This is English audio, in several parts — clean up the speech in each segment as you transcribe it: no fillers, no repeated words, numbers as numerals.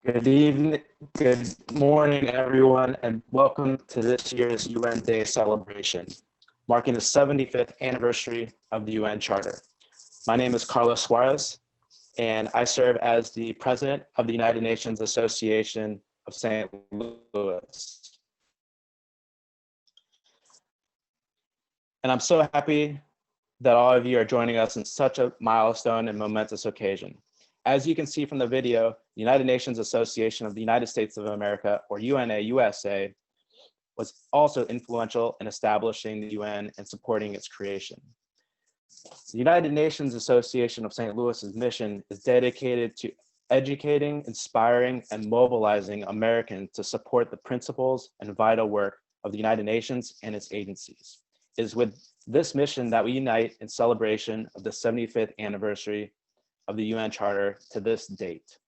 Good evening, good morning, everyone, and welcome to this year's UN Day celebration, marking the 75th anniversary of the UN Charter. My name is Carlos Suarez, and I serve as the president of the United Nations Association of St. Louis. And I'm so happy that all of you are joining us in such a milestone and momentous occasion. As you can see from the video, the United Nations Association of the United States of America, or UNA-USA, was also influential in establishing the UN and supporting its creation. The United Nations Association of St. Louis's mission is dedicated to educating, inspiring, and mobilizing Americans to support the principles and vital work of the United Nations and its agencies. It is with this mission that we unite in celebration of the 75th anniversary of the UN Charter to this date.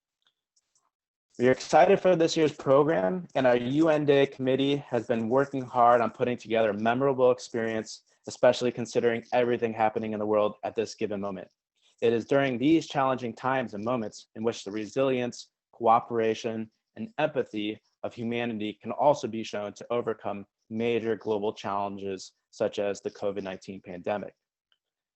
We are excited for this year's program, and our UN Day committee has been working hard on putting together a memorable experience, especially considering everything happening in the world at this given moment. It is during these challenging times and moments in which the resilience, cooperation, and empathy of humanity can also be shown to overcome major global challenges such as the COVID-19 pandemic.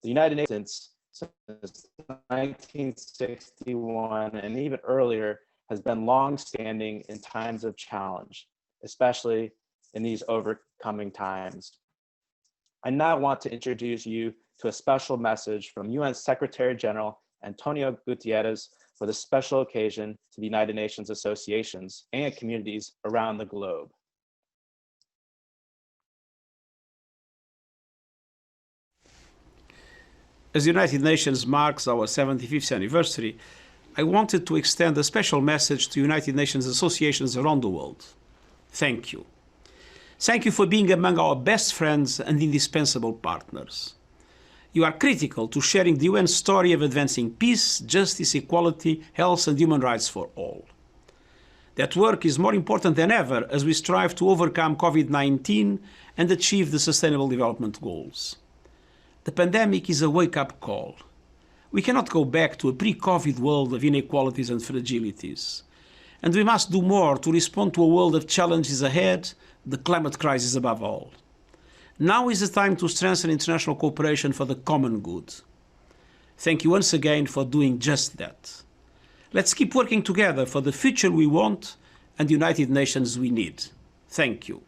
The United Nations, since 1961 and even earlier, has been long-standing in times of challenge, especially in these overcoming times. I now want to introduce you to a special message from UN Secretary General Antonio Guterres for this special occasion to the United Nations associations and communities around the globe. As the United Nations marks our 75th anniversary, I wanted to extend a special message to United Nations associations around the world. Thank you. Thank you for being among our best friends and indispensable partners. You are critical to sharing the UN story of advancing peace, justice, equality, health, and human rights for all. That work is more important than ever as we strive to overcome COVID-19 and achieve the Sustainable Development Goals. The pandemic is a wake-up call. We cannot go back to a pre-COVID world of inequalities and fragilities. And we must do more to respond to a world of challenges ahead, the climate crisis above all. Now is the time to strengthen international cooperation for the common good. Thank you once again for doing just that. Let's keep working together for the future we want and the United Nations we need. Thank you.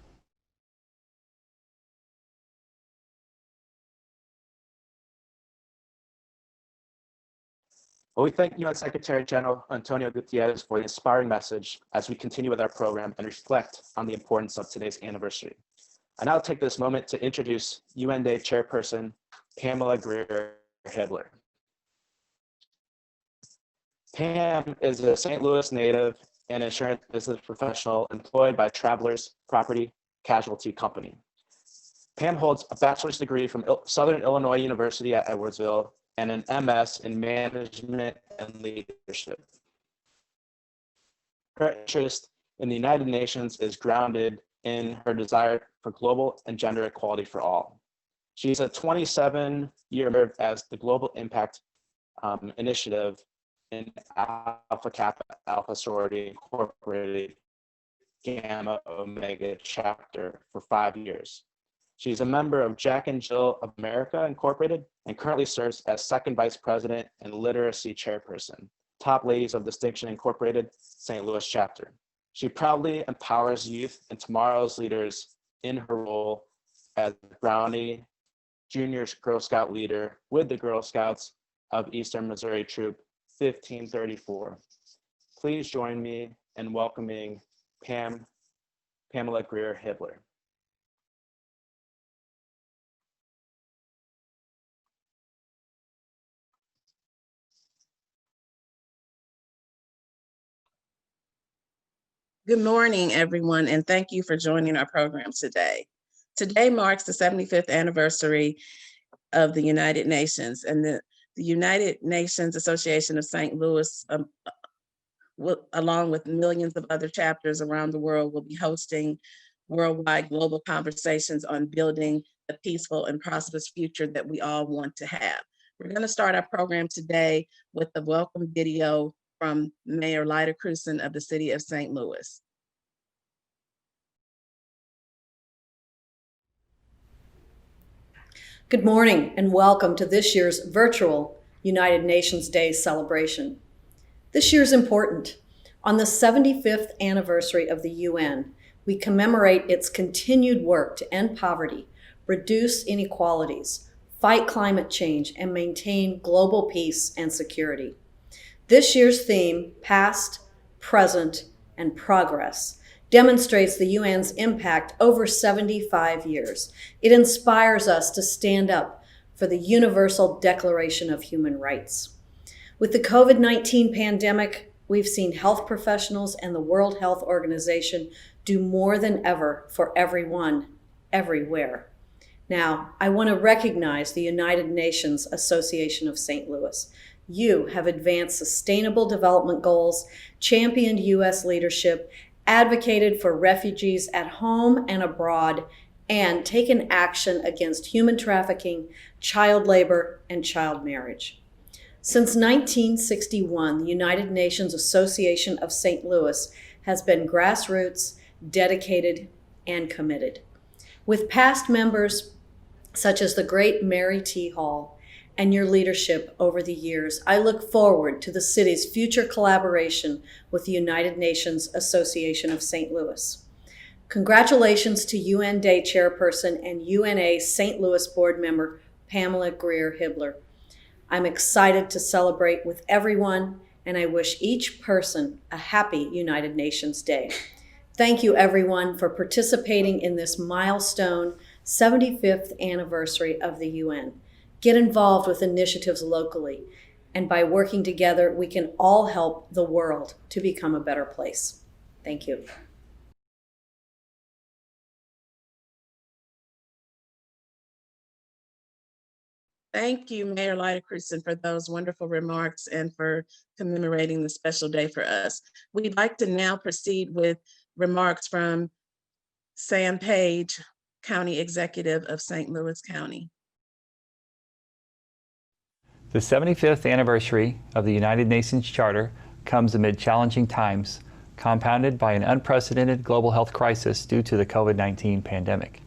Well, we thank UN Secretary General Antonio Guterres for the inspiring message as we continue with our program and reflect on the importance of today's anniversary. I now take this moment to introduce UN Day Chairperson Pamela Greer Hibler. Pam is a St. Louis native and insurance business professional employed by Travelers Property Casualty Company. Pam holds a bachelor's degree from Southern Illinois University at Edwardsville and an MS in Management and Leadership. Her interest in the United Nations is grounded in her desire for global and gender equality for all. She's a 27-year as the Global Impact Initiative in Alpha Kappa Alpha Sorority Incorporated Gamma Omega chapter for 5 years. She's a member of Jack and Jill of America Incorporated and currently serves as second vice president and literacy chairperson, Top Ladies of Distinction Incorporated, St. Louis chapter. She proudly empowers youth and tomorrow's leaders in her role as Brownie Junior Girl Scout leader with the Girl Scouts of Eastern Missouri Troop 1534. Please join me in welcoming Pamela Greer Hibler. Good morning, everyone, and thank you for joining our program today. Today marks the 75th anniversary of the United Nations, and the United Nations Association of St. Louis, along with millions of other chapters around the world, will be hosting worldwide global conversations on building the peaceful and prosperous future that we all want to have. We're going to start our program today with the welcome video from Mayor Lyda Crewson of the City of St. Louis. Good morning and welcome to this year's virtual United Nations Day celebration. This year is important. On the 75th anniversary of the UN, we commemorate its continued work to end poverty, reduce inequalities, fight climate change, and maintain global peace and security. This year's theme, Past, Present, and Progress, demonstrates the UN's impact over 75 years. It inspires us to stand up for the Universal Declaration of Human Rights. With the COVID-19 pandemic, we've seen health professionals and the World Health Organization do more than ever for everyone, everywhere. Now, I want to recognize the United Nations Association of St. Louis. You have advanced sustainable development goals, championed U.S. leadership, advocated for refugees at home and abroad, and taken action against human trafficking, child labor, and child marriage. Since 1961, the United Nations Association of St. Louis has been grassroots, dedicated, and committed. With past members such as the great Mary T. Hall and your leadership over the years, I look forward to the city's future collaboration with the United Nations Association of St. Louis. Congratulations to UN Day Chairperson and UNA St. Louis Board Member Pamela Greer-Hibler. I'm excited to celebrate with everyone, and I wish each person a happy United Nations Day. Thank you, everyone, for participating in this milestone 75th anniversary of the UN. Get involved with initiatives locally, and by working together, we can all help the world to become a better place. Thank you. Thank you, Mayor Lyda Crewson, for those wonderful remarks and for commemorating the special day for us. We'd like to now proceed with remarks from Sam Page, County Executive of St. Louis County. The 75th anniversary of the United Nations Charter comes amid challenging times, compounded by an unprecedented global health crisis due to the COVID-19 pandemic.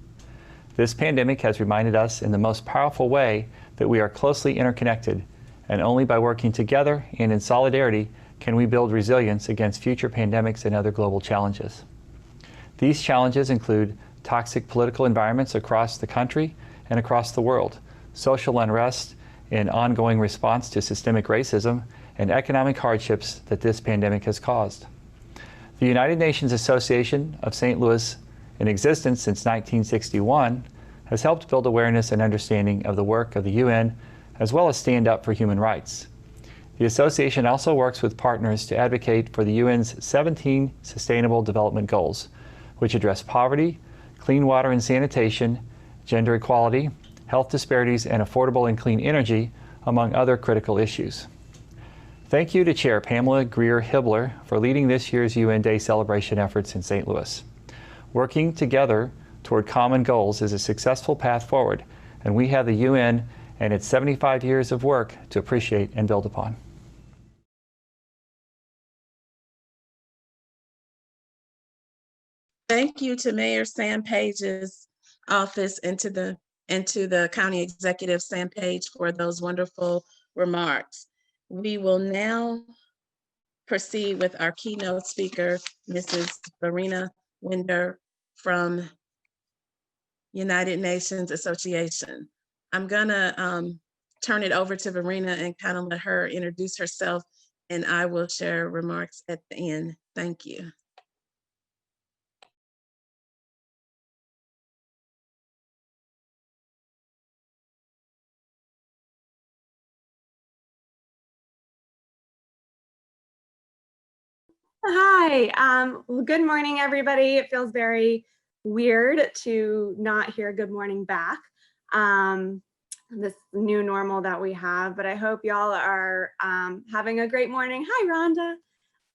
This pandemic has reminded us in the most powerful way that we are closely interconnected, and only by working together and in solidarity can we build resilience against future pandemics and other global challenges. These challenges include toxic political environments across the country and across the world, social unrest, an ongoing response to systemic racism, and economic hardships that this pandemic has caused. The United Nations Association of St. Louis, in existence since 1961, has helped build awareness and understanding of the work of the UN, as well as stand up for human rights. The association also works with partners to advocate for the UN's 17 Sustainable Development Goals, which address poverty, clean water and sanitation, gender equality, health disparities, and affordable and clean energy, among other critical issues. Thank you to Chair Pamela Greer-Hibler for leading this year's UN Day celebration efforts in St. Louis. Working together toward common goals is a successful path forward, and we have the UN and its 75 years of work to appreciate and build upon. Thank you to Mayor Sam Page's office and to the County Executive Sam Page for those wonderful remarks. We will now proceed with our keynote speaker, Mrs. Verena Winder from United Nations Association. I'm gonna turn it over to Verena and kind of let her introduce herself, and I will share remarks at the end. Thank you. Hi, well, good morning, everybody. It feels very weird to not hear good morning back, this new normal that we have, but I hope y'all are having a great morning. Hi,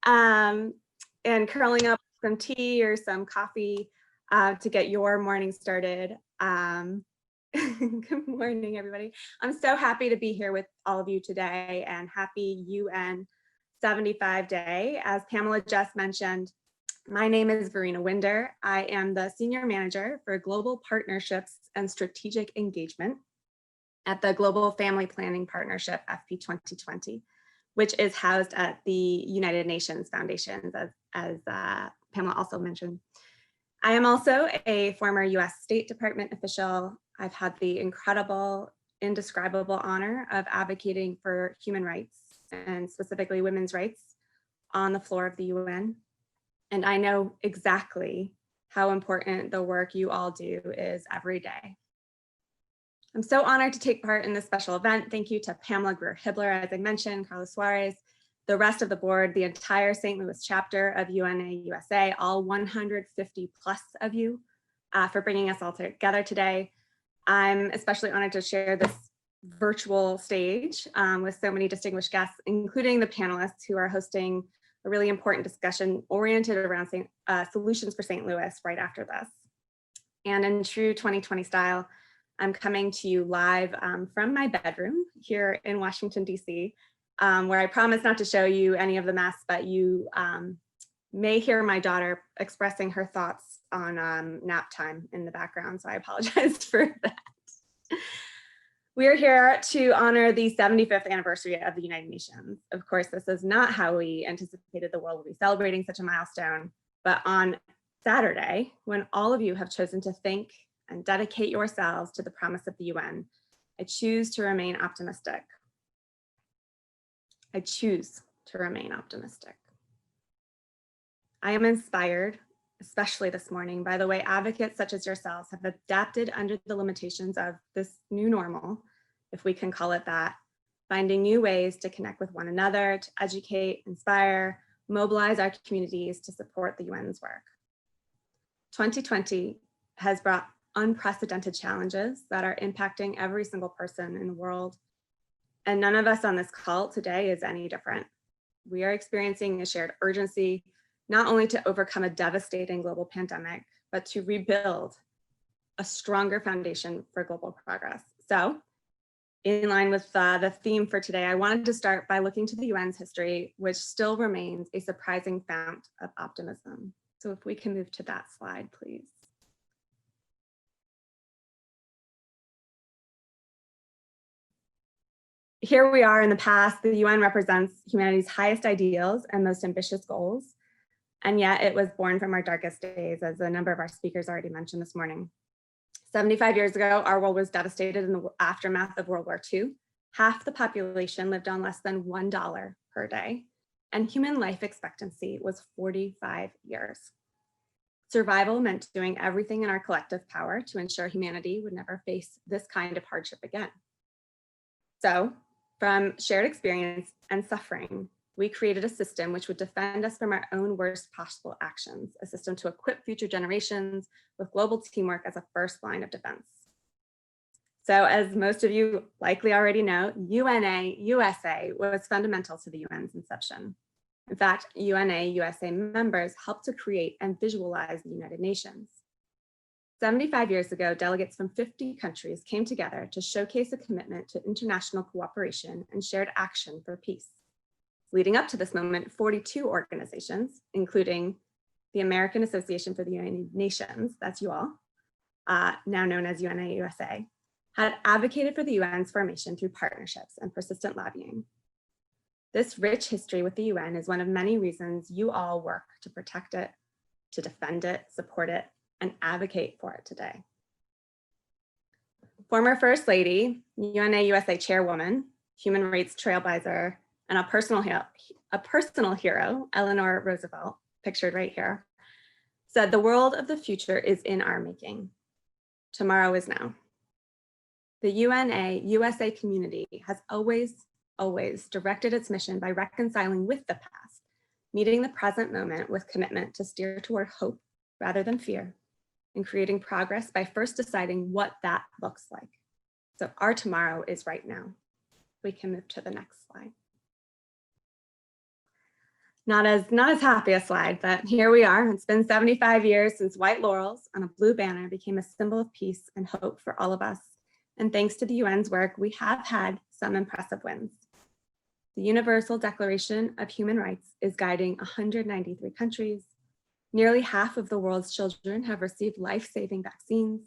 Rhonda. And curling up some tea or some coffee to get your morning started. Good morning, everybody. I'm so happy to be here with all of you today, and happy UN 75 Day. As Pamela just mentioned, my name is Verena Winder. I am the Senior Manager for Global Partnerships and Strategic Engagement at the Global Family Planning Partnership, FP 2020, which is housed at the United Nations Foundation, as Pamela also mentioned. I am also a former US State Department official. I've had the incredible, indescribable honor of advocating for human rights and specifically women's rights on the floor of the UN. And I know exactly how important the work you all do is every day. I'm so honored to take part in this special event. Thank you to Pamela Greer-Hibler, as I mentioned, Carlos Suarez, the rest of the board, the entire St. Louis chapter of UNA USA, all 150 plus of you for bringing us all together today. I'm especially honored to share this virtual stage with so many distinguished guests, including the panelists who are hosting a really important discussion oriented around solutions for St. Louis right after this. And in true 2020 style, I'm coming to you live from my bedroom here in Washington, DC, where I promise not to show you any of the mess, but you may hear my daughter expressing her thoughts on nap time in the background, so I apologize for that. We are here to honor the 75th anniversary of the United Nations. Of course, this is not how we anticipated the world would be celebrating such a milestone, but on Saturday, when all of you have chosen to think and dedicate yourselves to the promise of the UN, I choose to remain optimistic. I choose to remain optimistic. I am inspired, especially this morning, by the way advocates such as yourselves have adapted under the limitations of this new normal, if we can call it that, finding new ways to connect with one another, to educate, inspire, mobilize our communities to support the UN's work. 2020 has brought unprecedented challenges that are impacting every single person in the world. And none of us on this call today is any different. We are experiencing a shared urgency, not only to overcome a devastating global pandemic, but to rebuild a stronger foundation for global progress. So, in line with the theme for today, I wanted to start by looking to the UN's history, which still remains a surprising fount of optimism. So if we can move to that slide, please. Here we are in the past. The UN represents humanity's highest ideals and most ambitious goals. And yet it was born from our darkest days, as a number of our speakers already mentioned this morning. 75 years ago, our world was devastated in the aftermath of World War II. Half the population lived on less than $1 per day, and human life expectancy was 45 years. Survival meant doing everything in our collective power to ensure humanity would never face this kind of hardship again. So, from shared experience and suffering, we created a system which would defend us from our own worst possible actions, a system to equip future generations with global teamwork as a first line of defense. So as most of you likely already know, UNA USA was fundamental to the UN's inception. In fact, UNA USA members helped to create and visualize the United Nations. 75 years ago, delegates from 50 countries came together to showcase a commitment to international cooperation and shared action for peace. Leading up to this moment, 42 organizations, including the American Association for the United Nations, that's you all, now known as UNA USA, had advocated for the UN's formation through partnerships and persistent lobbying. This rich history with the UN is one of many reasons you all work to protect it, to defend it, support it, and advocate for it today. Former First Lady, UNA USA Chairwoman, Human Rights Trailblazer, and a personal hero, Eleanor Roosevelt, pictured right here, said, "The world of the future is in our making. Tomorrow is now." The UNA USA community has always directed its mission by reconciling with the past, meeting the present moment with commitment to steer toward hope rather than fear, and creating progress by first deciding what that looks like. So our tomorrow is right now. We can move to the next slide. Not as happy a slide, but here we are. It's been 75 years since white laurels on a blue banner became a symbol of peace and hope for all of us. And thanks to the UN's work, we have had some impressive wins. The Universal Declaration of Human Rights is guiding 193 countries. Nearly half of the world's children have received life-saving vaccines.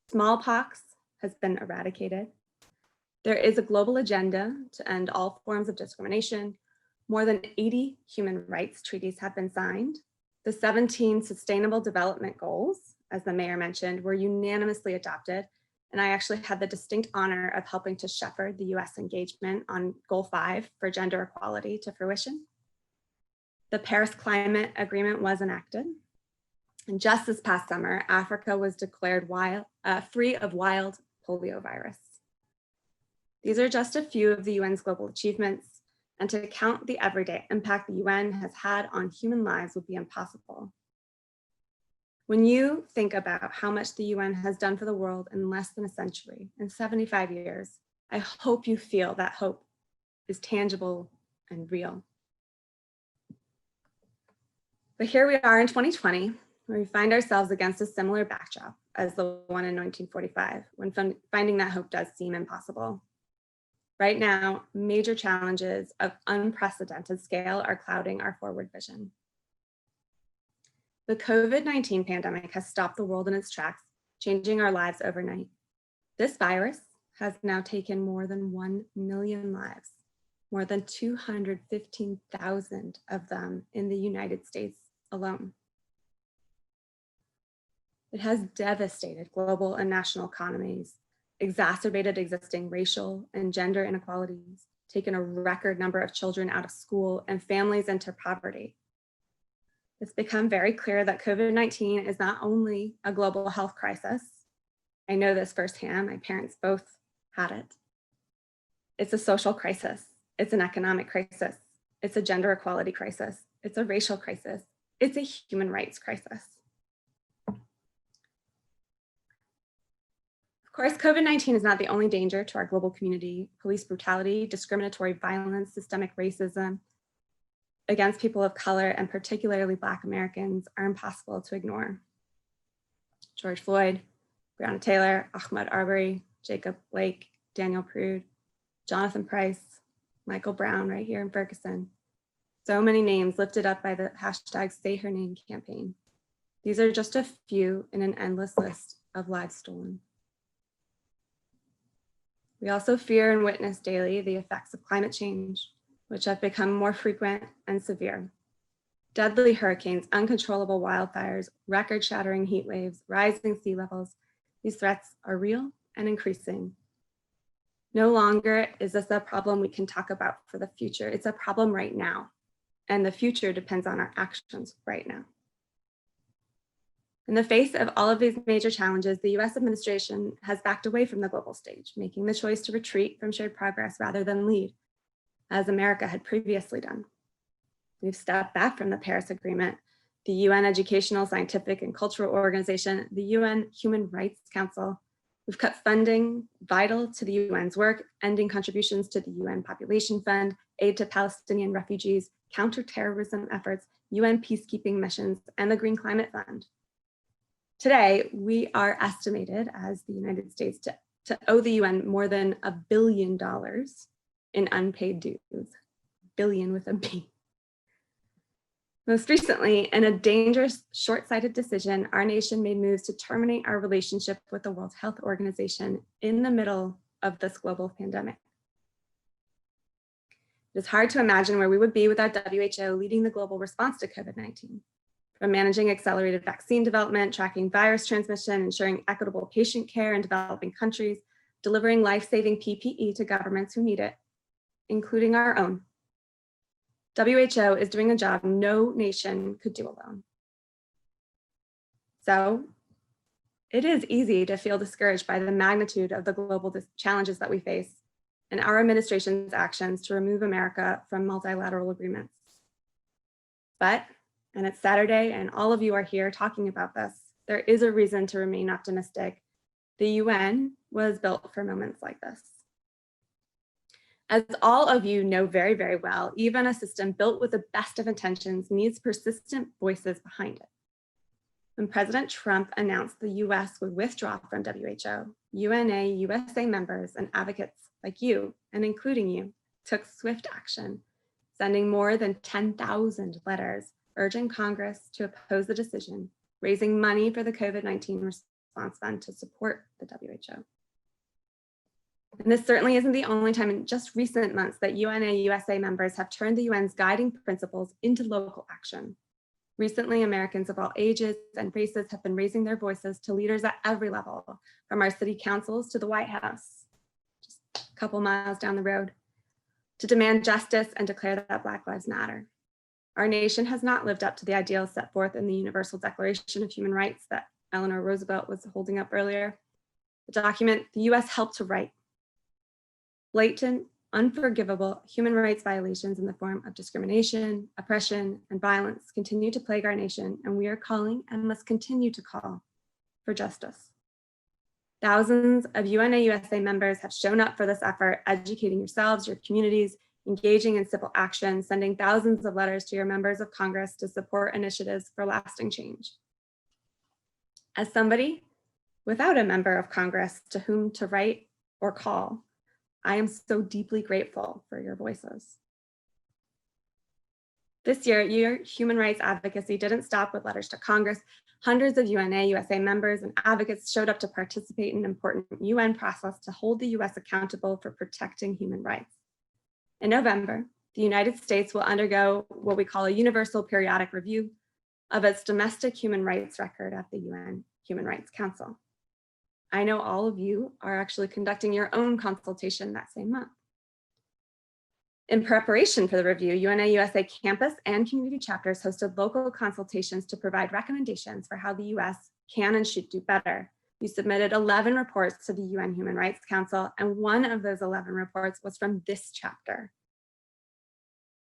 Smallpox has been eradicated. There is a global agenda to end all forms of discrimination. More than 80 human rights treaties have been signed. The 17 Sustainable Development Goals, as the mayor mentioned, were unanimously adopted. And I actually had the distinct honor of helping to shepherd the US engagement on Goal 5 for gender equality to fruition. The Paris Climate Agreement was enacted. And just this past summer, Africa was declared free of wild polio virus. These are just a few of the UN's global achievements, and to count the everyday impact the UN has had on human lives would be impossible. When you think about how much the UN has done for the world in less than a century, in 75 years, I hope you feel that hope is tangible and real. But here we are in 2020, where we find ourselves against a similar backdrop as the one in 1945, when finding that hope does seem impossible. Right now, major challenges of unprecedented scale are clouding our forward vision. The COVID-19 pandemic has stopped the world in its tracks, changing our lives overnight. This virus has now taken more than 1 million lives, more than 215,000 of them in the United States alone. It has devastated global and national economies, exacerbated existing racial and gender inequalities, taken a record number of children out of school and families into poverty. It's become very clear that COVID-19 is not only a global health crisis. I know this firsthand, my parents both had it. It's a social crisis. It's an economic crisis. It's a gender equality crisis. It's a racial crisis. It's a human rights crisis. Of course, COVID-19 is not the only danger to our global community. Police brutality, discriminatory violence, systemic racism against people of color, and particularly Black Americans, are impossible to ignore. George Floyd, Breonna Taylor, Ahmaud Arbery, Jacob Blake, Daniel Prude, Jonathan Price, Michael Brown right here in Ferguson. So many names lifted up by the hashtag Say Her Name campaign. These are just a few in an endless list of lives stolen. We also fear and witness daily the effects of climate change, which have become more frequent and severe. Deadly hurricanes, uncontrollable wildfires, record-shattering heat waves, rising sea levels. These threats are real and increasing. No longer is this a problem we can talk about for the future. It's a problem right now, and the future depends on our actions right now. In the face of all of these major challenges, the US administration has backed away from the global stage, making the choice to retreat from shared progress rather than lead, as America had previously done. We've stepped back from the Paris Agreement, the UN Educational, Scientific, and Cultural Organization, the UN Human Rights Council. We've cut funding vital to the UN's work, ending contributions to the UN Population Fund, aid to Palestinian refugees, counterterrorism efforts, UN peacekeeping missions, and the Green Climate Fund. Today, we are estimated as the United States to owe the UN more than $1 billion in unpaid dues, billion with a B. Most recently, in a dangerous, short-sighted decision, our nation made moves to terminate our relationship with the World Health Organization in the middle of this global pandemic. It is hard to imagine where we would be without WHO leading the global response to COVID-19. From managing accelerated vaccine development, tracking virus transmission, ensuring equitable patient care in developing countries, delivering life-saving PPE to governments who need it, including our own. WHO is doing a job no nation could do alone. So it is easy to feel discouraged by the magnitude of the global challenges that we face and our administration's actions to remove America from multilateral agreements. But, and it's Saturday and all of you are here talking about this, there is a reason to remain optimistic. The UN was built for moments like this. As all of you know very, very well, even a system built with the best of intentions needs persistent voices behind it. When President Trump announced the US would withdraw from WHO, UNA USA members and advocates like you, and including you, took swift action, sending more than 10,000 letters urging Congress to oppose the decision, raising money for the COVID-19 response fund to support the WHO. And this certainly isn't the only time in just recent months that UNA-USA members have turned the UN's guiding principles into local action. Recently, Americans of all ages and races have been raising their voices to leaders at every level, from our city councils to the White House, just a couple miles down the road, to demand justice and declare that Black Lives Matter. Our nation has not lived up to the ideals set forth in the Universal Declaration of Human Rights that Eleanor Roosevelt was holding up earlier. The document the US helped to write. Blatant, unforgivable human rights violations in the form of discrimination, oppression, and violence continue to plague our nation, and we are calling and must continue to call for justice. Thousands of UNA-USA members have shown up for this effort, educating yourselves, your communities, engaging in civil action, sending thousands of letters to your members of Congress to support initiatives for lasting change. As somebody without a member of Congress to whom to write or call, I am so deeply grateful for your voices. This year, your human rights advocacy didn't stop with letters to Congress. Hundreds of UNA-USA members and advocates showed up to participate in an important UN process to hold the US accountable for protecting human rights. In November, the United States will undergo what we call a universal periodic review of its domestic human rights record at the UN Human Rights Council. I know all of you are actually conducting your own consultation that same month. In preparation for the review, UNA-USA campus and community chapters hosted local consultations to provide recommendations for how the US can and should do better. You submitted 11 reports to the UN Human Rights Council, and one of those 11 reports was from this chapter.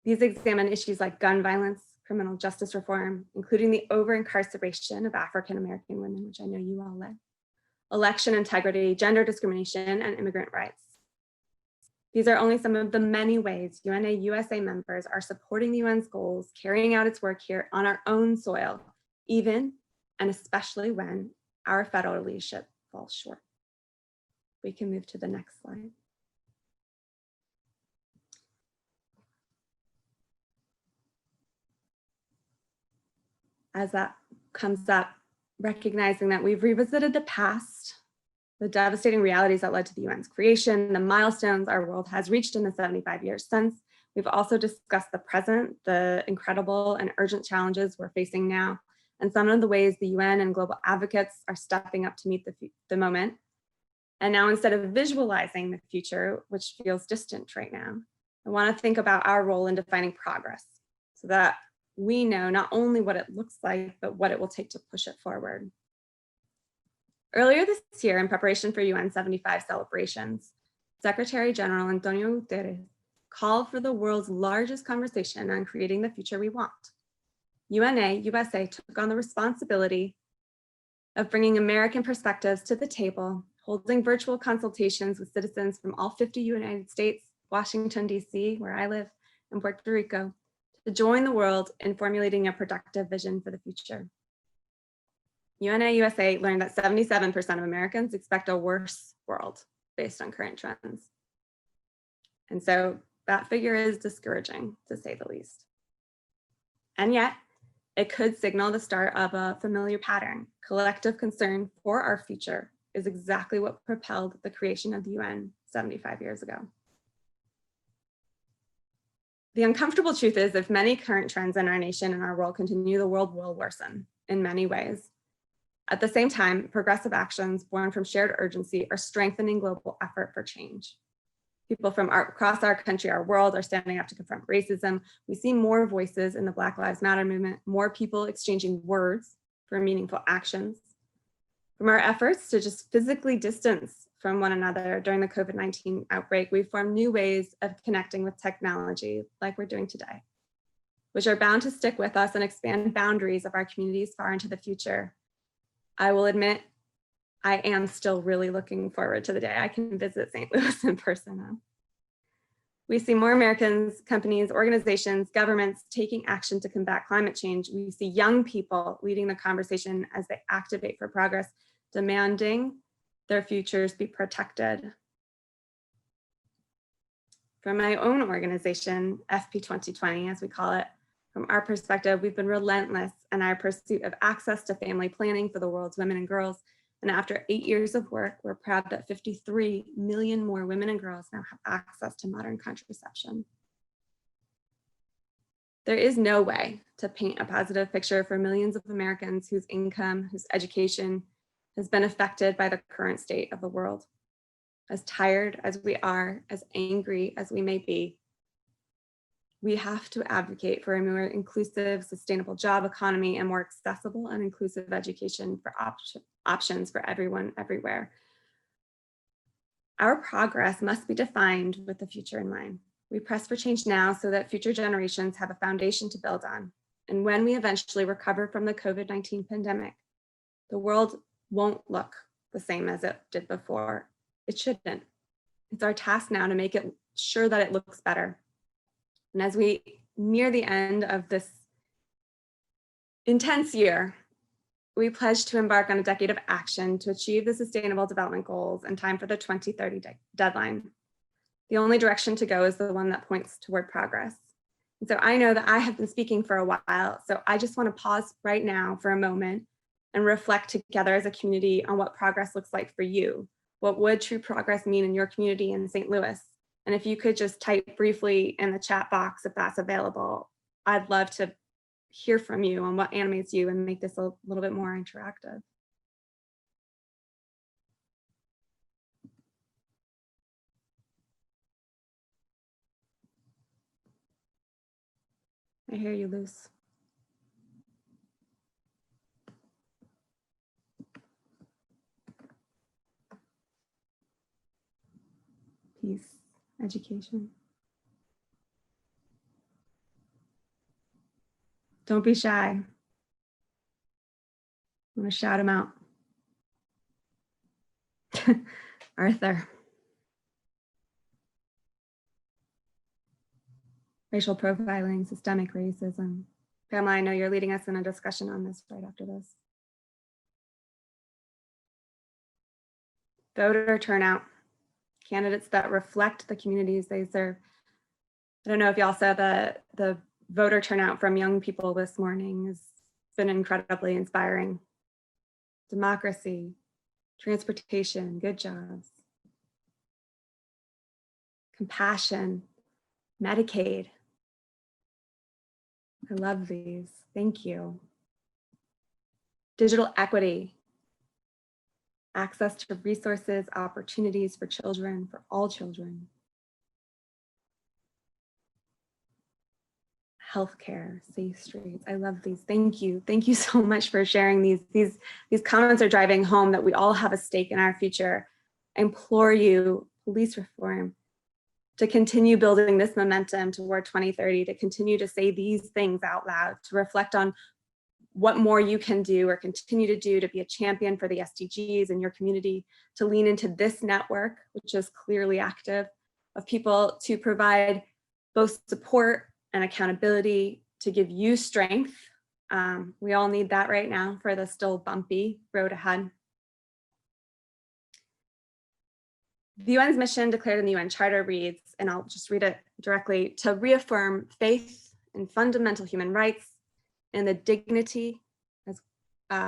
These examine issues like gun violence, criminal justice reform, including the over-incarceration of African-American women, which I know you all led, election integrity, gender discrimination, and immigrant rights. These are only some of the many ways UNA-USA members are supporting the UN's goals, carrying out its work here on our own soil, even and especially when our federal leadership falls short. We can move to the next slide. As that comes up, recognizing that we've revisited the past, the devastating realities that led to the UN's creation, the milestones our world has reached in the 75 years since. We've also discussed the present, the incredible and urgent challenges we're facing now, and some of the ways the UN and global advocates are stepping up to meet the moment. And now, instead of visualizing the future, which feels distant right now, I want to think about our role in defining progress so that we know not only what it looks like, but what it will take to push it forward. Earlier this year, in preparation for UN 75 celebrations, Secretary General Antonio Guterres called for the world's largest conversation on creating the future we want. UNA-USA took on the responsibility of bringing American perspectives to the table, holding virtual consultations with citizens from all 50 United States, Washington, D.C., where I live, and Puerto Rico, to join the world in formulating a productive vision for the future. UNA-USA learned that 77% of Americans expect a worse world based on current trends. And so that figure is discouraging, to say the least. And yet, it could signal the start of a familiar pattern. Collective concern for our future is exactly what propelled the creation of the UN 75 years ago. The uncomfortable truth is, if many current trends in our nation and our world continue, the world will worsen in many ways. At the same time, progressive actions born from shared urgency are strengthening global effort for change. People from across our country, our world, are standing up to confront racism. We see more voices in the Black Lives Matter movement, more people exchanging words for meaningful actions. From our efforts to just physically distance from one another during the COVID-19 outbreak, we've formed new ways of connecting with technology like we're doing today, which are bound to stick with us and expand boundaries of our communities far into the future. I will admit, I am still really looking forward to the day I can visit St. Louis in person now. We see more Americans, companies, organizations, governments taking action to combat climate change. We see young people leading the conversation as they activate for progress, demanding their futures be protected. From my own organization, FP 2020, as we call it, from our perspective, we've been relentless in our pursuit of access to family planning for the world's women and girls. And after 8 years of work, we're proud that 53 million more women and girls now have access to modern contraception. There is no way to paint a positive picture for millions of Americans whose income, whose education has been affected by the current state of the world. As tired as we are, as angry as we may be, we have to advocate for a more inclusive, sustainable job economy and more accessible and inclusive education for options for everyone, everywhere. Our progress must be defined with the future in mind. We press for change now so that future generations have a foundation to build on. And when we eventually recover from the COVID-19 pandemic, the world won't look the same as it did before. It shouldn't. It's our task now to make it sure that it looks better. And as we near the end of this intense year, we pledge to embark on a decade of action to achieve the Sustainable Development Goals in time for the 2030 deadline. The only direction to go is the one that points toward progress. And so I know that I have been speaking for a while, so I just want to pause right now for a moment and reflect together as a community on what progress looks like for you. What would true progress mean in your community in St. Louis? And if you could just type briefly in the chat box if that's available, I'd love to hear from you on what animates you and make this a little bit more interactive. I hear you, Luce. Peace, education. Don't be shy. I'm gonna shout him out. Arthur. Racial profiling, systemic racism. Pamela, I know you're leading us in a discussion on this right after this. Voter turnout. Candidates that reflect the communities they serve. I don't know if y'all saw the voter turnout from young people this morning has been incredibly inspiring. Democracy, transportation, good jobs, compassion, Medicaid. I love these. Thank you. Digital equity. Access to resources, opportunities for children, for all children. Healthcare, safe streets. I love these. Thank you. Thank you so much for sharing these. These comments are driving home that we all have a stake in our future. I implore you, police reform, to continue building this momentum toward 2030, to continue to say these things out loud, to reflect on what more you can do or continue to do to be a champion for the SDGs in your community, to lean into this network, which is clearly active, of people to provide both support and accountability, to give you strength. We all need that right now for the still bumpy road ahead. The UN's mission declared in the UN Charter reads, and I'll just read it directly, to reaffirm faith in fundamental human rights and the dignity, as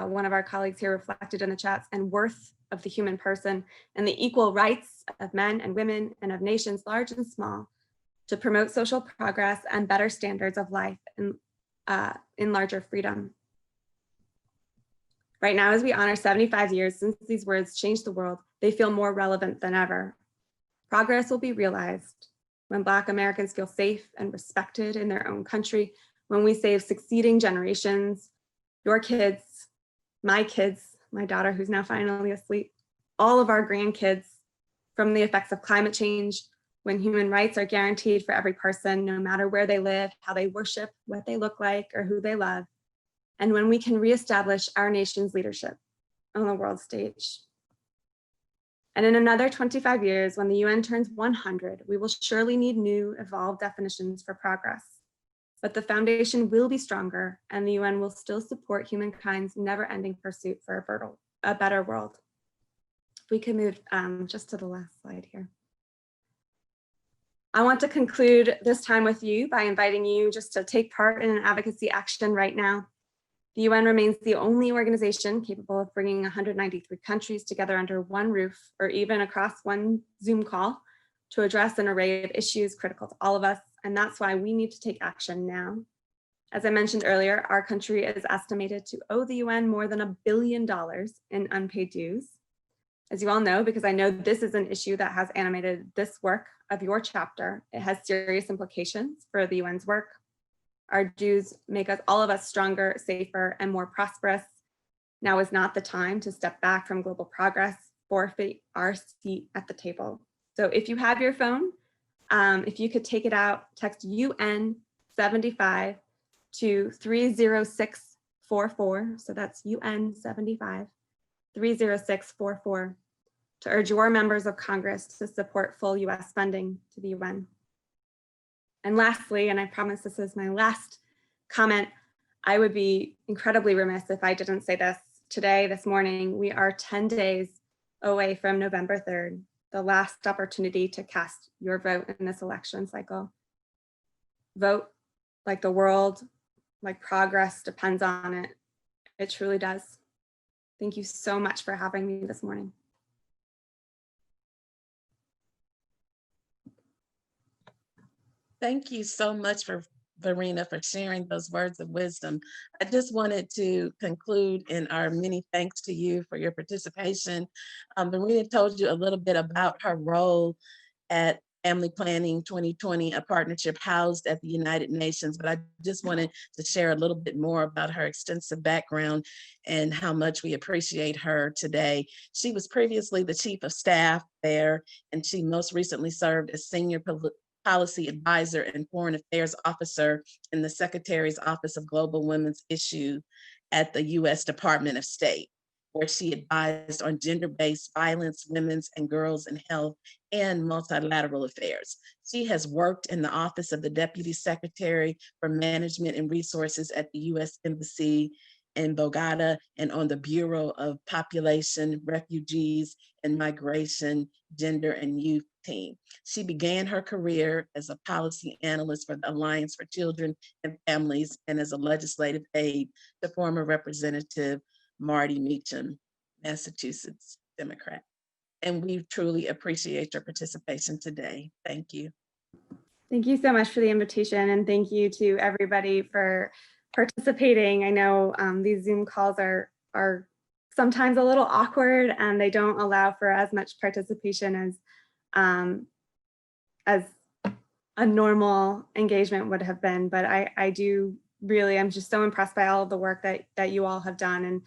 one of our colleagues here reflected in the chats, and worth of the human person, and the equal rights of men and women and of nations large and small, to promote social progress and better standards of life in larger freedom. Right now, as we honor 75 years since these words changed the world, they feel more relevant than ever. Progress will be realized when Black Americans feel safe and respected in their own country, when we save succeeding generations, your kids, my daughter who's now finally asleep, all of our grandkids from the effects of climate change, when human rights are guaranteed for every person, no matter where they live, how they worship, what they look like, or who they love, and when we can reestablish our nation's leadership on the world stage. And in another 25 years, when the UN turns 100, we will surely need new, evolved definitions for progress. But the foundation will be stronger, and the UN will still support humankind's never-ending pursuit for a better world. If we can move just to the last slide here. I want to conclude this time with you by inviting you just to take part in an advocacy action right now. The UN remains the only organization capable of bringing 193 countries together under one roof, or even across one Zoom call, to address an array of issues critical to all of us, and that's why we need to take action now. As I mentioned earlier, our country is estimated to owe the UN more than $1 billion in unpaid dues. As you all know, because I know this is an issue that has animated this work of your chapter, it has serious implications for the UN's work. Our dues make us, all of us, stronger, safer, and more prosperous. Now is not the time to step back from global progress, forfeit our seat at the table. So if you have your phone, if you could take it out, text UN 75 to 30644. So that's UN 75 30644 to urge your members of Congress to support full US funding to the UN. And lastly, and I promise this is my last comment, I would be incredibly remiss if I didn't say this today, this morning. We are 10 days away from November 3rd, the last opportunity to cast your vote in this election cycle. Vote like the world, like progress depends on it. It truly does. Thank you so much for having me this morning. Thank you so much Verena, for sharing those words of wisdom. I just wanted to conclude in our many thanks to you for your participation. Verena told you a little bit about her role at Family Planning 2020, a partnership housed at the United Nations, but I just wanted to share a little bit more about her extensive background and how much we appreciate her today. She was previously the chief of staff there, and she most recently served as senior policy advisor and foreign affairs officer in the Secretary's Office of Global Women's Issues at the U.S. Department of State, where she advised on gender-based violence, women's and girls in health, and multilateral affairs. She has worked in the Office of the Deputy Secretary for Management and Resources at the U.S. Embassy in Bogota and on the Bureau of Population, Refugees, and Migration, Gender and Youth team. She began her career as a policy analyst for the Alliance for Children and Families and as a legislative aide to former Representative Marty Meacham, Massachusetts Democrat. And we truly appreciate your participation today. Thank you. Thank you so much for the invitation, and thank you to everybody for participating. I know these Zoom calls are sometimes a little awkward and they don't allow for as much participation as a normal engagement would have been, but I do really, I'm just so impressed by all of the work that you all have done.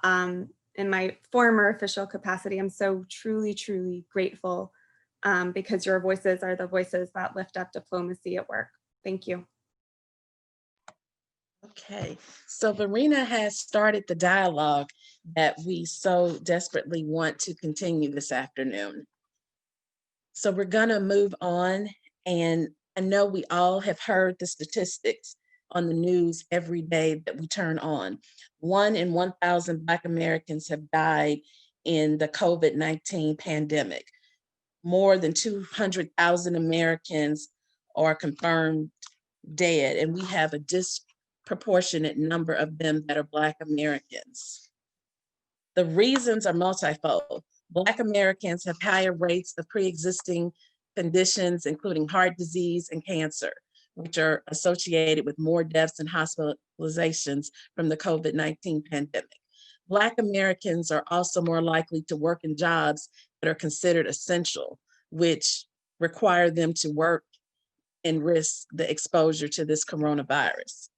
And in my former official capacity, I'm so truly grateful because your voices are the voices that lift up diplomacy at work. Thank you. Okay, so Verena has started the dialogue that we so desperately want to continue this afternoon. So we're gonna move on, and I know we all have heard the statistics on the news every day that we turn on. 1 in 1,000 Black Americans have died in the COVID-19 pandemic. More than 200,000 Americans are confirmed dead, and we have a disproportionate number of them that are Black Americans. The reasons are multifold. Black Americans have higher rates of pre-existing conditions, including heart disease and cancer, which are associated with more deaths and hospitalizations from the COVID-19 pandemic. Black Americans are also more likely to work in jobs that are considered essential, which require them to work and risk the exposure to this coronavirus.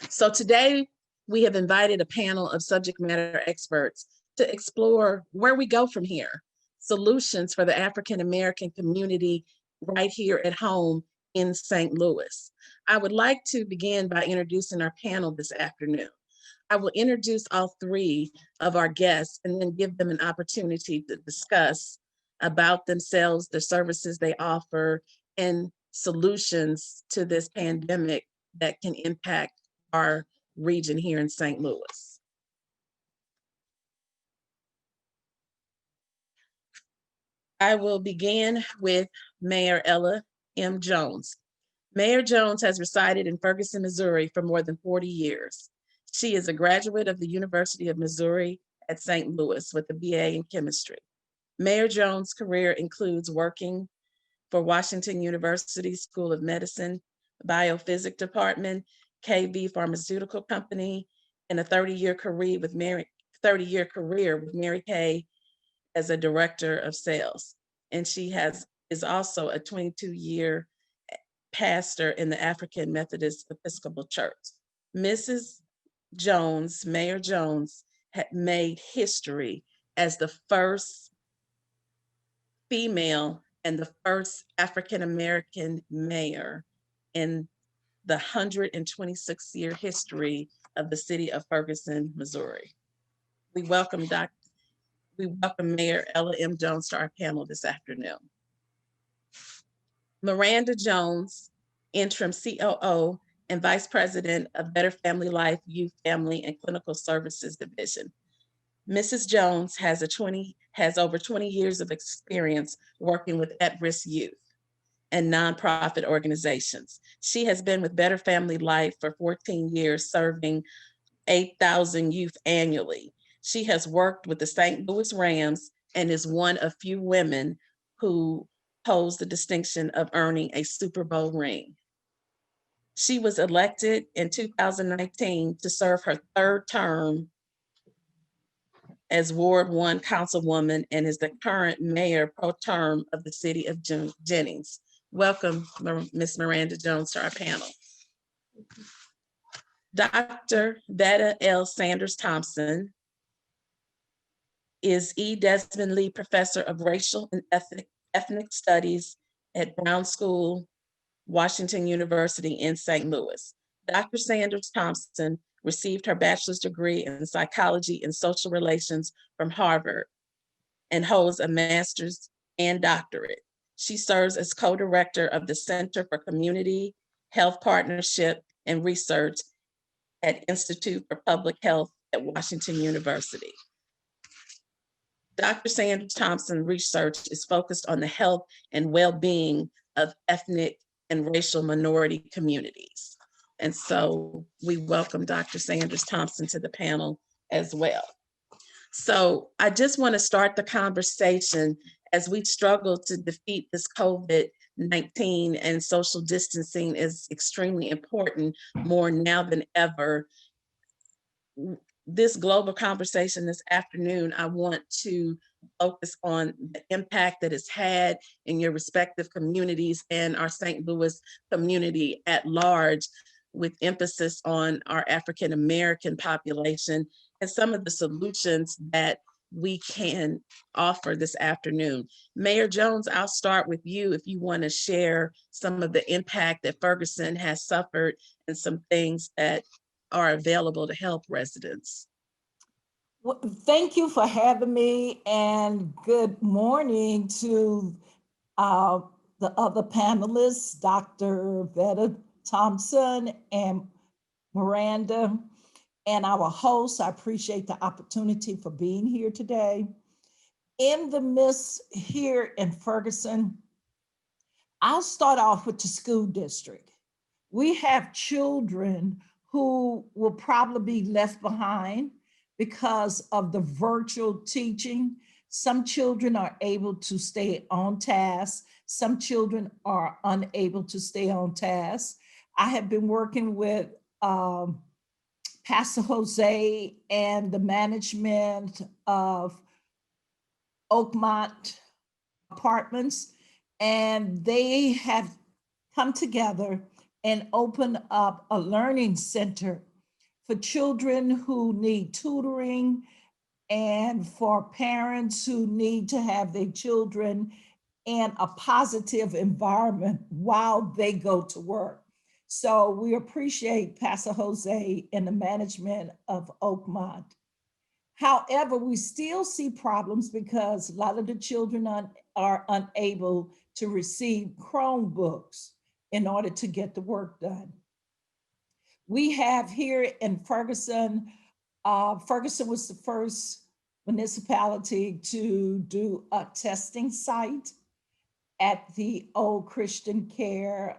So today, we have invited a panel of subject matter experts to explore where we go from here, solutions for the African-American community right here at home in St. Louis. I would like to begin by introducing our panel this afternoon. I will introduce all three of our guests and then give them an opportunity to discuss about themselves, the services they offer, and solutions to this pandemic that can impact our region here in St. Louis. I will begin with Mayor Ella M. Jones. Mayor Jones has resided in Ferguson, Missouri for more than 40 years. She is a graduate of the University of Missouri at St. Louis with a BA in chemistry. Mayor Jones' career includes working for Washington University School of Medicine, Biophysics Department, KV Pharmaceutical Company, and a 30-year career with Mary Kay as a director of sales. And she is also a 22-year pastor in the African Methodist Episcopal Church. Mrs. Jones, Mayor Jones, had made history as the first female and the first African-American mayor in the 126-year history of the city of Ferguson, Missouri. We welcome Mayor Ella M. Jones to our panel this afternoon. Miranda Jones, interim COO and Vice President of Better Family Life, Youth, Family, and Clinical Services Division. Mrs. Jones has over 20 years of experience working with at-risk youth and nonprofit organizations. She has been with Better Family Life for 14 years, serving 8,000 youth annually. She has worked with the St. Louis Rams and is one of few women who holds the distinction of earning a Super Bowl ring. She was elected in 2019 to serve her third term as Ward 1 Councilwoman and is the current Mayor pro tem of the city of Jennings. Welcome, Ms. Miranda Jones, to our panel. Dr. Vetta L. Sanders Thompson is E. Desmond Lee Professor of Racial and Ethnic Studies at Brown School, Washington University in St. Louis. Dr. Sanders Thompson received her bachelor's degree in psychology and social relations from Harvard and holds a master's and doctorate. She serves as co-director of the Center for Community Health Partnership and Research at Institute for Public Health at Washington University. Dr. Sanders Thompson research is focused on the health and well-being of ethnic and racial minority communities. And so we welcome Dr. Sanders Thompson to the panel as well. So I just want to start the conversation as we struggle to defeat this COVID-19, and social distancing is extremely important more now than ever. This global conversation this afternoon, I want to focus on the impact that it's had in your respective communities and our St. Louis community at large, with emphasis on our African American population and some of the solutions that we can offer this afternoon. Mayor Jones, I'll start with you if you want to share some of the impact that Ferguson has suffered and some things that are available to help residents. Well, thank you for having me, and good morning to the other panelists, Dr. Vetta Thompson and Miranda, and our hosts. I appreciate the opportunity for being here today. In the midst here in Ferguson, I'll start off with the school district. We have children who will probably be left behind because of the virtual teaching. Some children are able to stay on task. Some children are unable to stay on task. I have been working with Pastor Jose and the management of Oakmont Apartments, and they have come together and opened up a learning center for children who need tutoring and for parents who need to have their children in a positive environment while they go to work. So we appreciate Pastor Jose and the management of Oakmont. However, we still see problems because a lot of the children are unable to receive Chromebooks in order to get the work done. We have here in Ferguson, Ferguson was the first municipality to do a testing site. at the old Christian Care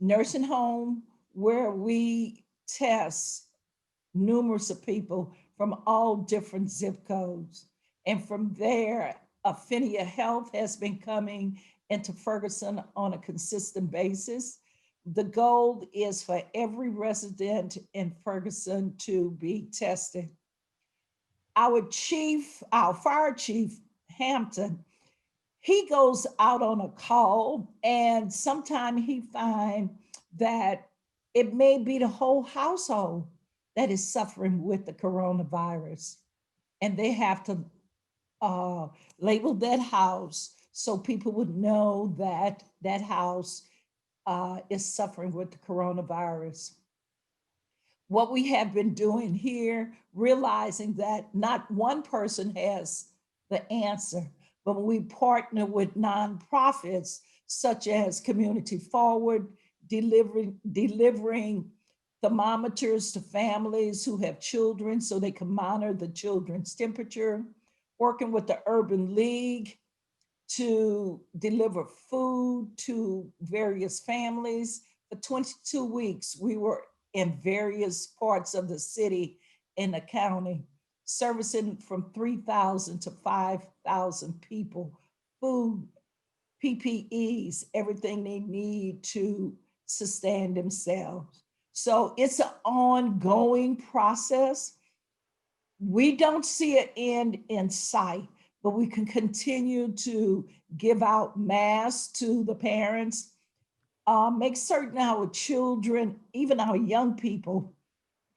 nursing home, where we test numerous of people from all different zip codes. And from there, Affinia Health has been coming into Ferguson on a consistent basis. The goal is for every resident in Ferguson to be tested. Our fire chief, Hampton, he goes out on a call, and sometimes he finds that it may be the whole household that is suffering with the coronavirus. And they have to label that house so people would know that that house is suffering with the coronavirus. What we have been doing here, realizing that not one person has the answer, but when we partner with nonprofits such as Community Forward, delivering thermometers to families who have children so they can monitor the children's temperature, working with the Urban League to deliver food to various families. For 22 weeks, we were in various parts of the city and the county, servicing from 3,000 to 5,000 people, food, PPEs, everything they need to sustain themselves. So it's an ongoing process. We don't see an end in sight, but we can continue to give out masks to the parents, make certain our children, even our young people,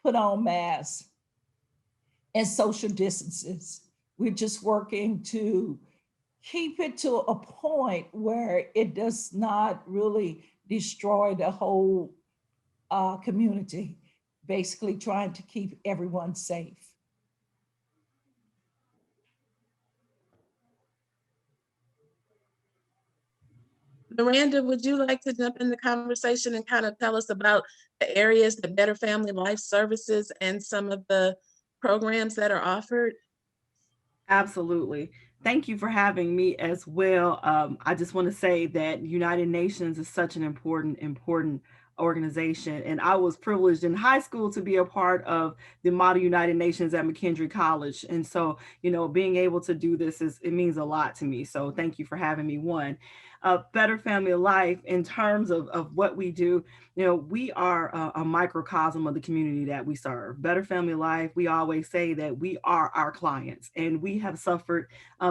put on masks and social distances. We're just working to keep it to a point where it does not really destroy the whole community, basically trying to keep everyone safe. Miranda, would you like to jump in the conversation and kind of tell us about the areas that Better Family Life services and some of the programs that are offered? Absolutely. Thank you for having me as well. I just want to say that United Nations is such an important organization. And I was privileged in high school to be a part of the Model United Nations at McKendree College. And so, being able to do this it means a lot to me. So thank you for having me. One, Better Family Life, in terms of what we do, we are a microcosm of the community that we serve. Better Family Life, we always say that we are our clients, and we have suffered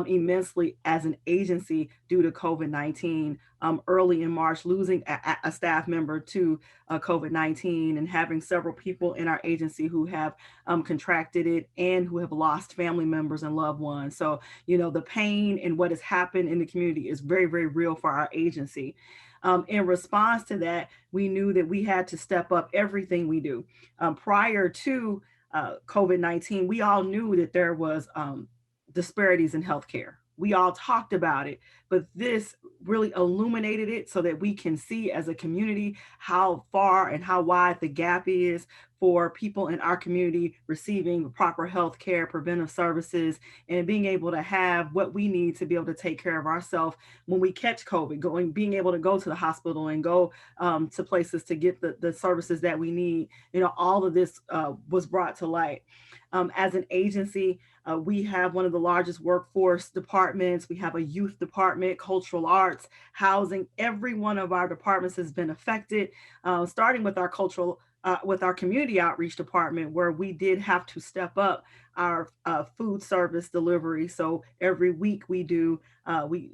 immensely as an agency due to COVID-19. Early in March, losing a staff member to COVID-19 and having several people in our agency who have contracted it and who have lost family members and loved ones. So, the pain and what has happened in the community is very, very real for our agency. In response to that, we knew that we had to step up everything we do. Prior to COVID-19, we all knew that there was disparities in healthcare. We all talked about it, but this really illuminated it so that we can see as a community how far and how wide the gap is for people in our community receiving proper health care, preventive services, and being able to have what we need to be able to take care of ourselves when we catch COVID, being able to go to the hospital and go to places to get the services that we need. All of this was brought to light. As an agency, we have one of the largest workforce departments. We have a youth department, cultural arts, housing. Every one of our departments has been affected, starting with our community outreach department, where we did have to step up our food service delivery. So every week we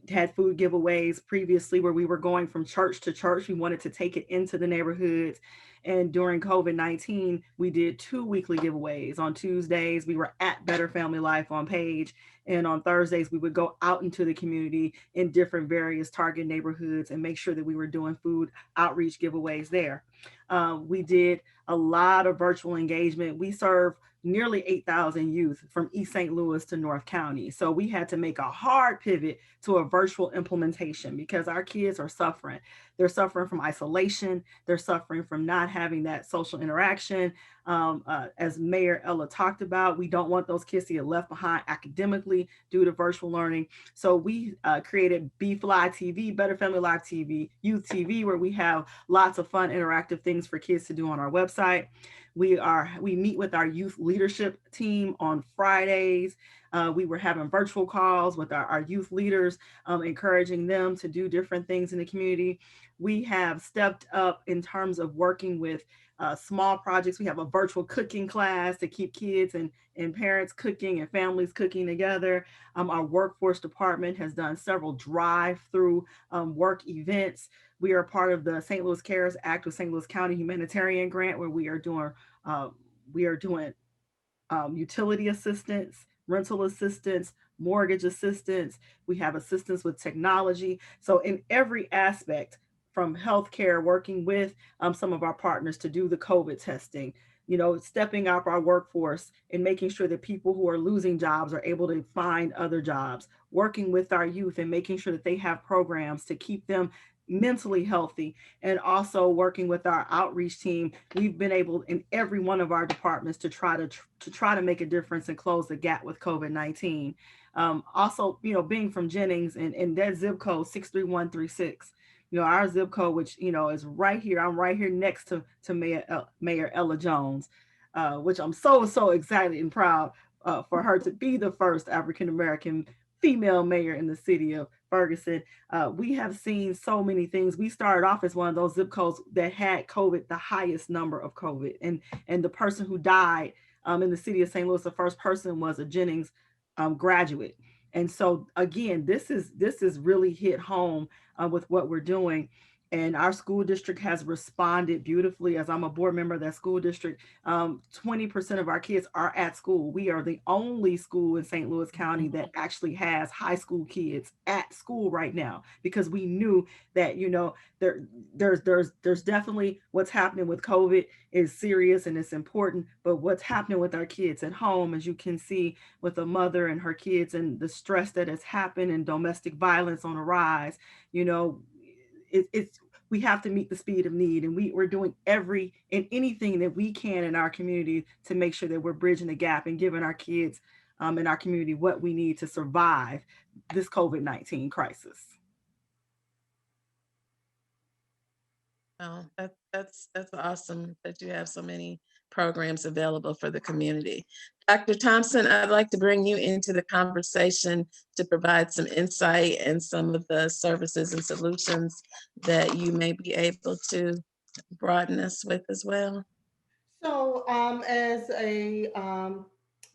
had food giveaways previously where we were going from church to church. We wanted to take it into the neighborhoods. And during COVID-19, we did 2 weekly giveaways. On Tuesdays, we were at Better Family Life on Page. And on Thursdays, we would go out into the community in different various target neighborhoods and make sure that we were doing food outreach giveaways there. We did a lot of virtual engagement. We serve nearly 8,000 youth from East St. Louis to North County. So we had to make a hard pivot to a virtual implementation because our kids are suffering. They're suffering from isolation. They're suffering from not having that social interaction. As Mayor Ella talked about, we don't want those kids to get left behind academically due to virtual learning. So we created B-Fly TV, Better Family Live TV, Youth TV, where we have lots of fun interactive things for kids to do on our website. We meet with our youth leadership team on Fridays. We were having virtual calls with our youth leaders, encouraging them to do different things in the community. We have stepped up in terms of working with small projects. We have a virtual cooking class to keep kids and parents cooking and families cooking together. Our workforce department has done several drive-through work events. We are part of the St. Louis CARES Act with St. Louis County Humanitarian Grant, where we are doing utility assistance, rental assistance, mortgage assistance. We have assistance with technology. So in every aspect, from healthcare, working with some of our partners to do the COVID testing, stepping up our workforce and making sure that people who are losing jobs are able to find other jobs, working with our youth and making sure that they have programs to keep them mentally healthy, and also working with our outreach team. We've been able in every one of our departments to try to make a difference and close the gap with COVID-19. Also, being from Jennings and that zip code 63136, our zip code, which is right here. I'm right here next to Mayor Ella Jones, which I'm so excited and proud for her to be the first African American female mayor in the city of Ferguson. We have seen so many things. We started off as one of those zip codes that had COVID, the highest number of COVID, and the person who died in the city of St. Louis, the first person was a Jennings graduate. And so again, this is really hit home with what we're doing. And our school district has responded beautifully. As I'm a board member of that school district, 20% of our kids are at school. We are the only school in St. Louis County that actually has high school kids at school right now, because we knew that, there's definitely what's happening with COVID is serious and it's important, but what's happening with our kids at home, as you can see with a mother and her kids and the stress that has happened and domestic violence on a rise, we have to meet the speed of need, and we're doing anything that we can in our community to make sure that we're bridging the gap and giving our kids in our community what we need to survive this COVID-19 crisis. Oh, that's awesome that you have so many programs available for the community. Dr. Thompson, I'd like to bring you into the conversation to provide some insight and some of the services and solutions that you may be able to broaden us with as well. So as a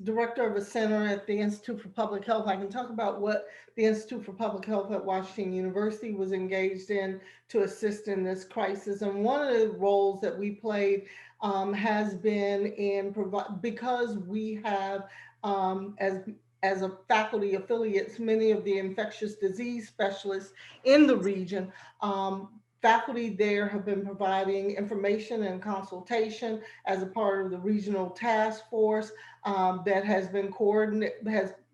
director of a center at the Institute for Public Health, I can talk about what the Institute for Public Health at Washington University was engaged in to assist in this crisis. And one of the roles that we played has been in because we have as a faculty affiliates, many of the infectious disease specialists in the region. Faculty there have been providing information and consultation as a part of the regional task force that has been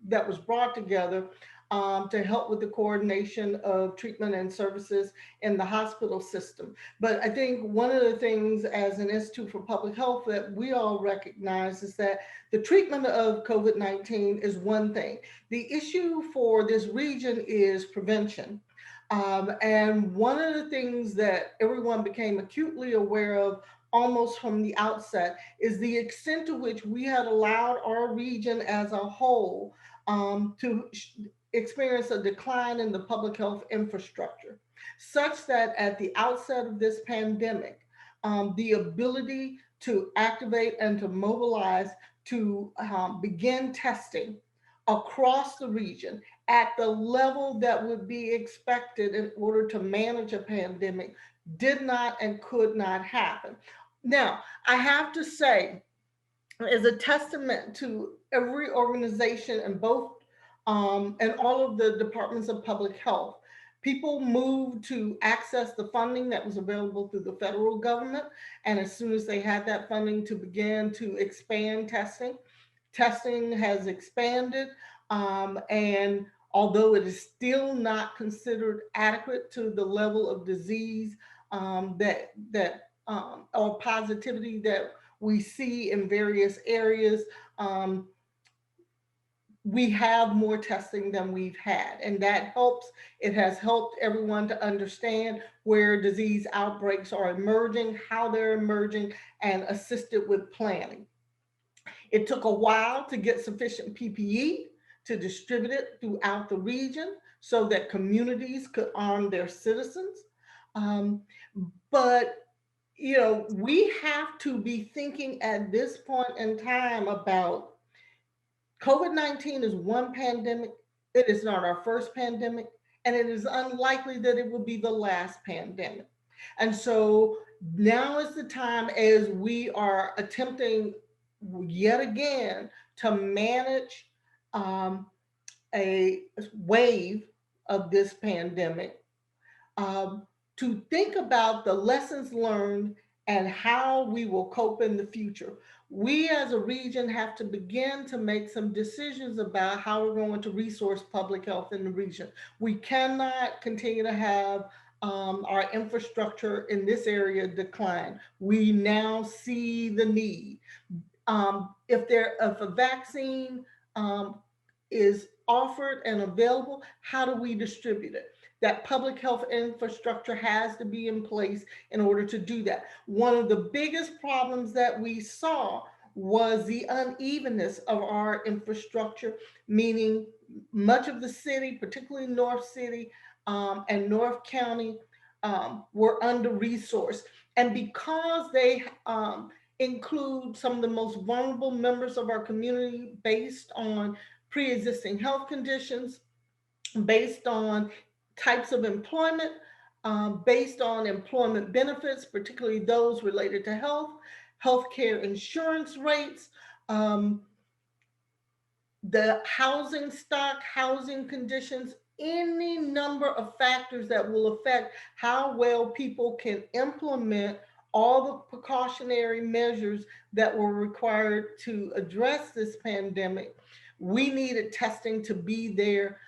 that was brought together to help with the coordination of treatment and services in the hospital system. But I think one of the things as an Institute for Public Health that we all recognize is that the treatment of COVID-19 is one thing. The issue for this region is prevention. And one of the things that everyone became acutely aware of almost from the outset is the extent to which we had allowed our region as a whole to experience a decline in the public health infrastructure, such that at the outset of this pandemic, the ability to activate and to mobilize to begin testing across the region at the level that would be expected in order to manage a pandemic did not and could not happen. Now, I have to say, as a testament to every organization and both and all of the departments of public health, People moved to access the funding that was available through the federal government. And as soon as they had that funding, to begin to expand testing. Testing has expanded. And although it is still not considered adequate to the level of disease or positivity that we see in various areas, we have more testing than we've had, and that helps. It has helped everyone to understand where disease outbreaks are emerging, how they're emerging, and assisted with planning. It took a while to get sufficient PPE to distribute it throughout the region so that communities could arm their citizens. But we have to be thinking at this point in time about COVID-19 is one pandemic. It is not our first pandemic, and it is unlikely that it will be the last pandemic. And so now is the time, as we are attempting yet again to manage a wave of this pandemic, to think about the lessons learned and how we will cope in the future. We as a region have to begin to make some decisions about how we're going to resource public health in the region. We cannot continue to have our infrastructure in this area decline. We now see the need. If a vaccine is offered and available, how do we distribute it? That public health infrastructure has to be in place in order to do that. One of the biggest problems that we saw was the unevenness of our infrastructure, meaning much of the city, particularly North City and North County, were under-resourced. And because they include some of the most vulnerable members of our community based on pre-existing health conditions, based on types of employment, based on employment benefits, particularly those related to health, healthcare insurance rates, the housing stock, housing conditions, any number of factors that will affect how well people can implement all the precautionary measures that were required to address this pandemic. We needed testing to be there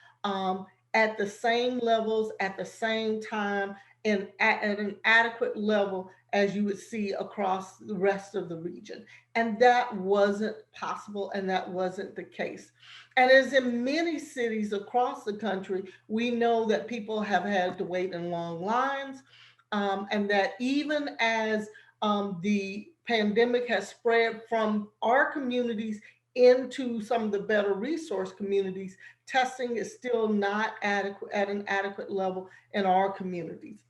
at the same levels, at the same time, and at an adequate level as you would see across the rest of the region. And that wasn't possible, and that wasn't the case. And as in many cities across the country, we know that people have had to wait in long lines, and that even as the pandemic has spread from our communities into some of the better resource communities, testing is still not adequate at an adequate level in our communities.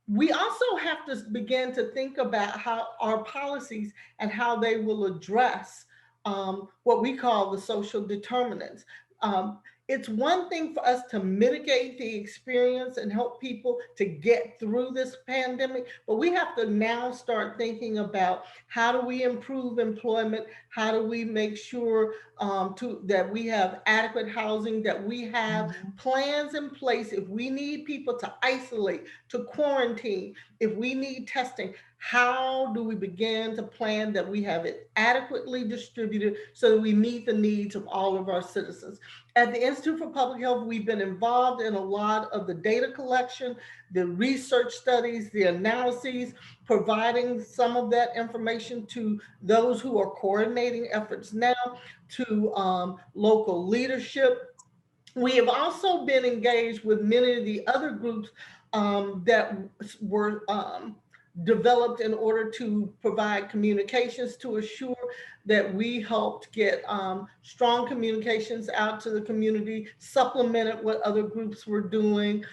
We also have to begin to think about how our policies and how they will address what we call the social determinants. It's one thing for us to mitigate the experience and help people to get through this pandemic, but we have to now start thinking about how do we improve employment? How do we make sure that we have adequate housing, that we have plans in place if we need people to isolate, to quarantine, if we need testing. How do we begin to plan that we have it adequately distributed so that we meet the needs of all of our citizens? At the Institute for Public Health, we've been involved in a lot of the data collection, the research studies, the analyses, providing some of that information to those who are coordinating efforts now, to local leadership. We have also been engaged with many of the other groups that were developed in order to provide communications to assure that we helped get strong communications out to the community, supplemented what other groups were doing,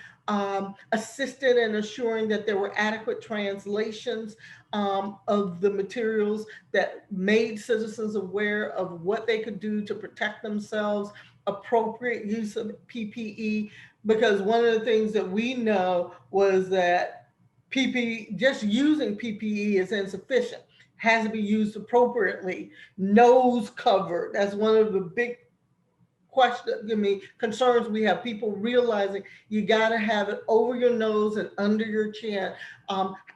assisted in assuring that there were adequate translations of the materials that made citizens aware of what they could do to protect themselves, appropriate use of PPE, because one of the things that we know was that PPE, just using PPE is insufficient, has to be used appropriately. Nose covered, that's one of the big concerns we have, people realizing you got to have it over your nose and under your chin.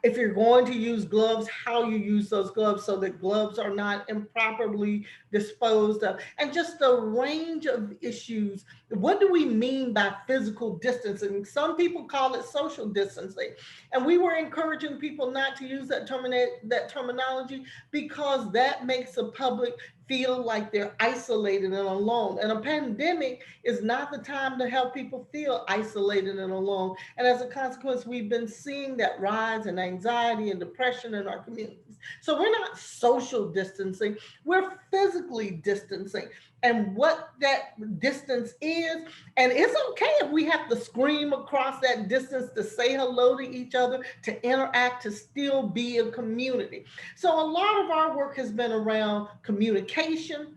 If you're going to use gloves, how you use those gloves so that gloves are not improperly disposed of, and just a range of issues. What do we mean by physical distancing? Some people call it social distancing, and we were encouraging people not to use that terminology because that makes the public feel like they're isolated and alone. And a pandemic is not the time to help people feel isolated and alone. And as a consequence, we've been seeing that rise in anxiety and depression in our communities. So we're not social distancing, we're physically distancing. And what that distance is, and it's okay if we have to scream across that distance to say hello to each other, to interact, to still be a community. So a lot of our work has been around communication,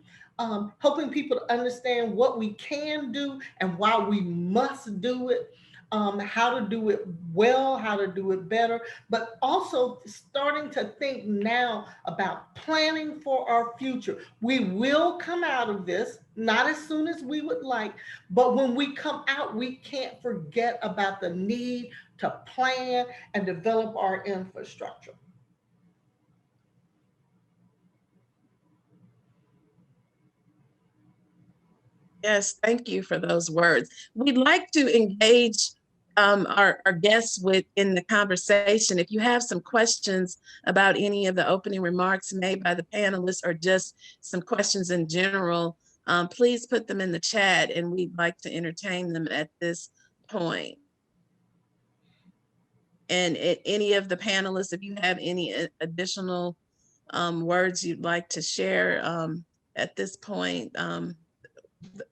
helping people to understand what we can do and why we must do it, how to do it well, how to do it better, but also starting to think now about planning for our future. We will come out of this, not as soon as we would like, but when we come out, we can't forget about the need to plan and develop our infrastructure. Yes, thank you for those words. We'd like to engage our guests in the conversation. If you have some questions about any of the opening remarks made by the panelists or just some questions in general, please put them in the chat and we'd like to entertain them at this point. And any of the panelists, if you have any additional words you'd like to share at this point,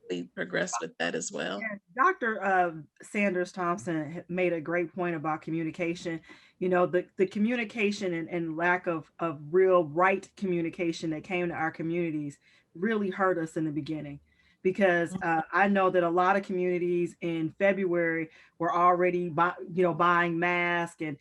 we progress with that as well. And Dr. Sanders Thompson made a great point about communication. You know, the communication and lack of real right communication that came to our communities really hurt us in the beginning, because I know that a lot of communities in February were already buying masks and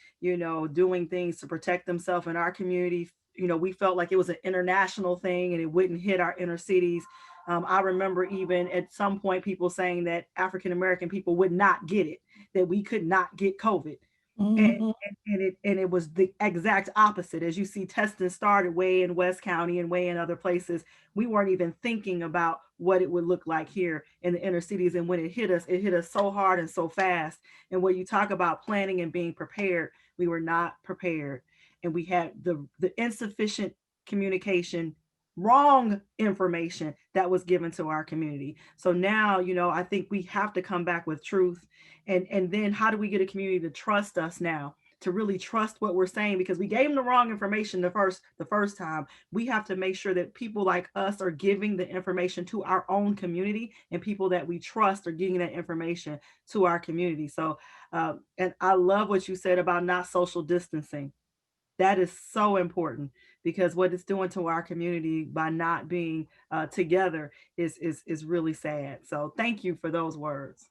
doing things to protect themselves. In our community, we felt like it was an international thing and it wouldn't hit our inner cities. I remember even at some point people saying that African-American people would not get it, that we could not get COVID. Mhm. And it was the exact opposite. As you see, testing started way in West County and way in other places. We weren't even thinking about what it would look like here in the inner cities. And when it hit us so hard and so fast. And when you talk about planning and being prepared, we were not prepared. And we had the insufficient communication, wrong information that was given to our community. So now, I think we have to come back with truth. And then how do we get a community to trust us now, to really trust what we're saying? Because we gave them the wrong information the first time. We have to make sure that people like us are giving the information to our own community, and people that we trust are getting that information to our community. So, and I love what you said about not social distancing. That is so important, because what it's doing to our community by not being together is really sad. So thank you for those words.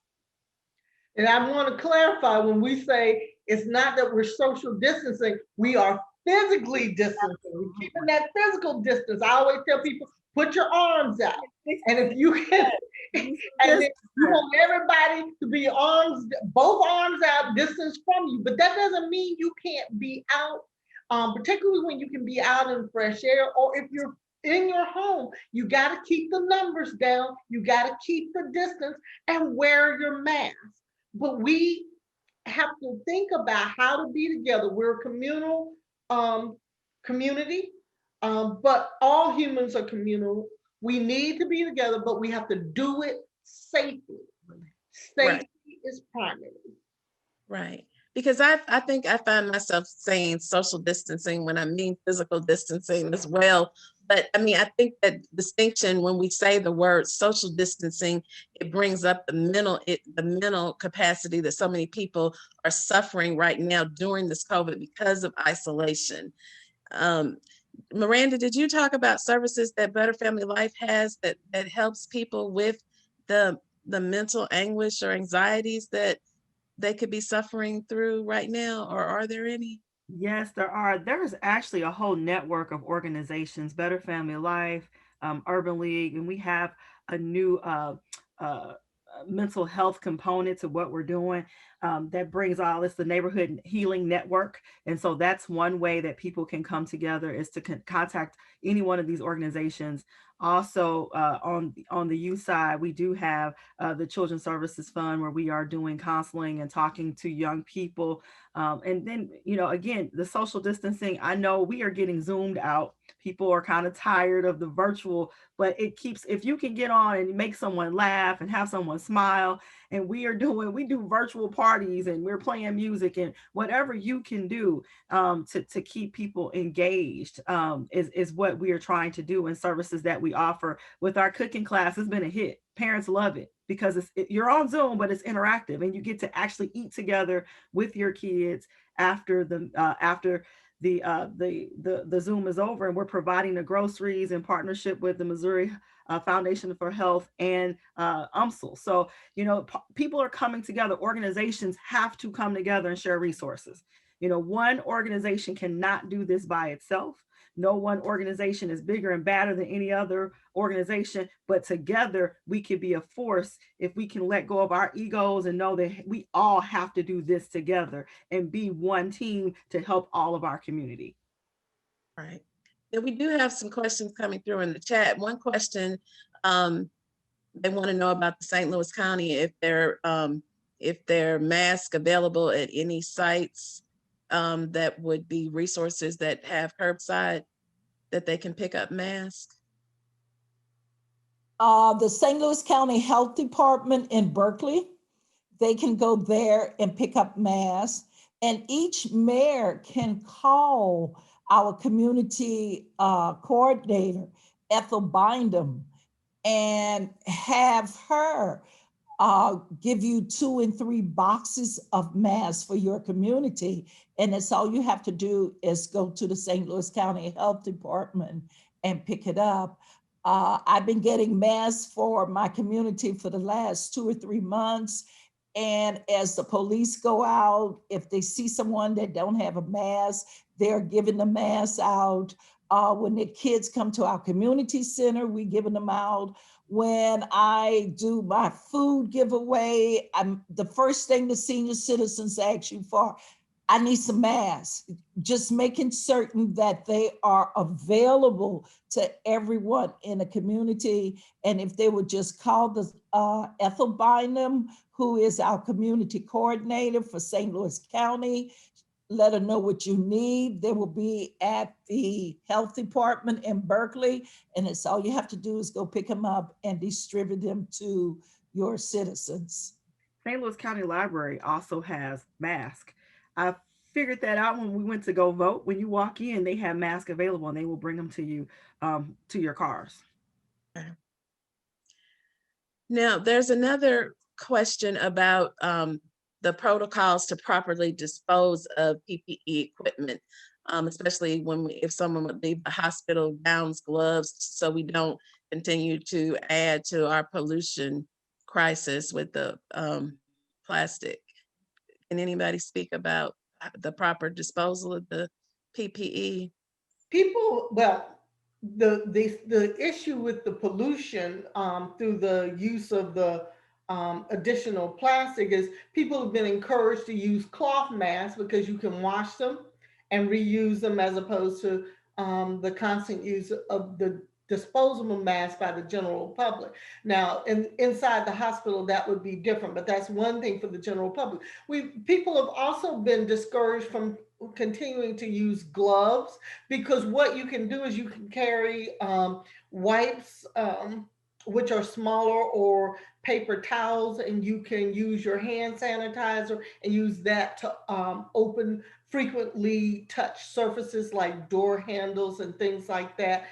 And I want to clarify, when we say it's not that we're social distancing, we are physically distancing. We're keeping that physical distance. I always tell people, put your arms out. And if you can, and then you want everybody to be both arms out, distance from you. But that doesn't mean you can't be out, particularly when you can be out in fresh air, or if you're in your home. You got to keep the numbers down. You got to keep the distance and wear your mask. But we have to think about how to be together. We're a communal community, but all humans are communal. We need to be together, but we have to do it safely. Safety is primary. Right. Because I think I find myself saying social distancing when I mean physical distancing as well. But I mean, I think that distinction, when we say the word social distancing, it brings up the mental capacity that so many people are suffering right now during this COVID because of isolation. Miranda, did you talk about services that Better Family Life has that helps people with the mental anguish or anxieties that they could be suffering through right now, or are there any? Yes, there are. There's actually a whole network of organizations, Better Family Life, Urban League, and we have a new mental health component to what we're doing. That brings all this, the Neighborhood Healing Network. And so that's one way that people can come together, is to contact any one of these organizations. Also, on the youth side, we do have the Children's Services Fund, where we are doing counseling and talking to young people. And then, again, the social distancing, I know we are getting zoomed out. People are kind of tired of the virtual, but it keeps, if you can get on and make someone laugh and have someone smile, and we do virtual parties and we're playing music, and whatever you can do to keep people engaged is what we are trying to do, and services that we offer. With our cooking class, it's been a hit. Parents love it because you're on Zoom, but it's interactive, and you get to actually eat together with your kids after the Zoom is over. And we're providing the groceries in partnership with the Missouri Foundation for Health and UMSL. So, people are coming together. Organizations have to come together and share resources. One organization cannot do this by itself. No one organization is bigger and badder than any other organization, but together we can be a force if we can let go of our egos and know that we all have to do this together and be one team to help all of our community. Right. And we do have some questions coming through in the chat. One question, they want to know about the St. Louis County, if there are masks available at any sites that would be resources that have curbside that they can pick up masks. The St. Louis County Health Department in Berkeley, they can go there and pick up masks. And each mayor can call our community coordinator, Ethel Bynum, and have her give you 2 and 3 boxes of masks for your community. And that's all you have to do is go to the St. Louis County Health Department and pick it up. I've been getting masks for my community for the last 2 or 3 months. And as the police go out, if they see someone that don't have a mask, they're giving the mask out. When the kids come to our community center, we're giving them out. When I do my food giveaway, the first thing the senior citizens ask you for, I need some masks. Just making certain that they are available to everyone in the community. And if they would just call the Ethel Bynum, who is our community coordinator for St. Louis County, let her know what you need. They will be at the health department in Berkeley, and it's all you have to do is go pick them up and distribute them to your citizens. St. Louis County Library also has masks. I figured that out when we went to go vote. When you walk in, they have masks available, and they will bring them to you to your cars. Now, there's another question about the protocols to properly dispose of PPE equipment, especially if someone would leave the hospital, gowns, gloves, so we don't continue to add to our pollution crisis with the plastic. Can anybody speak about the proper disposal of the PPE? The issue with the pollution through the use of the additional plastic is people have been encouraged to use cloth masks because you can wash them and reuse them, as opposed to the constant use of the disposable mask by the general public. Now, inside the hospital, that would be different, but that's one thing for the general public. People have also been discouraged from continuing to use gloves, because what you can do is you can carry wipes, which are smaller, or paper towels, and you can use your hand sanitizer and use that to open frequently touched surfaces like door handles and things like that.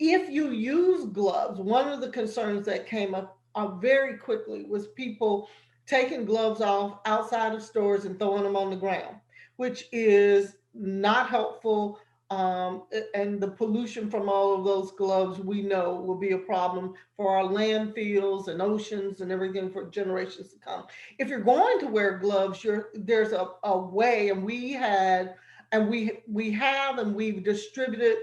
If you use gloves, one of the concerns that came up very quickly was people taking gloves off outside of stores and throwing them on the ground, which is not helpful. And the pollution from all of those gloves, we know, will be a problem for our landfills and oceans and everything for generations to come. If you're going to wear gloves, there's a way, and we've distributed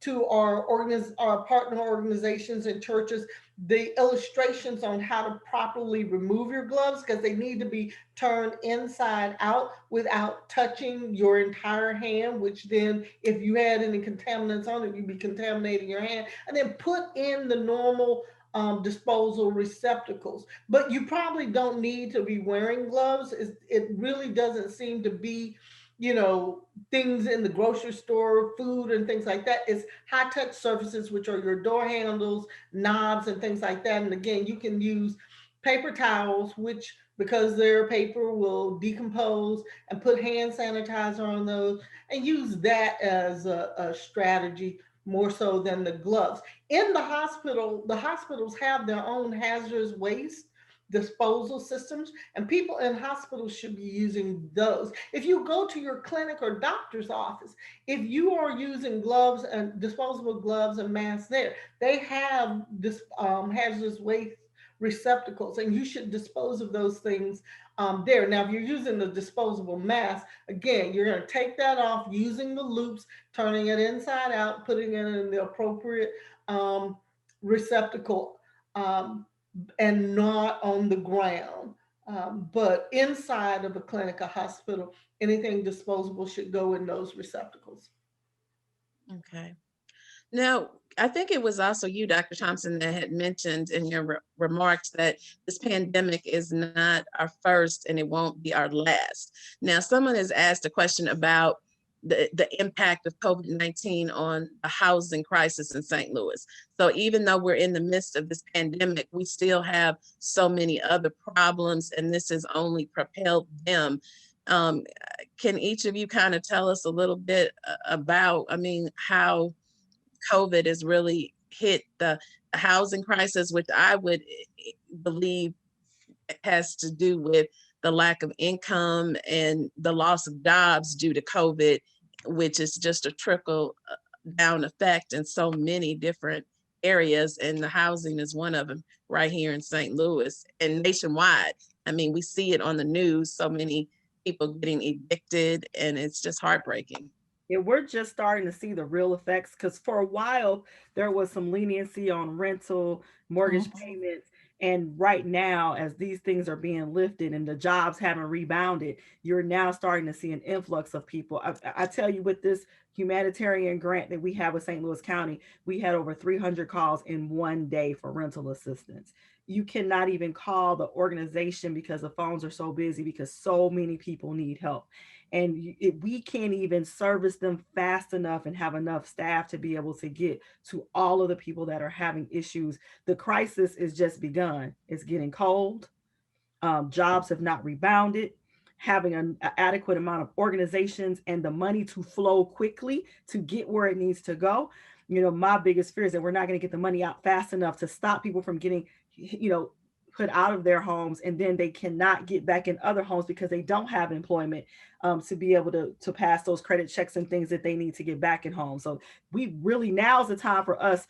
to our partner organizations and churches the illustrations on how to properly remove your gloves, because they need to be turned inside out without touching your entire hand, which then if you had any contaminants on it, you'd be contaminating your hand. And then put in the normal disposal receptacles. But you probably don't need to be wearing gloves. It really doesn't seem to be, you know, things in the grocery store, food and things like that. It's high touch surfaces, which are your door handles, knobs and things like that. And again, you can use paper towels, which because they're paper will decompose, and put hand sanitizer on those and use that as a strategy more so than the gloves. In the hospitals have their own hazardous waste disposal systems, and people in hospitals should be using those. If you go to your clinic or doctor's office, if you are using gloves and disposable gloves and masks there, they have this hazardous waste receptacles, and you should dispose of those things there. Now, if you're using the disposable mask, again, you're going to take that off using the loops, turning it inside out, putting it in the appropriate receptacle, and not on the ground. But inside of a clinic, a hospital, anything disposable should go in those receptacles. Okay. Now, I think it was also you, Dr. Thompson, that had mentioned in your remarks that this pandemic is not our first and it won't be our last. Now, someone has asked a question about the impact of COVID-19 on the housing crisis in St. Louis. So even though we're in the midst of this pandemic, we still have so many other problems, and this has only propelled them. Can each of you kind of tell us a little bit about, I mean, how COVID has really hit the housing crisis, which I would believe has to do with the lack of income and the loss of jobs due to COVID, which is just a trickle down effect in so many different areas. And the housing is one of them right here in St. Louis and nationwide. I mean, we see it on the news, so many people getting evicted, and it's just heartbreaking. Yeah, we're just starting to see the real effects, because for a while there was some leniency on rental, mortgage payments. And right now, as these things are being lifted and the jobs haven't rebounded, you're now starting to see an influx of people. I tell you, with this humanitarian grant that we have with St. Louis County, we had over 300 calls in one day for rental assistance. You cannot even call the organization because the phones are so busy, because so many people need help. And we can't even service them fast enough and have enough staff to be able to get to all of the people that are having issues. The crisis is just begun. It's getting cold. Jobs have not rebounded. Having an adequate amount of organizations and the money to flow quickly to get where it needs to go. You know, my biggest fear is that we're not going to get the money out fast enough to stop people from getting, you know, put out of their homes, and then they cannot get back in other homes because they don't have employment to be able to pass those credit checks and things that they need to get back in home. So we really, now's the time for us.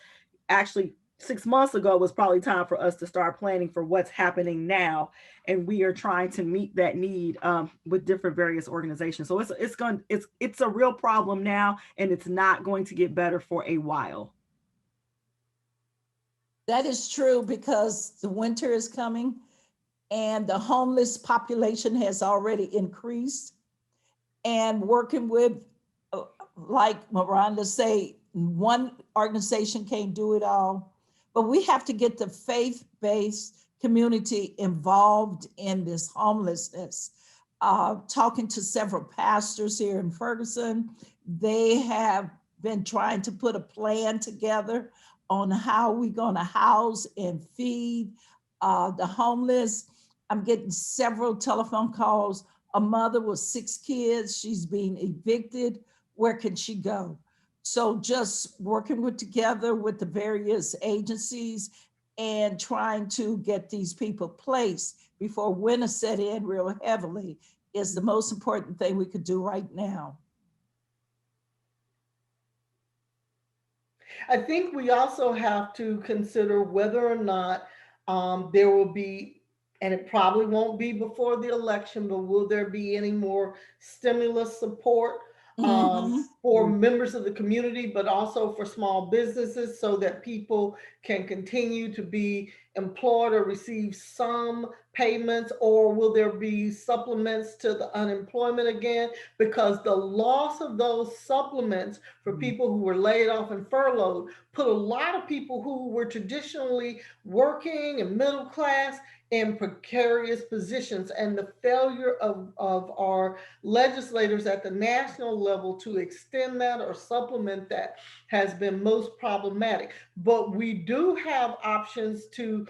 Actually, 6 months ago was probably time for us to start planning for what's happening now, and we are trying to meet that need with different various organizations. So it's a real problem now, and it's not going to get better for a while. That is true, because the winter is coming and the homeless population has already increased. And working with, like Miranda say, one organization can't do it all, but we have to get the faith-based community involved in this homelessness. Talking to several pastors here in Ferguson, they have been trying to put a plan together on how we're going to house and feed the homeless. I'm getting several telephone calls. A mother with 6 kids, she's being evicted. Where can she go? So just working together with the various agencies and trying to get these people placed before winter set in real heavily is the most important thing we could do right now. I think we also have to consider whether or not there will be, and it probably won't be before the election, but will there be any more stimulus support for members of the community, but also for small businesses so that people can continue to be employed or receive some payments, or will there be supplements to the unemployment again? Because the loss of those supplements for people who were laid off and furloughed put a lot of people who were traditionally working and middle class in precarious positions, and the failure of our legislators at the national level to extend that or supplement that has been most problematic. But we do have options to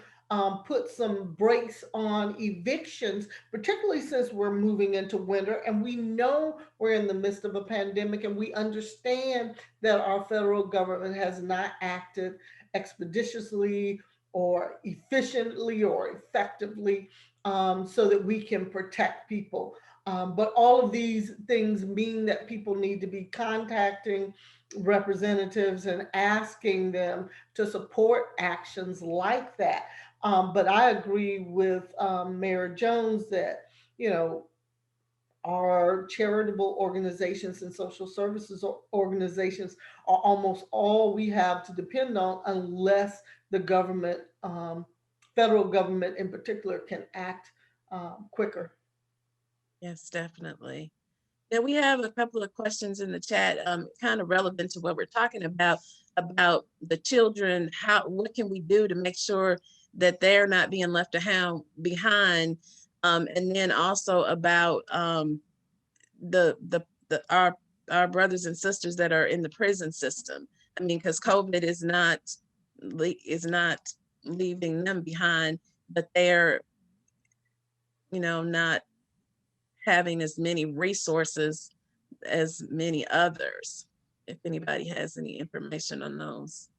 put some brakes on evictions, particularly since we're moving into winter and we know we're in the midst of a pandemic, and we understand that our federal government has not acted expeditiously or efficiently or effectively so that we can protect people. But all of these things mean that people need to be contacting representatives and asking them to support actions like that. But I agree with Mayor Jones that, you know, our charitable organizations and social services organizations are almost all we have to depend on, unless the government, federal government in particular, can act quicker. Yes, definitely. Yeah, we have a couple of questions in the chat, kind of relevant to what we're talking about the children. What can we do to make sure that they're not being left behind? And then also about our brothers and sisters that are in the prison system. I mean, because COVID is not leaving them behind, but they're, you know, not having as many resources as many others. If anybody has any information on those.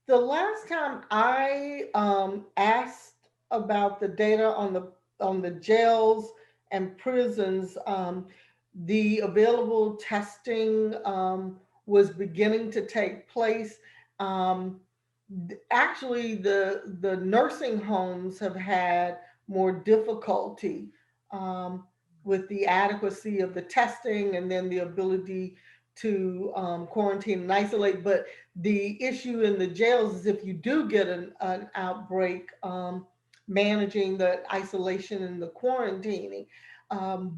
The last time I asked about the data on the jails and prisons, the available testing was beginning to take place. Actually, the nursing homes have had more difficulty with the adequacy of the testing and then the ability to quarantine and isolate. But the issue in the jails is if you do get an outbreak, managing the isolation and the quarantining.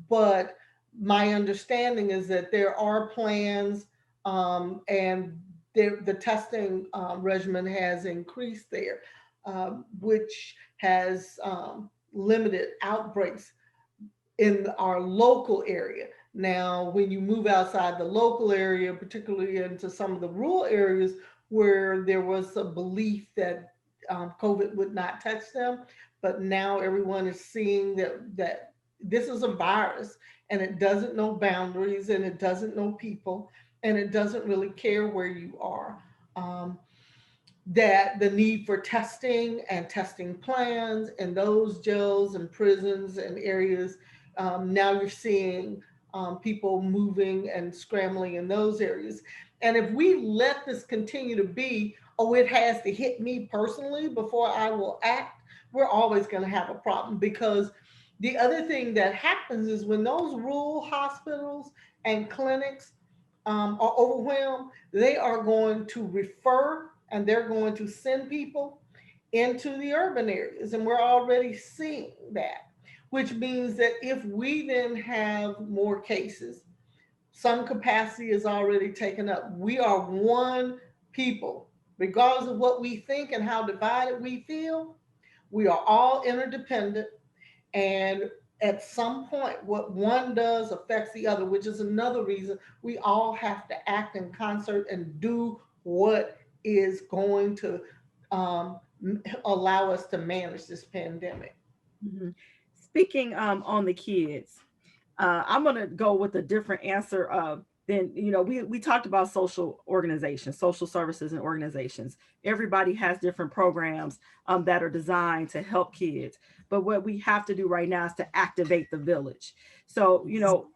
But my understanding is that there are plans and the testing regimen has increased there, which has limited outbreaks in our local area. Now, when you move outside the local area, particularly into some of the rural areas where there was a belief that COVID would not touch them, but now everyone is seeing that this is a virus and it doesn't know boundaries and it doesn't know people and it doesn't really care where you are. That the need for testing and testing plans in those jails and prisons and areas, now you're seeing people moving and scrambling in those areas. And if we let this continue to be, oh, it has to hit me personally before I will act, we're always going to have a problem. Because the other thing that happens is when those rural hospitals and clinics are overwhelmed, they are going to refer and they're going to send people into the urban areas. And we're already seeing that, which means that if we then have more cases, some capacity is already taken up. We are one people, regardless of what we think and how divided we feel. We are all interdependent. And at some point, what one does affects the other, which is another reason we all have to act in concert and do what is going to allow us to manage this pandemic. Mm-hmm. Speaking on the kids, I'm going to go with a different answer than, you know, we talked about social organizations, social services and organizations. Everybody has different programs that are designed to help kids. But what we have to do right now is to activate the village. So, you know,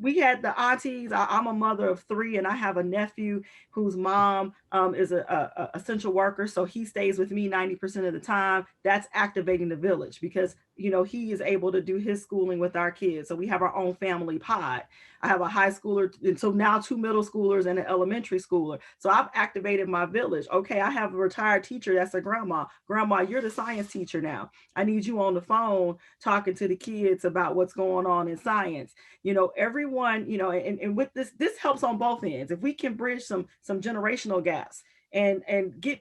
we had the aunties. I'm a mother of 3, and I have a nephew whose mom is a essential worker. So he stays with me 90% of the time. That's activating the village, because you know, he is able to do his schooling with our kids. So we have our own family pod. I have a high schooler, and so now 2 middle schoolers and an elementary schooler. So I've activated my village. Okay, I have a retired teacher that's a grandma. Grandma, you're the science teacher now. I need you on the phone talking to the kids about what's going on in science. You know, everyone, you know, and with this helps on both ends. If we can bridge some generational gaps and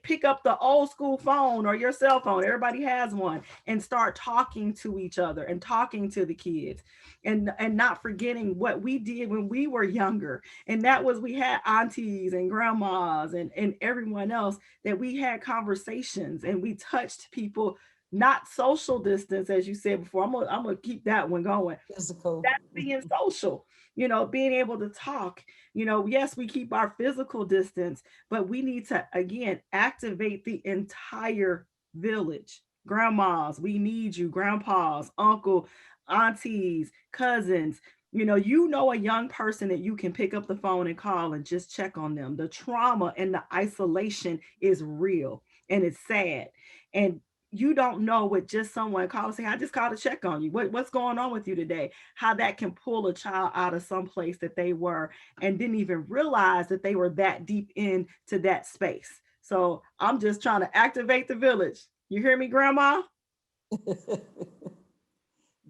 pick up the old school phone or your cell phone, everybody has one, and start talking to each other and talking to the kids, and not forgetting what we did when we were younger. And that was, we had aunties and grandmas and everyone else, that we had conversations and we touched people, not social distance, as you said before. I'm gonna keep that one going. Physical. That's being social, you know, being able to talk. You know, yes, we keep our physical distance, but we need to, again, activate the entire village. Grandmas, we need you. Grandpas, uncle, aunties, cousins. You know a young person that you can pick up the phone and call and just check on them. The trauma and the isolation is real and it's sad. And you don't know what just someone calls saying, I just called to check on you. What's going on with you today? How that can pull a child out of some place that they were and didn't even realize that they were that deep into that space. So I'm just trying to activate the village. You hear me, Grandma?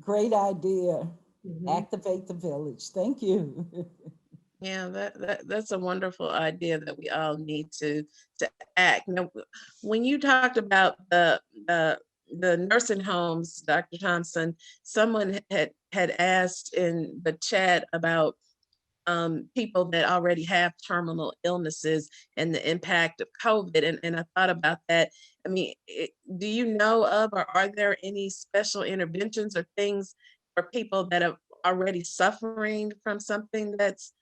Great idea. Mhm. Activate the village. Thank you. Yeah, that's a wonderful idea that we all need to act. Now, when you talked about the nursing homes, Dr. Thompson, someone had asked in the chat about people that already have terminal illnesses and the impact of COVID. And I thought about that. I mean, do you know of, or are there any special interventions or things for people that are already suffering from something that's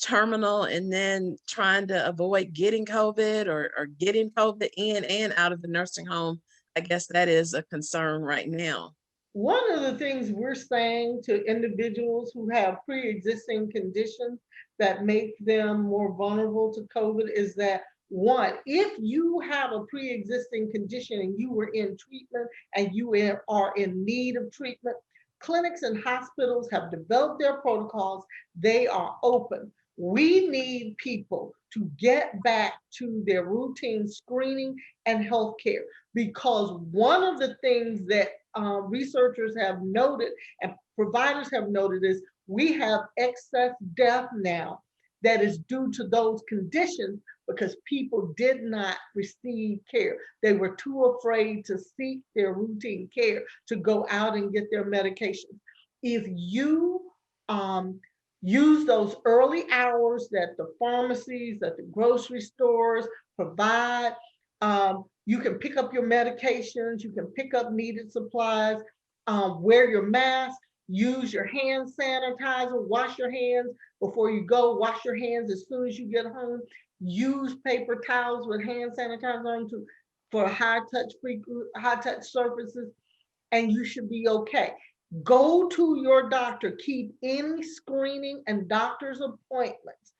terminal and then trying to avoid getting COVID, or getting COVID in and out of the nursing home? I guess that is a concern right now. One of the things we're saying to individuals who have pre-existing conditions that make them more vulnerable to COVID is that, one, if you have a pre-existing condition and you were in treatment and you are in need of treatment, clinics and hospitals have developed their protocols. They are open. We need people to get back to their routine screening and healthcare, because one of the things that researchers have noted and providers have noted is we have excess death now that is due to those conditions because people did not receive care. They were too afraid to seek their routine care, to go out and get their medications. If you use those early hours that the pharmacies, that the grocery stores provide, you can pick up your medications, you can pick up needed supplies, wear your mask, use your hand sanitizer, wash your hands before you go, wash your hands as soon as you get home, use paper towels with hand sanitizer on for high touch surfaces, and you should be okay. Go to your doctor, keep any screening and doctor's appointments.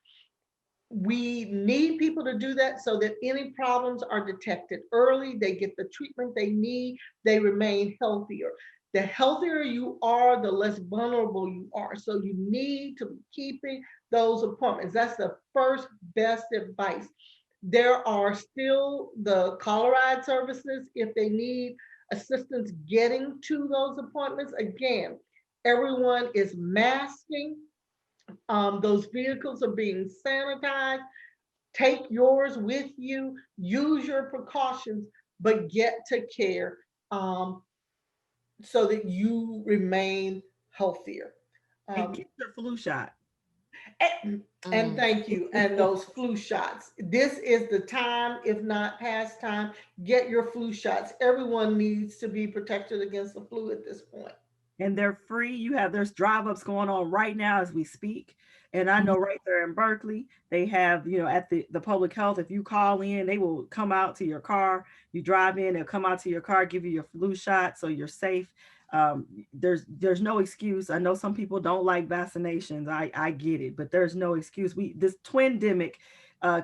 We need people to do that so that any problems are detected early, they get the treatment they need, they remain healthier. The healthier you are, the less vulnerable you are. So you need to be keeping those appointments. That's the first best advice. There are still the caller ride services if they need assistance getting to those appointments. Again, everyone is masking. Those vehicles are being sanitized. Take yours with you, use your precautions, but get to care so that you remain healthier. And get your flu shot. And thank you. And those flu shots. This is the time, if not past time, get your flu shots. Everyone needs to be protected against the flu at this point. And they're free. There's drive-ups going on right now as we speak. And I know right there in Berkeley, they have, at the public health, if you call in, they will come out to your car. You drive in, they'll come out to your car, give you your flu shot so you're safe. There's no excuse. I know some people don't like vaccinations. I get it, but there's no excuse. This twindemic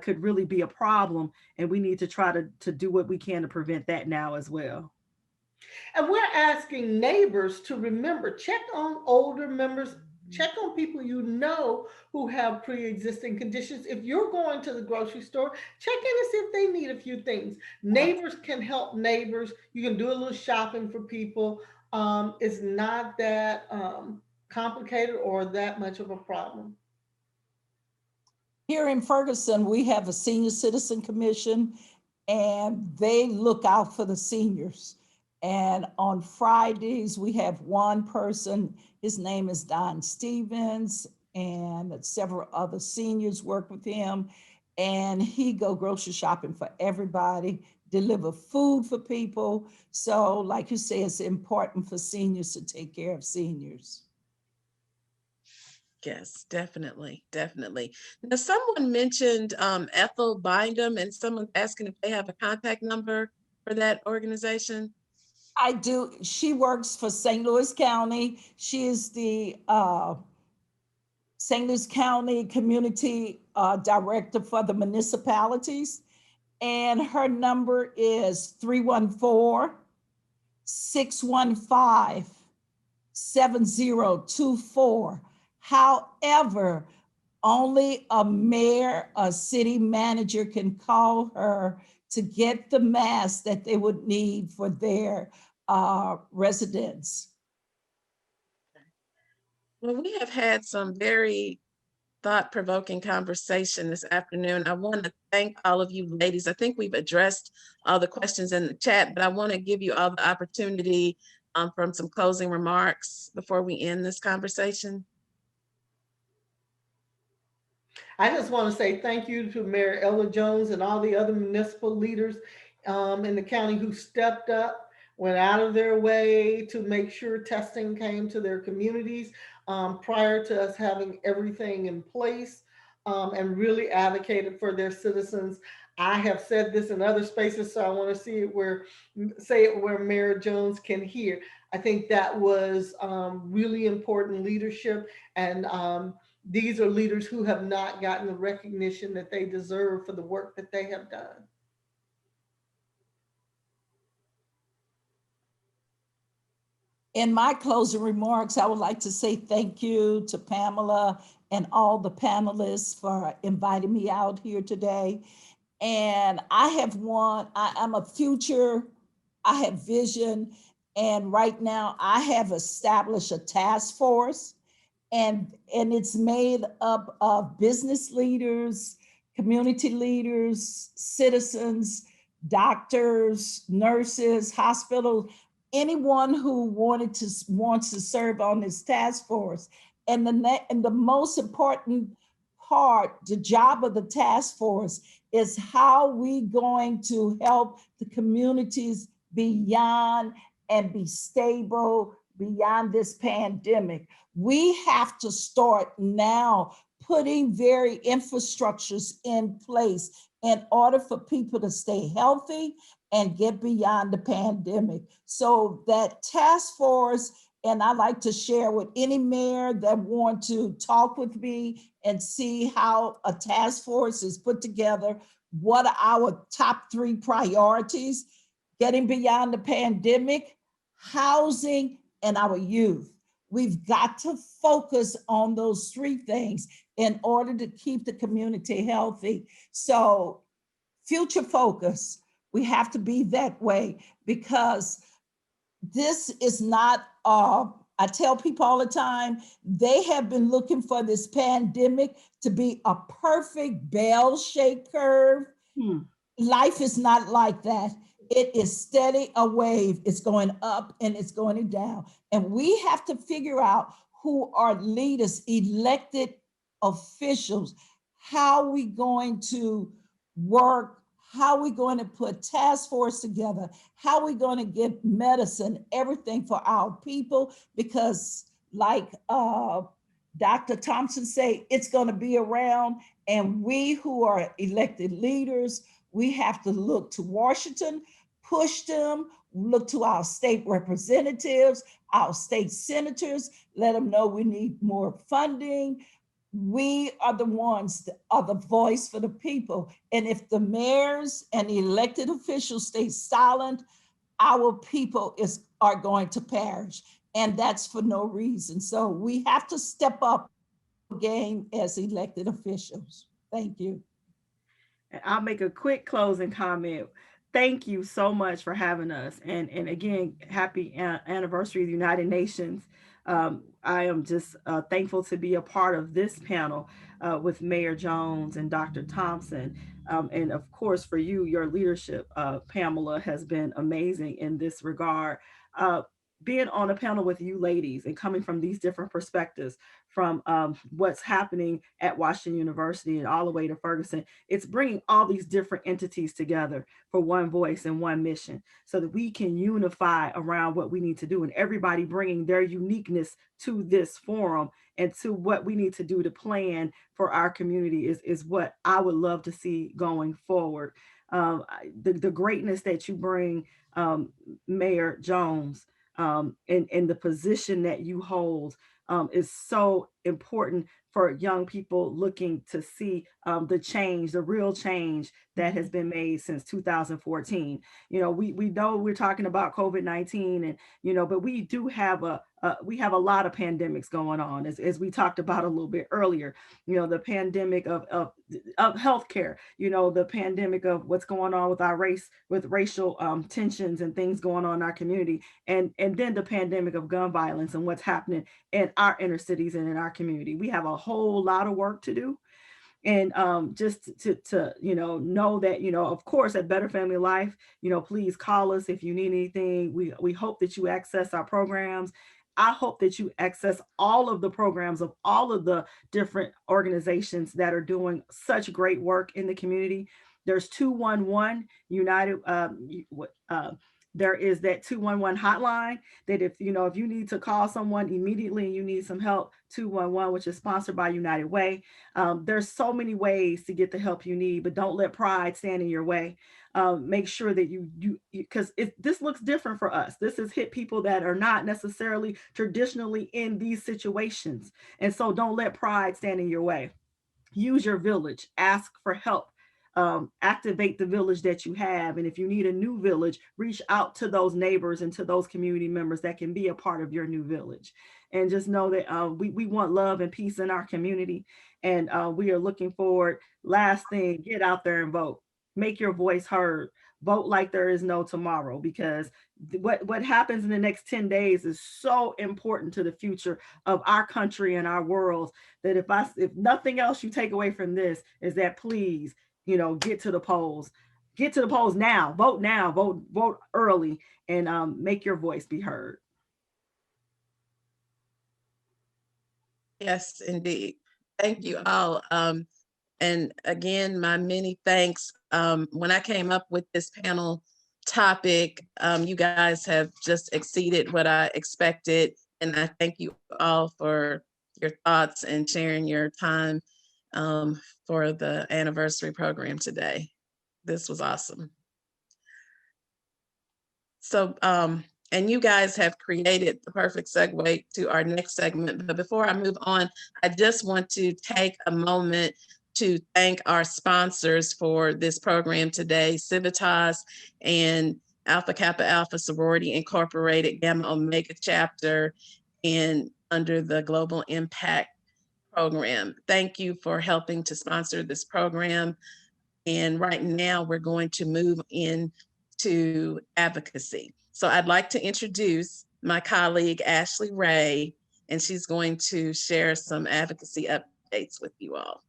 could really be a problem, and we need to try to do what we can to prevent that now as well. And we're asking neighbors to remember, check on older members, check on people you know who have pre-existing conditions. If you're going to the grocery store, check in and see if they need a few things. Neighbors can help neighbors. You can do a little shopping for people. It's not that complicated or that much of a problem. Here in Ferguson, we have a senior citizen commission, and they look out for the seniors. And on Fridays, we have one person, his name is Don Stevens, and several other seniors work with him. And he go grocery shopping for everybody, deliver food for people. So like you say, it's important for seniors to take care of seniors. Yes, definitely, definitely. Now, someone mentioned Ethel Bindum, and someone's asking if they have a contact number for that organization. I do. She works for St. Louis County. She is the St. Louis County Community Director for the municipalities. And her number is 314-615-7024. However, only a mayor, a city manager can call her to get the masks that they would need for their residents. Well, we have had some very thought-provoking conversation this afternoon. I want to thank all of you ladies. I think we've addressed all the questions in the chat, but I want to give you all the opportunity from some closing remarks before we end this conversation. I just want to say thank you to Mayor Ella Jones and all the other municipal leaders in the county who stepped up, went out of their way to make sure testing came to their communities prior to us having everything in place, and really advocated for their citizens. I have said this in other spaces, so I want to say it where Mayor Jones can hear. I think that was really important leadership, and these are leaders who have not gotten the recognition that they deserve for the work that they have done. In my closing remarks, I would like to say thank you to Pamela and all the panelists for inviting me out here today. And I have I have vision, and right now I have established a task force, and it's made up of business leaders, community leaders, citizens, doctors, nurses, hospitals, anyone who wants to serve on this task force. And the most important part, the job of the task force, is how we going to help the communities beyond and be stable beyond this pandemic. We have to start now putting very infrastructures in place in order for people to stay healthy and get beyond the pandemic. So that task force, and I like to share with any mayor that want to talk with me and see how a task force is put together, what are our top 3 priorities, getting beyond the pandemic, housing, and our youth. We've got to focus on those 3 things in order to keep the community healthy. So future focus, we have to be that way, because this is not, I tell people all the time, they have been looking for this pandemic to be a perfect bell-shaped curve. Life is not like that. It is steady, a wave. It's going up and it's going down. And we have to figure out who are leaders, elected officials, how we going to work, how we going to put task force together, how we going to get medicine, everything for our people, because like Dr. Thompson say, it's going to be around, and we who are elected leaders, we have to look to Washington, push them, look to our state representatives, our state senators, let them know we need more funding. We are the ones that are the voice for the people. And if the mayors and the elected officials stay silent, our people are going to perish, and that's for no reason. So we have to step up again as elected officials. Thank you. And I'll make a quick closing comment. Thank you so much for having us. And again, happy anniversary of the United Nations. I am just thankful to be a part of this panel with Mayor Jones and Dr. Thompson. And of course, for you, your leadership, Pamela, has been amazing in this regard. Being on a panel with you ladies and coming from these different perspectives from what's happening at Washington University and all the way to Ferguson, it's bringing all these different entities together for one voice and one mission so that we can unify around what we need to do, and everybody bringing their uniqueness to this forum and to what we need to do to plan for our community is what I would love to see going forward. The greatness that you bring, Mayor Jones, and the position that you hold is so important for young people looking to see the change, the real change that has been made since 2014. You know, we know we're talking about COVID-19, and but we do have we have a lot of pandemics going on, as we talked about a little bit earlier. The pandemic of healthcare. The pandemic of what's going on with our race, with racial tensions and things going on in our community, and then the pandemic of gun violence and what's happening in our inner cities and in our community. We have a whole lot of work to do. And just to know that, of course, at Better Family Life, please call us if you need anything. We hope that you access our programs. I hope that you access all of the programs of all of the different organizations that are doing such great work in the community. There's 211 United. There is that 211 hotline that if you need to call someone immediately and you need some help, 211, which is sponsored by United Way. There's so many ways to get the help you need, but don't let pride stand in your way. Make sure that because this looks different for us. This has hit people that are not necessarily traditionally in these situations. And so don't let pride stand in your way. Use your village, ask for help. Activate the village that you have. And if you need a new village, reach out to those neighbors and to those community members that can be a part of your new village. And just know that we want love and peace in our community. And we are looking forward. Last thing, get out there and vote. Make your voice heard. Vote like there is no tomorrow, because what happens in the next 10 days is so important to the future of our country and our world, that if nothing else you take away from this is that, please, get to the polls. Get to the polls now. Vote now. Vote early, and make your voice be heard. Yes, indeed. Thank you all. And again, my many thanks. When I came up with this panel topic, you guys have just exceeded what I expected. And I thank you all for your thoughts and sharing your time for the anniversary program today. This was awesome. So, and you guys have created the perfect segue to our next segment. But before I move on, I just want to take a moment to thank our sponsors for this program today, Civitas and Alpha Kappa Alpha Sorority Incorporated, Gamma Omega Chapter, and under the Global Impact Program. Thank you for helping to sponsor this program. And right now we're going to move into advocacy. So I'd like to introduce my colleague, Ashley Ray, and she's going to share some advocacy updates with you all.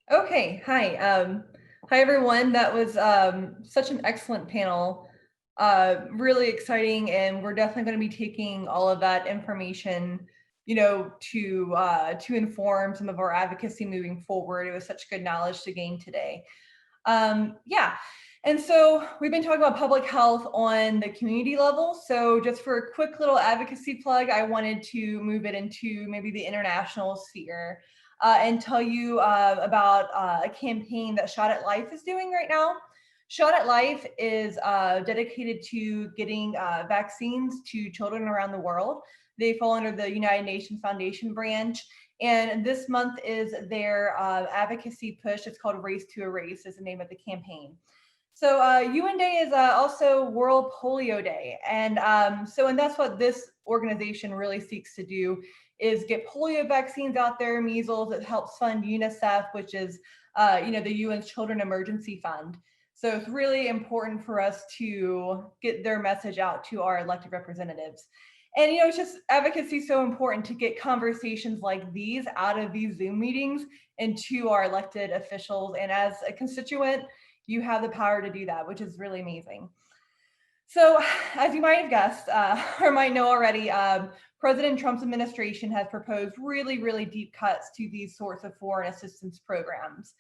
Okay, hi. Hi, everyone. That was such an excellent panel. Really exciting, and we're definitely going to be taking all of that information, to inform some of our advocacy moving forward. It was such good knowledge to gain today. Yeah. And so we've been talking about public health on the community level. So just for a quick little advocacy plug, I wanted to move it into maybe the international sphere. And tell you about a campaign that Shot at Life is doing right now. Shot at Life is dedicated to getting vaccines to children around the world. They fall under the United Nations Foundation branch. And this month is their advocacy push. It's called Race to Erase is the name of the campaign. So UN Day is also World Polio Day. And and that's what this organization really seeks to do, is get polio vaccines out there, measles. It helps fund UNICEF, which is the UN's Children Emergency Fund. So it's really important for us to get their message out to our elected representatives. And it's just advocacy so important to get conversations like these out of these Zoom meetings into our elected officials. And as a constituent, you have the power to do that, which is really amazing. So as you might have guessed or might know already, President Trump's administration has proposed really, really deep cuts to these sorts of foreign assistance programs.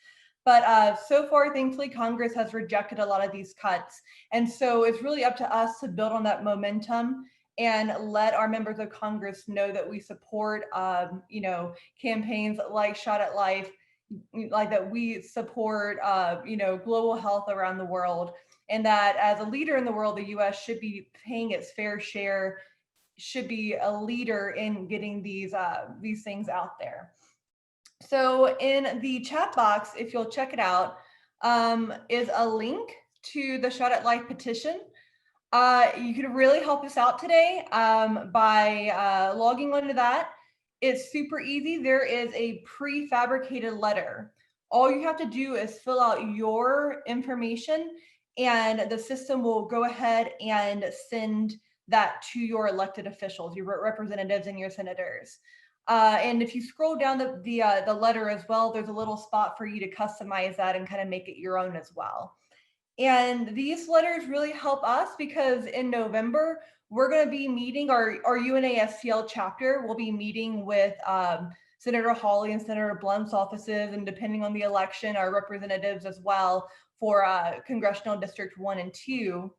But so far, thankfully, Congress has rejected a lot of these cuts. And so it's really up to us to build on that momentum and let our members of Congress know that we support, campaigns like Shot at Life, like that we support, global health around the world, and that as a leader in the world, the U.S. should be paying its fair share, should be a leader in getting these things out there. So in the chat box, if you'll check it out, is a link to the Shot at Life petition. You could really help us out today by logging onto that. It's super easy. There is a prefabricated letter. All you have to do is fill out your information, and the system will go ahead and send that to your elected officials, your representatives and your senators. And if you scroll down the letter as well, there's a little spot for you to customize that and kind of make it your own as well. And these letters really help us because in November, we're going to be meeting, our UNASCL chapter will be meeting with Senator Hawley and Senator Blunt's offices, and depending on the election, our representatives as well for Congressional District 1 and 2.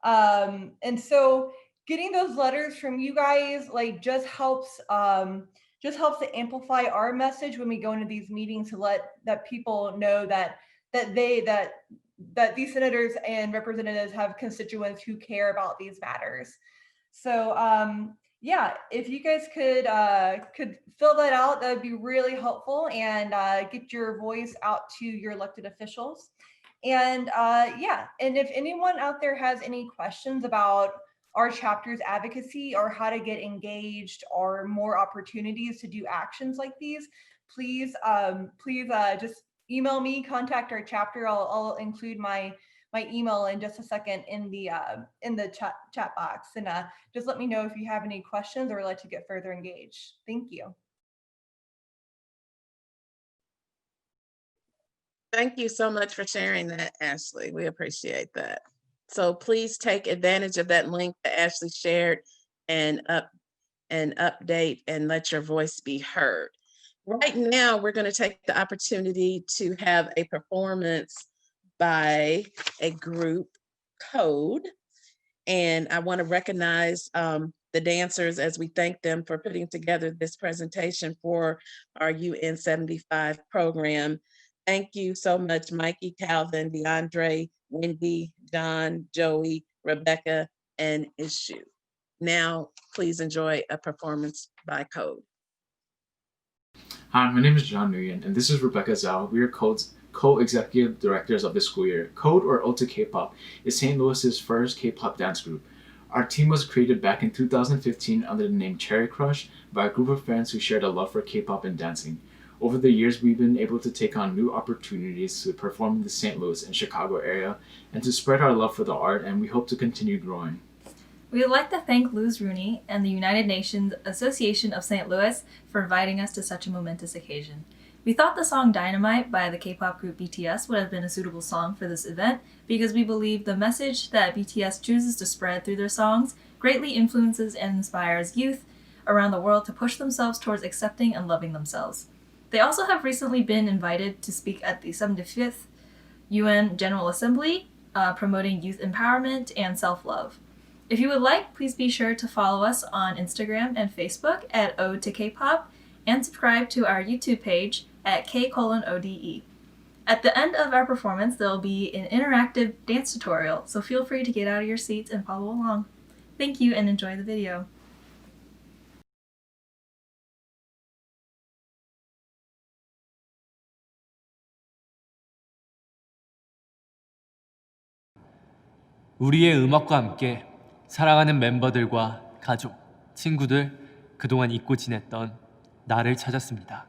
And so getting those letters from you guys just helps to amplify our message when we go into these meetings, to let that people know that these senators and representatives have constituents who care about these matters. So if you guys could fill that out, that would be really helpful, and get your voice out to your elected officials. And and if anyone out there has any questions about our chapter's advocacy or how to get engaged or more opportunities to do actions like these, please just email me, contact our chapter. I'll include my email in just a second in the chat box, and just let me know if you have any questions or would like to get further engaged. Thank you. Thank you so much for sharing that, Ashley. We appreciate that. So please take advantage of that link that Ashley shared and update and let your voice be heard. Right now, we're going to take the opportunity to have a performance by a group, Code. And I want to recognize the dancers as we thank them for putting together this presentation for our UN 75 program. Thank you so much, Mikey, Calvin, DeAndre, Wendy, John, Joey, Rebecca, and Ishu. Now, please enjoy a performance by Code. Hi, my name is John Nguyen, and this is Rebecca Zhao. We are Code's co-executive directors of the school year. Code, or Ode to K-pop, is St. Louis's first K-pop dance group. Our team was created back in 2015 under the name Cherry Crush by a group of friends who shared a love for K-pop and dancing. Over the years, we've been able to take on new opportunities to perform in the St. Louis and Chicago area and to spread our love for the art, and we hope to continue growing. We would like to thank Luz Rooney and the United Nations Association of St. Louis for inviting us to such a momentous occasion. We thought the song Dynamite by the K-pop group BTS would have been a suitable song for this event because we believe the message that BTS chooses to spread through their songs greatly influences and inspires youth around the world to push themselves towards accepting and loving themselves. They also have recently been invited to speak at the 75th UN General Assembly, promoting youth empowerment and self-love. If you would like, please be sure to follow us on Instagram and Facebook at Ode to K-pop and subscribe to our YouTube page at K:/ODE. At the end of our performance, there will be an interactive dance tutorial, so feel free to get out of your seats and follow along. Thank you and enjoy the video. 우리의 음악과 함께 사랑하는 멤버들과 가족, 친구들, 그동안 잊고 지냈던 나를 찾았습니다.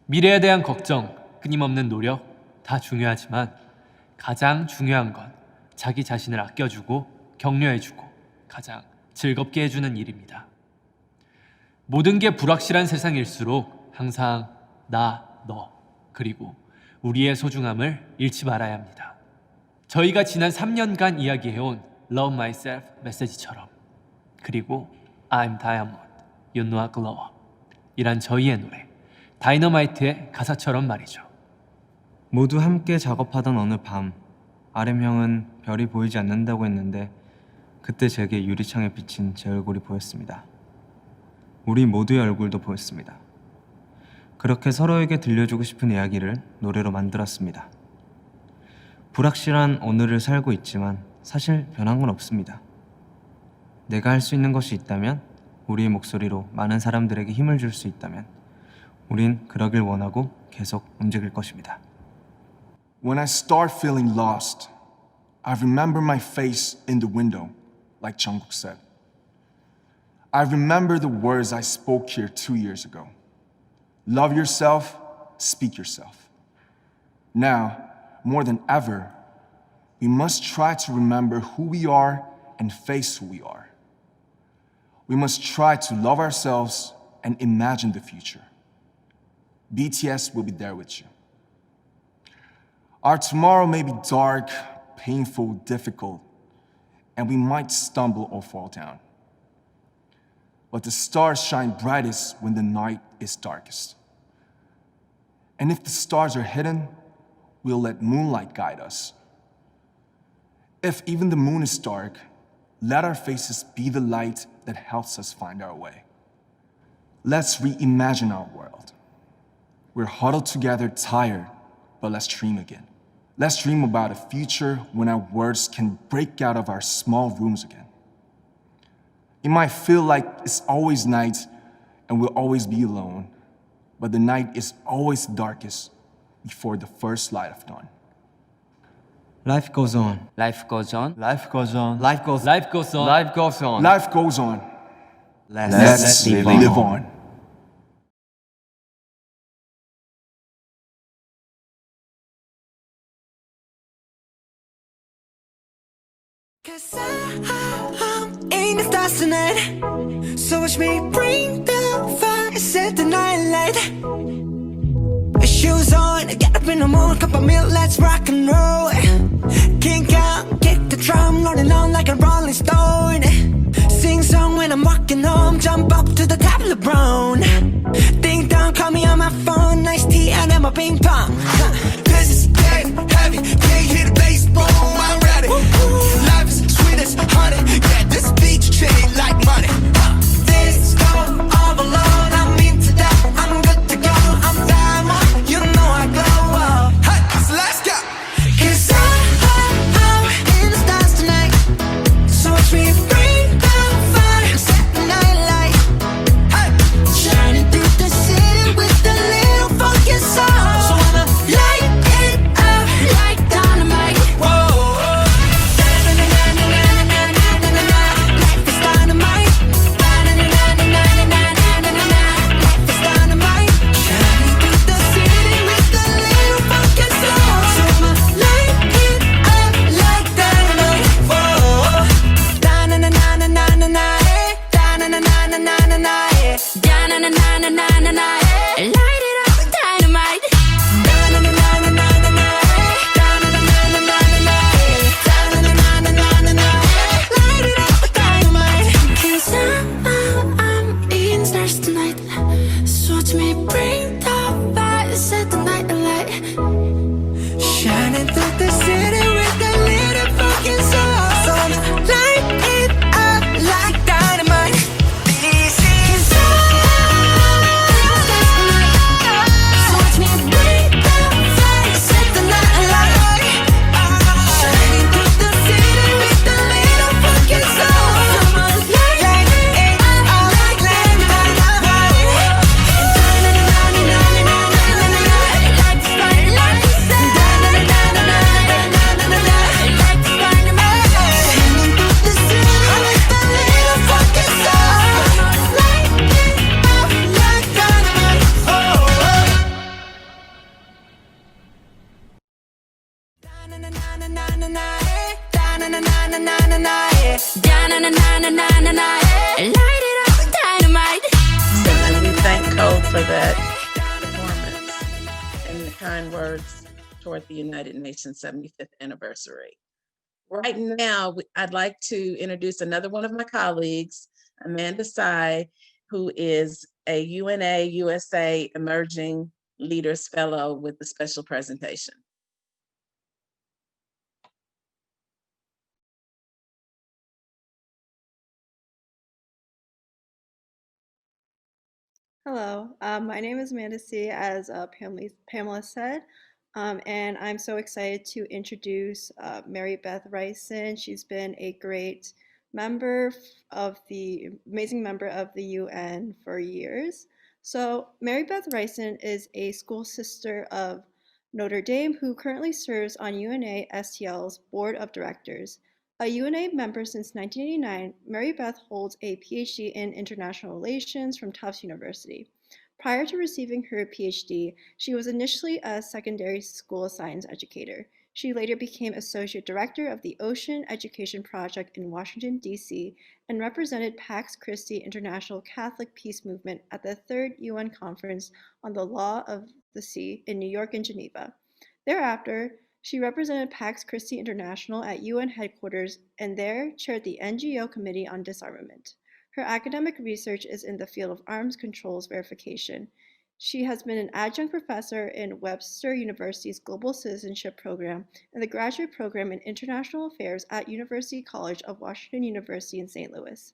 미래에 대한 걱정, 끊임없는 노력 다 중요하지만 가장 중요한 건 자기 자신을 아껴주고 격려해주고 가장 즐겁게 해주는 일입니다. 모든 게 불확실한 세상일수록 항상 나, 너, 그리고 우리의 소중함을 잃지 말아야 합니다. 저희가 지난 3년간 이야기해온 Love Myself 메시지처럼, 그리고 I'm Diamond, You Know I Glow Up 이란 저희의 노래 다이너마이트의 가사처럼 말이죠. 모두 함께 작업하던 어느 밤, RM 형은 별이 보이지 않는다고 했는데 그때 제게 유리창에 비친 제 얼굴이 보였습니다. 우리 모두의 얼굴도 보였습니다. 그렇게 서로에게 들려주고 싶은 이야기를 노래로 만들었습니다. 불확실한 오늘을 살고 있지만 사실 변한 건 없습니다. 내가 할 수 있는 것이 있다면, 우리의 목소리로 많은 사람들에게 힘을 줄 수 있다면 우린 그러길 원하고 계속 움직일 것입니다. When I start feeling lost, I remember my face in the window, like Jungkook said. I remember the words I spoke here 2 years ago. Love yourself, speak yourself. Now, more than ever, we must try to remember who we are and face who we are. We must try to love ourselves and imagine the future. BTS will be there with you. Our tomorrow may be dark, painful, difficult, and we might stumble or fall down. But the stars shine brightest when the night is darkest. And if the stars are hidden, we'll let moonlight guide us. If even the moon is dark, let our faces be the light that helps us find our way. Let's reimagine our world. We're huddled together, tired, but let's dream again. Let's dream about a future when our words can break out of our small rooms again. It might feel like it's always night and we'll always be alone, but the night is always darkest before the first light of dawn. Life goes on. Life goes on. Life goes on. Life goes on. Life goes on. Life goes on. Life goes on. Let's live on. Cause I'm in the stars tonight. So watch me bring the fire, set the night light. Shoes on, get up in the mood, cup of milk, let's rock and roll. Kink out, kick the drum, rolling on like a rolling stone. Sing song when I'm walking home, jump up to the top of the brown. Ding dong, call me on my phone, nice tea and then my ping pong. This is getting heavy, can't hear the bass, boom, I'm ready. Life is sweet as honey, yeah, this beach chain like money. This go all alone, I'm into that, I'm good to go, I'm diamond, you know I glow up. Hey, so let's go. Cause I'm in the stars tonight, so watch me bring the fire, set the night light. Hey, shining through the city with a little funky soul. So I'ma light it up like dynamite. Whoa. kind words toward the United Nations 75th anniversary. Right now, I'd like to introduce another one of my colleagues, Amanda Tsai, who is a UNA USA Emerging Leaders Fellow with a special presentation. Hello, my name is Amanda C, as Pamela said, and I'm so excited to introduce Mary Beth Ryson. She's been a great member amazing member of the UN for years. So Mary Beth Ryson is a school sister of Notre Dame who currently serves on UNA STL's Board of Directors. A UNA member since 1989, Mary Beth holds a PhD in International Relations from Tufts University. Prior to receiving her PhD, she was initially a secondary school science educator. She later became Associate Director of the Ocean Education Project in Washington, D.C., and represented Pax Christi International Catholic Peace Movement at the Third UN Conference on the Law of the Sea in New York and Geneva. Thereafter, she represented Pax Christi International at UN headquarters and there chaired the NGO Committee on Disarmament. Her academic research is in the field of arms controls verification. She has been an adjunct professor in Webster University's Global Citizenship Program and the graduate program in International Affairs at University College of Washington University in St. Louis.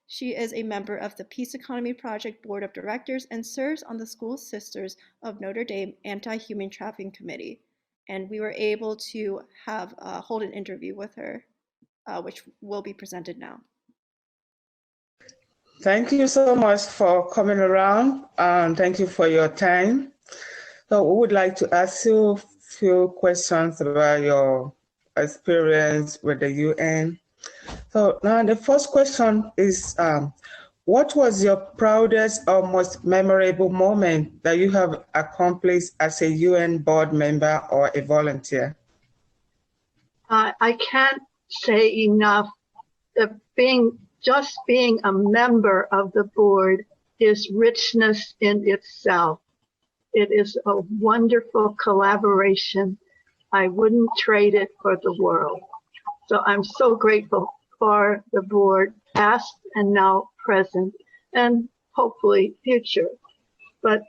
She is a member of the Peace Economy Project Board of Directors and serves on the School Sisters of Notre Dame Anti-Human Trafficking Committee. And we were able to hold an interview with her, which will be presented now. Thank you so much for coming around, and thank you for your time. So we would like to ask you a few questions about your experience with the UN. So now the first question is, what was your proudest or most memorable moment that you have accomplished as a UN board member or a volunteer? I can't say enough that just being a member of the board is richness in itself. It is a wonderful collaboration. I wouldn't trade it for the world. So I'm so grateful for the board, past and now present, and hopefully future. But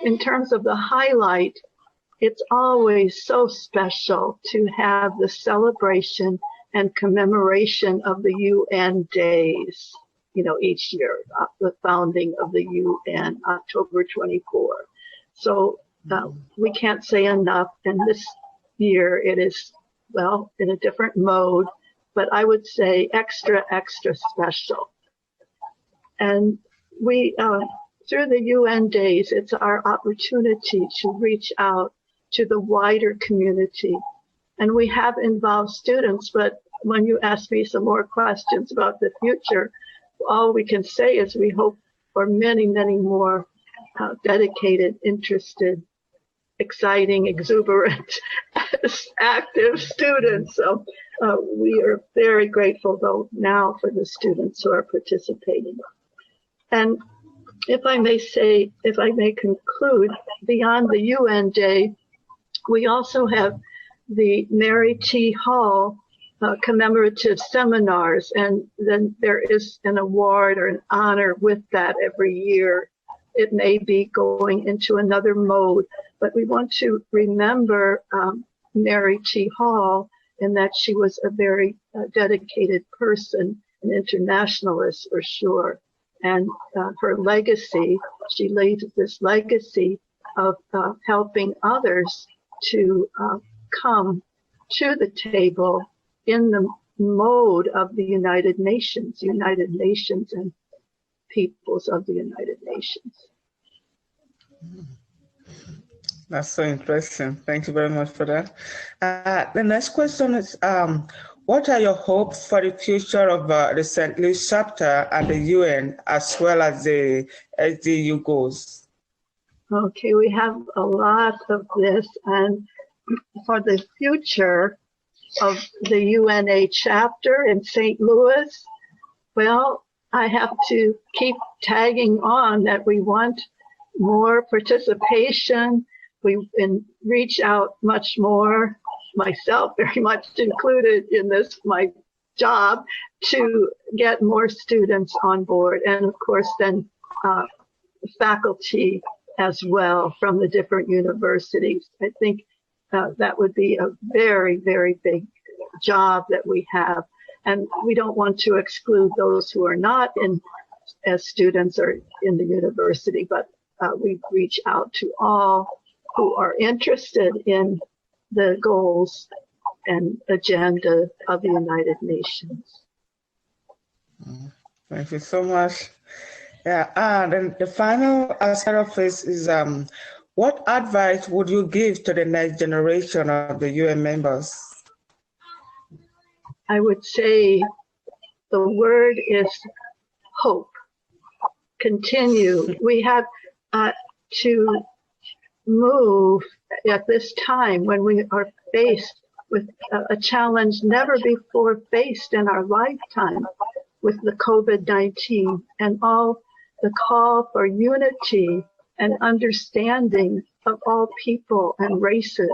in terms of the highlight, it's always so special to have the celebration and commemoration of the UN days, each year, the founding of the UN, October 24. So we can't say enough. And this year it is, well, in a different mode, but I would say extra, extra special. And we, through the UN days, it's our opportunity to reach out to the wider community. And we have involved students, but when you ask me some more questions about the future, all we can say is we hope for many, many more dedicated, interested, exciting, exuberant, active students. So we are very grateful, though, now for the students who are participating. And if I may conclude, beyond the UN Day, we also have the Mary T. Hall commemorative seminars, and then there is an award or an honor with that every year. It may be going into another mode, but we want to remember Mary T. Hall and that she was a very dedicated person, an internationalist for sure. And her legacy, she laid this legacy of helping others to come to the table in the mode of the United Nations and peoples of the United Nations. That's so interesting. Thank you very much for that. The next question is, what are your hopes for the future of the St. Louis chapter and the UN, as well as the SDU goals? Okay, we have a lot of this, and for the future of the UNA chapter in St. Louis, well, I have to keep tagging on that we want more participation. we reach out much more, myself very much included in this, my job, to get more students on board. And of course, then faculty as well from the different universities. I think that would be a very, very big job that we have. And we don't want to exclude those who are not as students or in the university, but we reach out to all who are interested in the goals and agenda of the United Nations. Thank you so much. Yeah, and the final aspect of this is what advice would you give to the next generation of the UN members? I would say the word is hope. Continue. We have to move at this time when we are faced with a challenge never before faced in our lifetime with the COVID-19 and all the call for unity and understanding of all people and races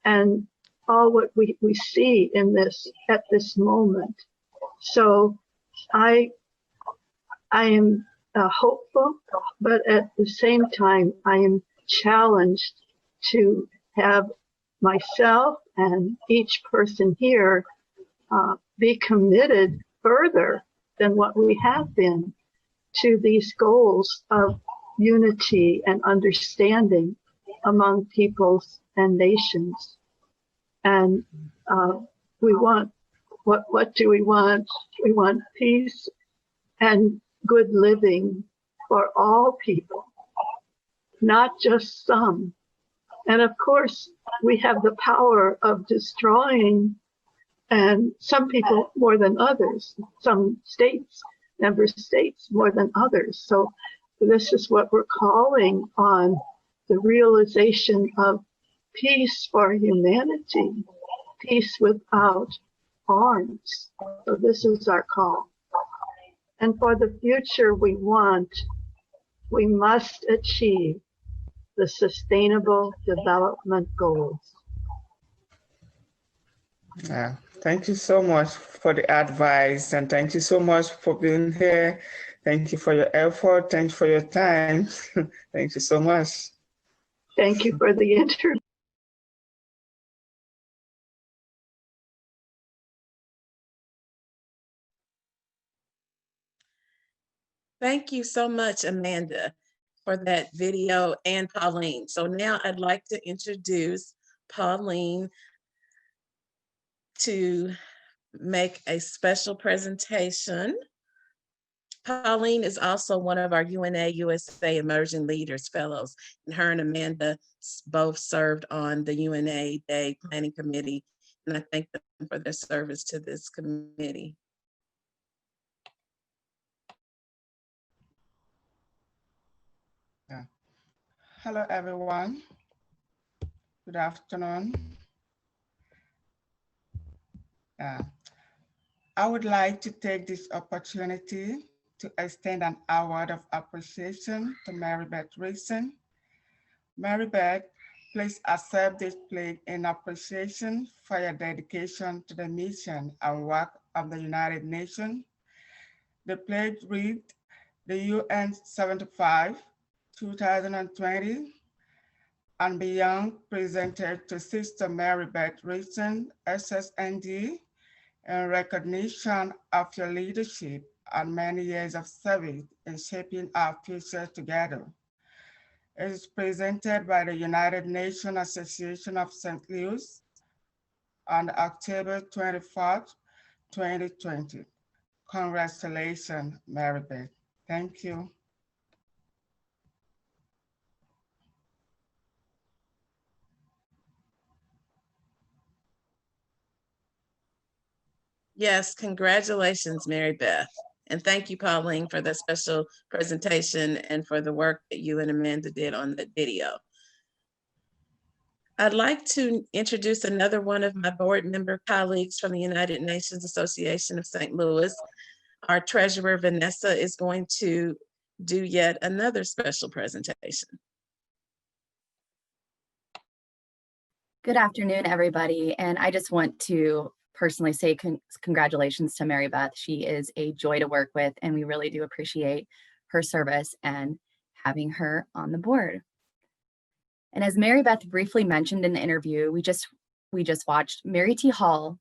and all what we see in this at this moment. So I am hopeful, but at the same time, I am challenged to have myself and each person here be committed further than what we have been to these goals of unity and understanding among peoples and nations. And we want, what do we want? We want peace and good living for all people, not just some. And of course, we have the power of destroying, and some people more than others, some states, member states more than others. So this is what we're calling on, the realization of peace for humanity, peace without arms. So this is our call. And for the future we must achieve the Sustainable Development Goals. Yeah, thank you so much for the advice, and thank you so much for being here. Thank you for your effort. Thank you for your time. Thank you so much. Thank you for the interview. Thank you so much, Amanda, for that video, and Pauline. So now I'd like to introduce Pauline to make a special presentation. Pauline is also one of our UNA USA Emerging Leaders Fellows, and her and Amanda both served on the UNA Day Planning Committee, and I thank them for their service to this committee. Yeah. Hello, everyone. Good afternoon. I would like to take this opportunity to extend an award of appreciation to Mary Beth Rayson. Mary Beth, please accept this plaque in appreciation for your dedication to the mission and work of the United Nations. The plaque reads, the UN 75, 2020, and beyond, presented to Sister Mary Beth Rayson, SSND, in recognition of your leadership and many years of service in shaping our future together. It is presented by the United Nations Association of St. Louis on October 24th, 2020. Congratulations, Mary Beth. Thank you. Yes, congratulations, Mary Beth. And thank you, Pauline, for that special presentation and for the work that you and Amanda did on that video. I'd like to introduce another one of my board member colleagues from the United Nations Association of St. Louis. Our treasurer, Vanessa, is going to do yet another special presentation. Good afternoon, everybody. And I just want to personally say congratulations to Mary Beth. She is a joy to work with, and we really do appreciate her service and having her on the board. And as Mary Beth briefly mentioned in the interview we just watched, Mary T. Hall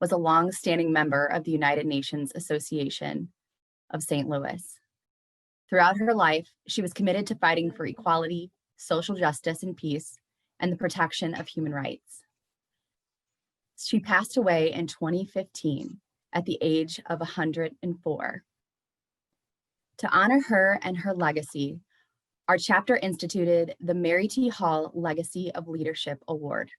was a long-standing member of the United Nations Association of St. Louis. Throughout her life, she was committed to fighting for equality, social justice, and peace, and the protection of human rights. She passed away in 2015 at the age of 104. To honor her and her legacy, our chapter instituted the Mary T. Hall Legacy of Leadership Award.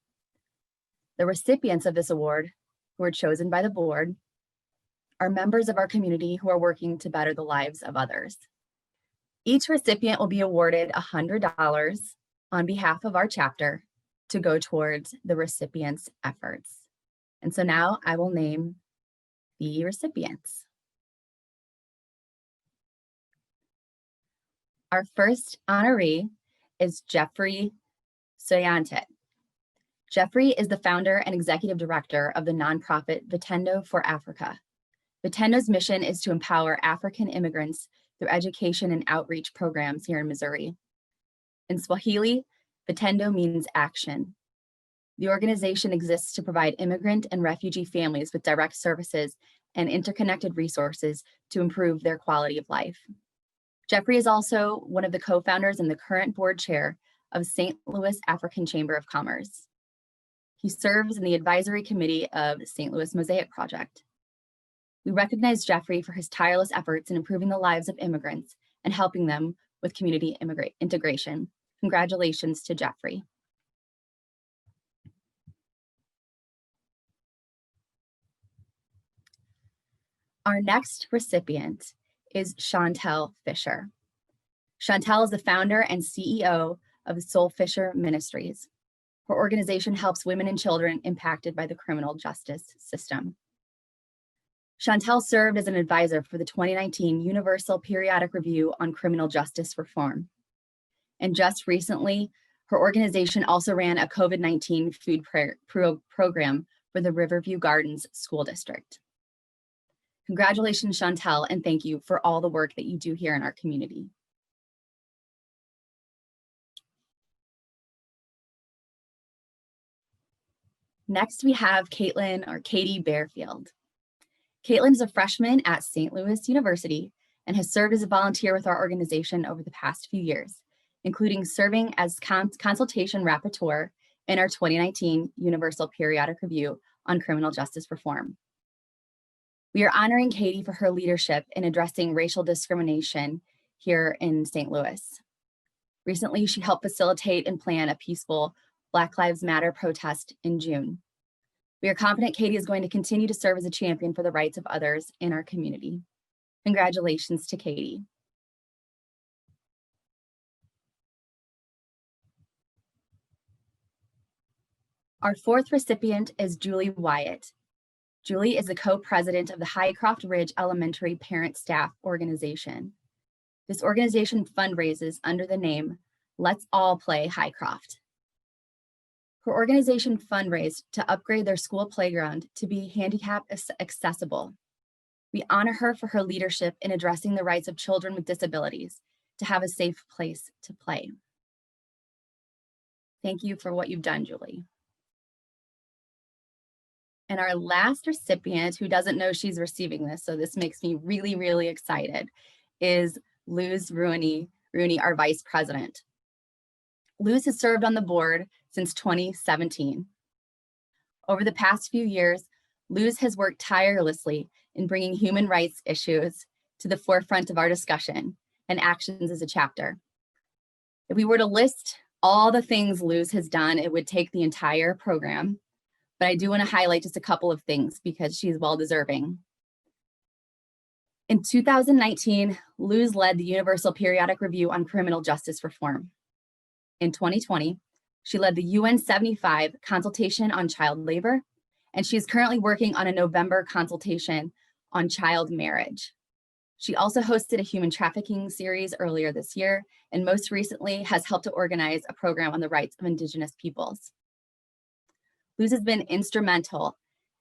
The recipients of this award, who are chosen by the board, are members of our community who are working to better the lives of others. Each recipient will be awarded $100 on behalf of our chapter to go towards the recipient's efforts. And so now I will name the recipients. Our first honoree is Jeffrey Soyantet. Jeffrey is the founder and executive director of the nonprofit Vitendo for Africa. Vitendo's mission is to empower African immigrants through education and outreach programs here in Missouri. In Swahili, Vitendo means action. The organization exists to provide immigrant and refugee families with direct services and interconnected resources to improve their quality of life. Jeffrey is also one of the co-founders and the current board chair of St. Louis African Chamber of Commerce. He serves in the advisory committee of St. Louis Mosaic Project. We recognize Jeffrey for his tireless efforts in improving the lives of immigrants and helping them with community integration. Congratulations to Jeffrey. Our next recipient is Chantel Fisher. Chantel is the founder and CEO of Soul Fisher Ministries. Her organization helps women and children impacted by the criminal justice system. Chantel served as an advisor for the 2019 Universal Periodic Review on Criminal Justice Reform. And just recently, her organization also ran a COVID-19 food program for the Riverview Gardens School District. Congratulations, Chantel, and thank you for all the work that you do here in our community. Next, we have Katie Bearfield. Caitlin is a freshman at St. Louis University and has served as a volunteer with our organization over the past few years, including serving as consultation rapporteur in our 2019 Universal Periodic Review on Criminal Justice Reform. We are honoring Katie for her leadership in addressing racial discrimination here in St. Louis. Recently, she helped facilitate and plan a peaceful Black Lives Matter protest in June. We are confident Katie is going to continue to serve as a champion for the rights of others in our community. Congratulations to Katie. Our fourth recipient is Julie Wyatt. Julie is the co-president of the Highcroft Ridge Elementary Parent Staff Organization. This organization fundraises under the name Let's All Play Highcroft. Her organization fundraised to upgrade their school playground to be handicap accessible. We honor her for her leadership in addressing the rights of children with disabilities to have a safe place to play. Thank you for what you've done, Julie. And our last recipient, who doesn't know she's receiving this, so this makes me really, really excited, is Luz Rooney, our vice president. Luz has served on the board since 2017. Over the past few years, Luz has worked tirelessly in bringing human rights issues to the forefront of our discussion and actions as a chapter. If we were to list all the things Luz has done, it would take the entire program, but I do want to highlight just a couple of things because she's well-deserving. In 2019, Luz led the Universal Periodic Review on Criminal Justice Reform. In 2020, she led the UN 75 consultation on child labor, and she is currently working on a November consultation on child marriage. She also hosted a human trafficking series earlier this year, and most recently has helped to organize a program on the rights of Indigenous peoples. Luz has been instrumental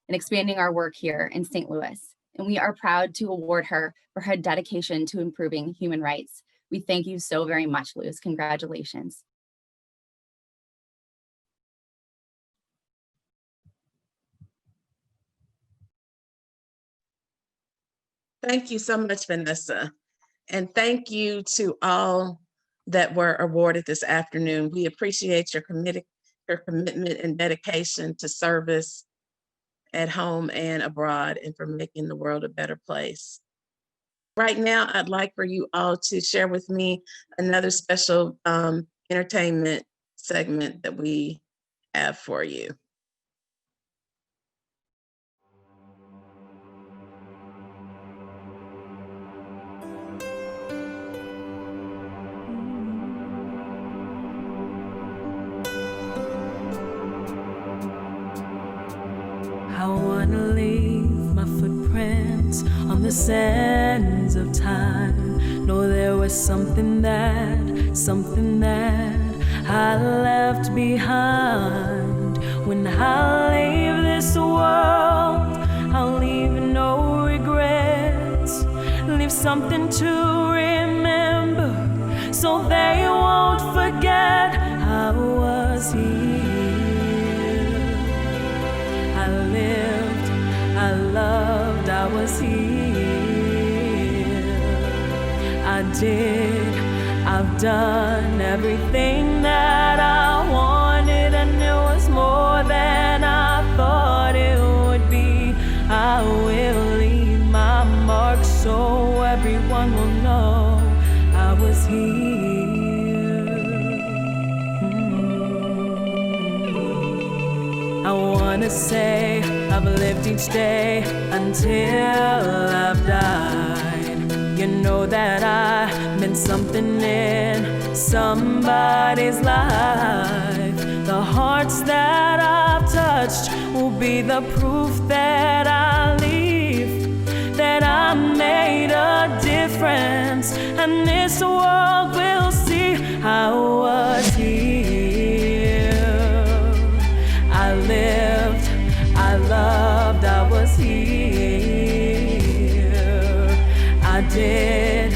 in expanding our work here in St. Louis, and we are proud to award her for her dedication to improving human rights. We thank you so very much, Luz. Congratulations. Thank you so much, Vanessa. And thank you to all that were awarded this afternoon. We appreciate your commitment and dedication to service at home and abroad and for making the world a better place. Right now, I'd like for you all to share with me another special entertainment segment that we have for you. I wanna leave my footprints on the sands of time. Know there was something that I left behind. When I leave this world, I'll leave no regrets. Leave something to remember, so they won't forget I was here. I lived, I loved, I was here. I did, I've done everything that I wanted, and it was more than I thought it would be. I will leave my mark so everyone will know I was here. I wanna say I've lived each day until I've died. You know that I meant something in somebody's life. The hearts that I've touched will be the proof that I leave, that I made a difference, and this world will see I was here. I lived, I loved, I was here. I did,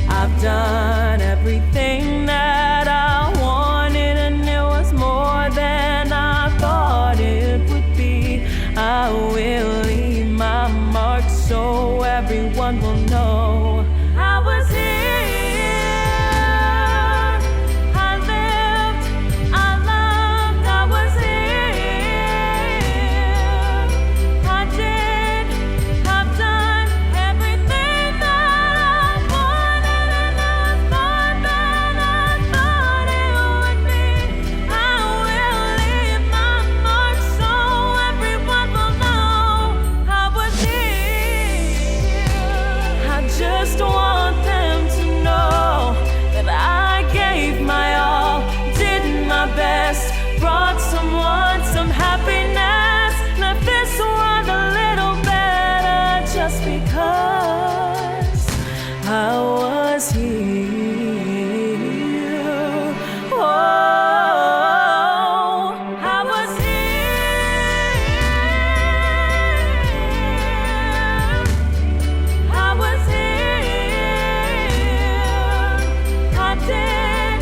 I've done everything that I wanted, and it was more than I thought it would be. I will leave my mark so everyone will know I was here. I lived, I loved, I was here. I did, I've done everything that I wanted, and it was more than I thought it would be. I will leave my mark so everyone will know I was here. I just want them to know that I gave my all, did my best, brought someone some happiness, left this world a little better just because I was here. Oh, I was here. I was here. I did,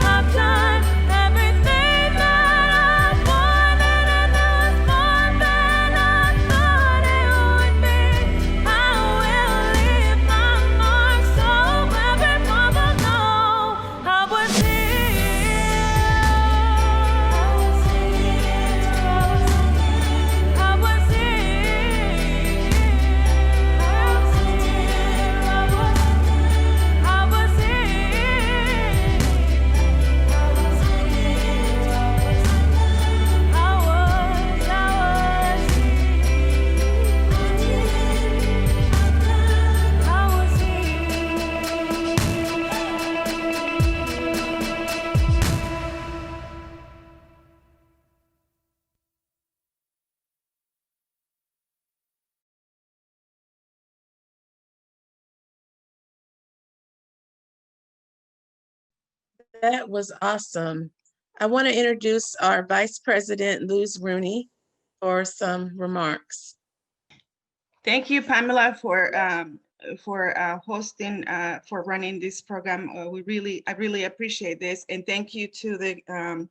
I've done everything that I wanted, and it was more than I thought it would be. I will leave my mark so everyone will know I was here. I was here. I was here. I was here. I was That was awesome. I want to introduce our Vice President, Luz Rooney. for some remarks. Thank you, Pamela, for hosting, for running this program. I really appreciate this, and thank you to the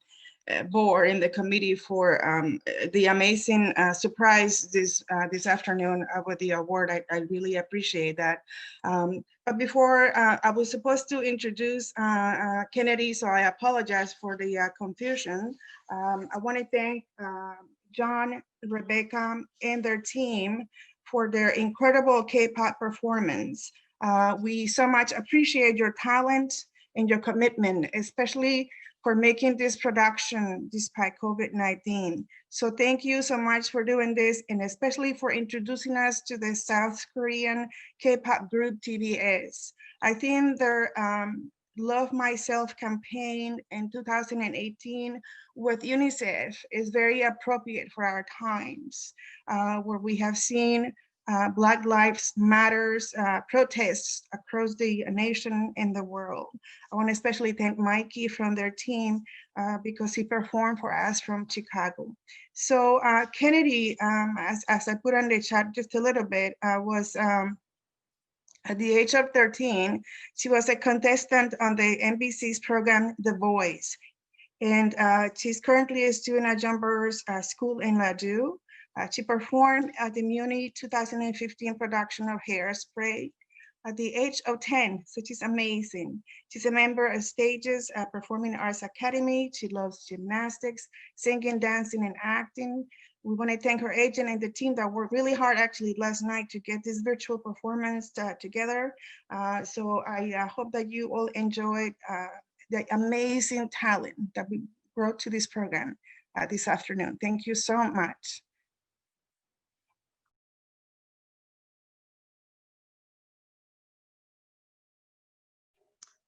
board and the committee for the amazing surprise this afternoon with the award. I really appreciate that. But before I was supposed to introduce Kennedy, so I apologize for the confusion. I want to thank John, Rebecca, and their team for their incredible K-pop performance. We so much appreciate your talent and your commitment, especially for making this production despite COVID-19. So thank you so much for doing this, and especially for introducing us to the South Korean K-pop group TBS. I think their Love Myself campaign in 2018 with UNICEF is very appropriate for our times, where we have seen Black Lives Matters protests across the nation and the world. I want to especially thank Mikey from their team because he performed for us from Chicago. So Kennedy, as I put on the chat just a little bit, was at the age of 13, she was a contestant on the NBC's program, The Voice. And she's currently a student at John Burroughs School in Ladue. She performed at the Muni 2015 production of Hairspray at the age of 10, so she's amazing. She's a member of Stages Performing Arts Academy. She loves gymnastics, singing, dancing, and acting. We want to thank her agent and the team that worked really hard actually last night to get this virtual performance together. So I hope that you all enjoyed the amazing talent that we brought to this program this afternoon. Thank you so much.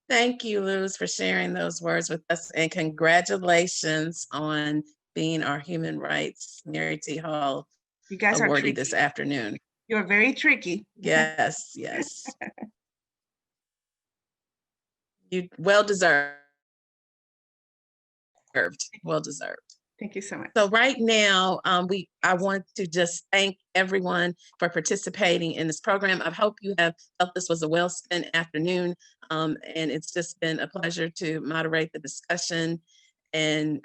Thank you, Luz, for sharing those words with us, and congratulations on being our Human Rights Mary T. Hall You guys are awardee tricky. this afternoon. You're very tricky. Yes, yes. You well deserved. Well deserved. Thank you so much. So right now, I want to just thank everyone for participating in this program. I hope you have felt this was a well-spent afternoon, and it's just been a pleasure to moderate the discussion and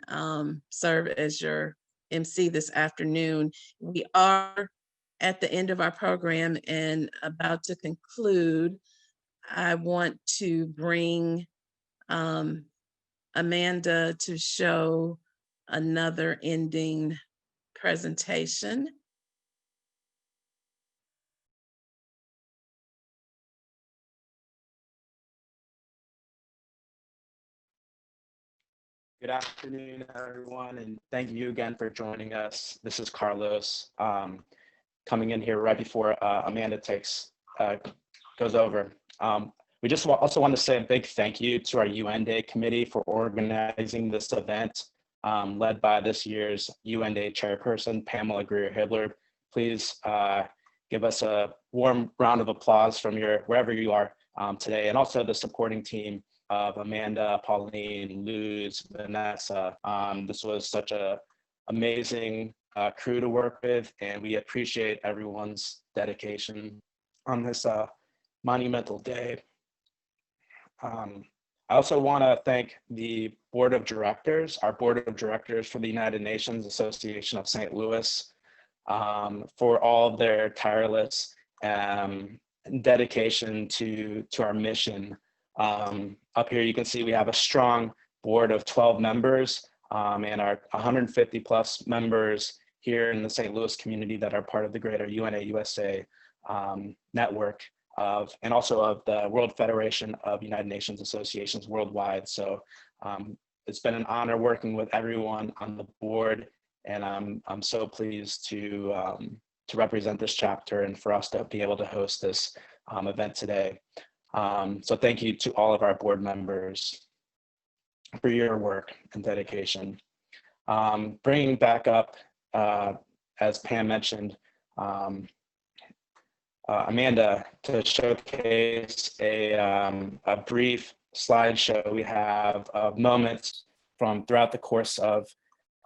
serve as your MC this afternoon. We are at the end of our program and about to conclude. I want to bring Amanda to show another ending presentation. Good afternoon, everyone, and thank you again for joining us. This is Carlos, coming in here right before Amanda goes over. We just also want to say a big thank you to our UN Day committee for organizing this event, led by this year's UN Day chairperson, Pamela Greer-Hibler. Please give us a warm round of applause from wherever you are today, and also the supporting team of Amanda, Pauline, Luz, Vanessa. This was such an amazing crew to work with, and we appreciate everyone's dedication on this monumental day. I also want to thank the board of directors, our board of directors for the United Nations Association of St. Louis, for all of their tireless dedication to our mission. Up here you can see we have a strong board of 12 members and our 150 plus members here in the St. Louis community that are part of the greater UNA USA network and also of the World Federation of United Nations Associations worldwide. So it's been an honor working with everyone on the board, and I'm so pleased to represent this chapter and for us to be able to host this event today. So thank you to all of our board members for your work and dedication. Bringing back up, as Pam mentioned, Amanda, to showcase a brief slideshow we have of moments from throughout the course of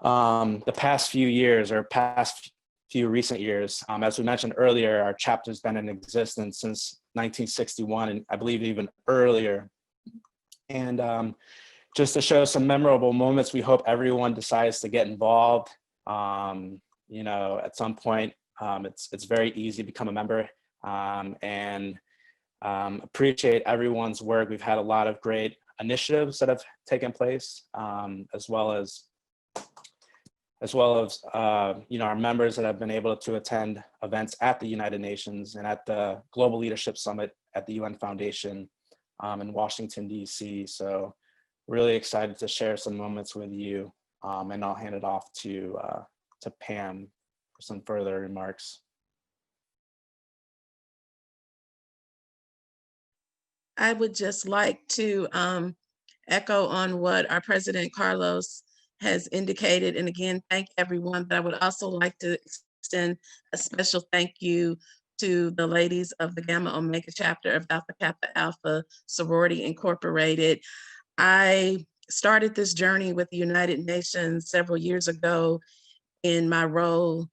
the past few years or past few recent years. As we mentioned earlier, our chapter's been in existence since 1961, and I believe even earlier. And just to show some memorable moments, we hope everyone decides to get involved. You know, at some point, it's very easy to become a member, and appreciate everyone's work. We've had a lot of great initiatives that have taken place, as well as you know, our members that have been able to attend events at the United Nations and at the Global Leadership Summit at the UN Foundation in Washington, DC. So really excited to share some moments with you, and I'll hand it off to Pam for some further remarks. I would just like to echo on what our President Carlos has indicated. And again, thank everyone, but I would also like to extend a special thank you to the ladies of the Gamma Omega chapter of Alpha Kappa Alpha Sorority Incorporated. I started this journey with the United Nations several years ago in my role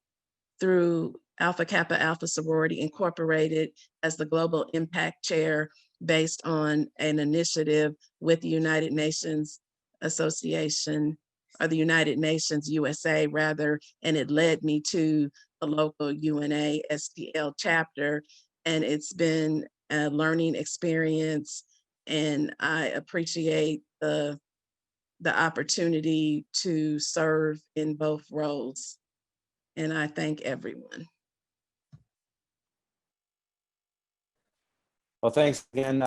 through Alpha Kappa Alpha Sorority Incorporated as the Global Impact Chair, based on an initiative with the United Nations Association, or the United Nations USA rather, and it led me to the local UNA STL chapter. And it's been a learning experience, and I appreciate the opportunity to serve in both roles. And I thank everyone. Well, thanks again,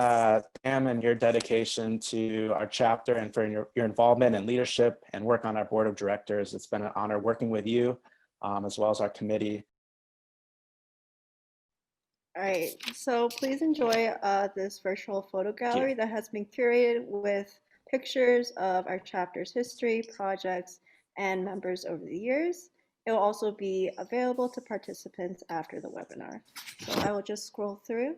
Pam, and your dedication to our chapter and for your involvement and leadership and work on our board of directors. It's been an honor working with you, as well as our committee. All right, so please enjoy this virtual photo gallery that has been curated with pictures of our chapter's history, projects, and members over the years. It will also be available to participants after the webinar. So I will just scroll through.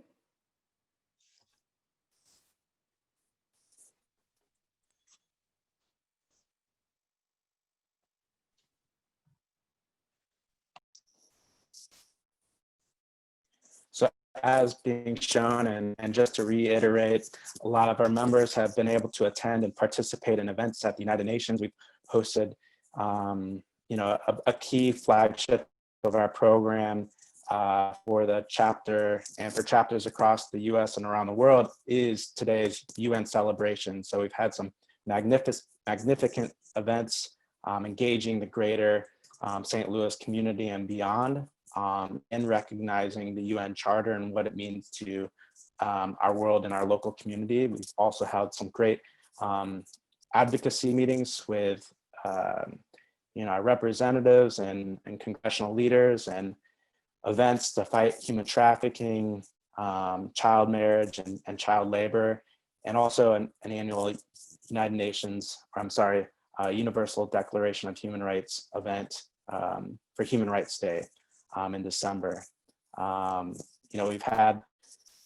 So as being shown, and just to reiterate, a lot of our members have been able to attend and participate in events at the United Nations. We've hosted, you know, a key flagship of our program for the chapter and for chapters across the US and around the world is today's UN celebration. So we've had some magnificent events engaging the greater St. Louis community and beyond, in recognizing the UN Charter and what it means to our world and our local community. We've also had some great advocacy meetings with you know, our representatives and congressional leaders, and events to fight human trafficking, child marriage, and child labor, and also an annual United Nations, or I'm sorry, Universal Declaration of Human Rights event for Human Rights Day in December. You know, we've had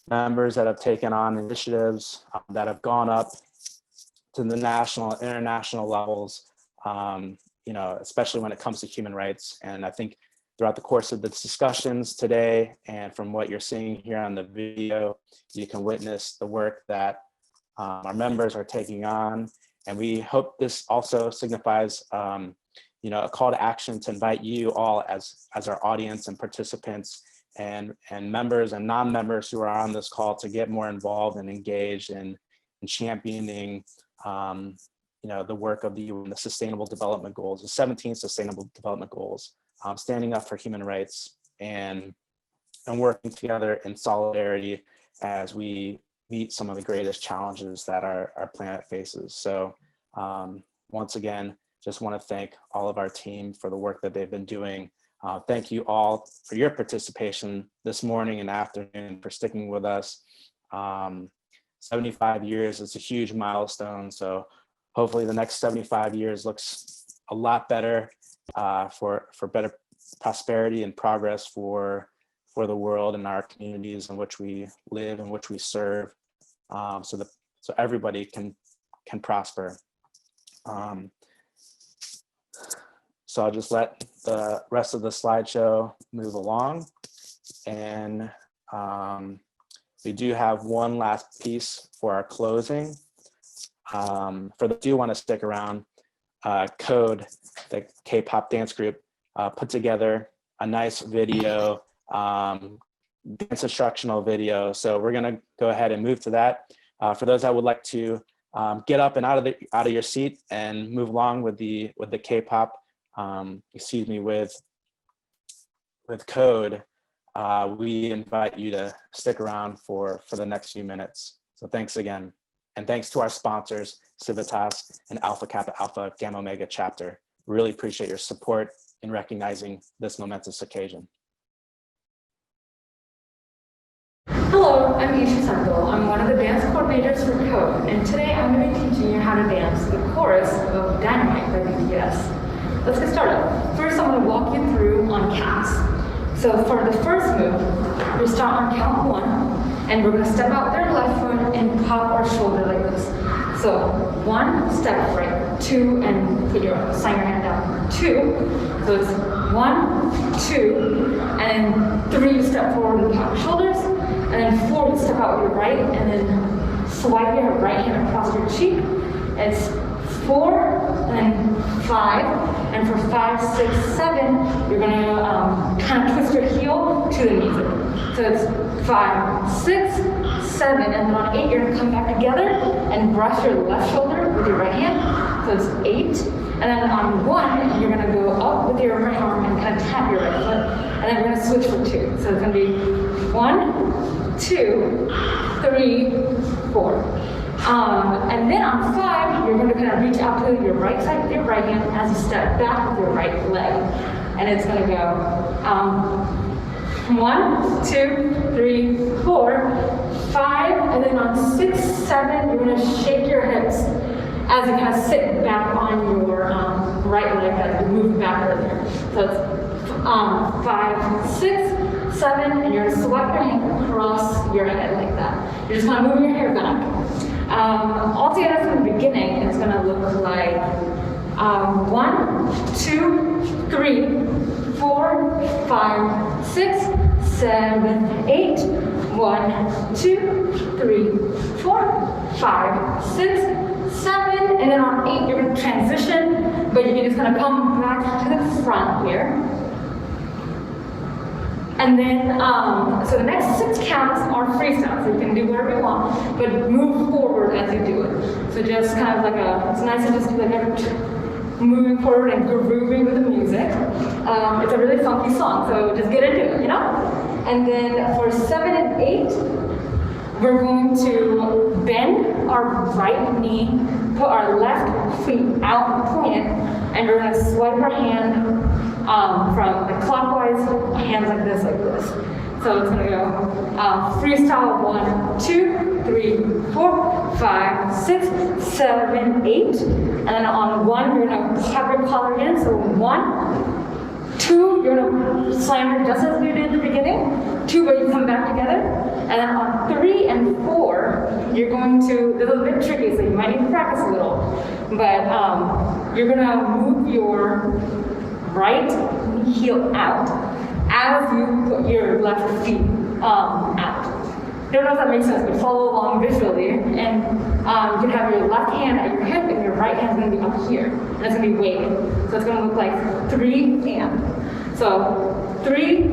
members that have taken on initiatives that have gone up to the national, international levels, you know, especially when it comes to human rights. And I think throughout the course of the discussions today, and from what you're seeing here on the video, you can witness the work that our members are taking on. And we hope this also signifies you know, a call to action to invite you all as our audience and participants, and members and non-members who are on this call to get more involved and engaged in championing you know, the work of the UN, the Sustainable Development Goals, the 17 Sustainable Development Goals, standing up for human rights and working together in solidarity as we meet some of the greatest challenges that our planet faces. So once again, just want to thank all of our team for the work that they've been doing. Thank you all for your participation this morning and afternoon, for sticking with us. 75 years is a huge milestone. So hopefully the next 75 years looks a lot better for better prosperity and progress for the world and our communities in which we live and which we serve, so everybody can prosper. So I'll just let the rest of the slideshow move along. And we do have one last piece for our closing. For those who do want to stick around, Code, the K-pop dance group, put together a nice video, dance instructional video. So we're gonna go ahead and move to that. For those that would like to get up and out of your seat and move along with the K-pop, with Code, we invite you to stick around for the next few minutes. So thanks again. And thanks to our sponsors, Civitas and Alpha Kappa Alpha Gamma Omega chapter. Really appreciate your support in recognizing this momentous occasion. Hello, I'm Isha Sandal. I'm one of the dance coordinators for Code, and today I'm going to be teaching you how to dance the chorus of Dynamite by BTS. Let's get started. First, I'm going to walk you through on counts. So for the first move, we start on count 1, and we're going to step out their left foot and pop our shoulder like this. So 1, step right, 2, and put sign your hand down, 2. So it's 1, 2, and then 3, step forward and pop your shoulders, and then 4, step out with your right, and then swipe your right hand across your cheek. It's 4, and then 5, and for 5, 6, 7, you're gonna kind of twist your heel to the music. So it's 5, 6, 7, and then on 8, you're gonna come back together and brush your left shoulder with your right hand. So it's 8, and then on 1, you're gonna go up with your right arm and kind of tap your right foot, and then we're gonna switch for 2. So it's gonna be 1, 2, 3, 4. And then on 5, you're going to kind of reach out to your right side with your right hand as you step back with your right leg. And it's going to go 1, 2, 3, 4, 5. And then on 6, 7, you're going to shake your hips as you kind of sit back on your right leg as you move back earlier. So it's 5, 6, 7, and you're going to swipe your hand across your head like that. You're just going to move your hair back. Altogether from the beginning, it's going to look like 1, 2, 3, 4, 5, 6, 7, 8, 1, 2, 3, 4, 5, 6, 7, and then on 8, you're going to transition, but you're just going to come back to the front here. And then, so the next 6 counts are freestyle, so you can do whatever you want, but move forward as you do it. So just kind of like it's nice to just be like moving forward and grooving with the music. It's a really funky song, so just get into it, you know? And then for 7 and 8, we're going to bend our right knee, put our left feet out and point it, and we're going to swipe our hand from the clockwise, hands like this, So it's gonna go freestyle 1, 2, 3, 4, 5, 6, 7, 8. And then on 1, you're gonna pop your collar again. So 1, 2, you're gonna slam it just as we did at the beginning. 2, but you come back together. And then on 3 and 4, you're going to, this is a bit tricky, so you might need to practice a little. But you're gonna move your right heel out as you put your left feet out. Don't know if that makes sense, but follow along visually. And you can have your left hand at your hip and your right hand's gonna be up here. And it's gonna be weighted. So it's gonna look like 3 and. So 3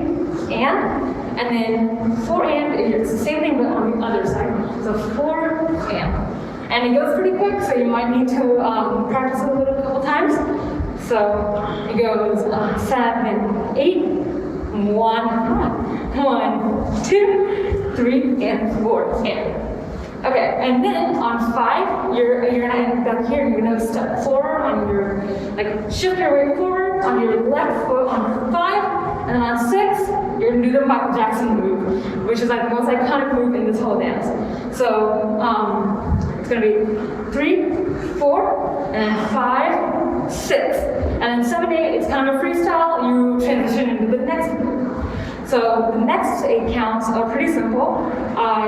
and then 4 and, it's the same thing but on the other side. So 4 and. And it goes pretty quick, so you might need to practice it a couple times. So it goes 7, 8, 1, 1, 2, 3, and 4, and. Okay, and then on 5, you're gonna end back here. You're gonna step forward on your, shift your weight forward on your left foot on 5, and then on 6, you're gonna do the Michael Jackson move, which is the most iconic move in this whole dance. So it's gonna be 3, 4, and then 5, 6, and then 7, 8. It's kind of a freestyle. You transition into the next move. So the next 8 counts are pretty simple.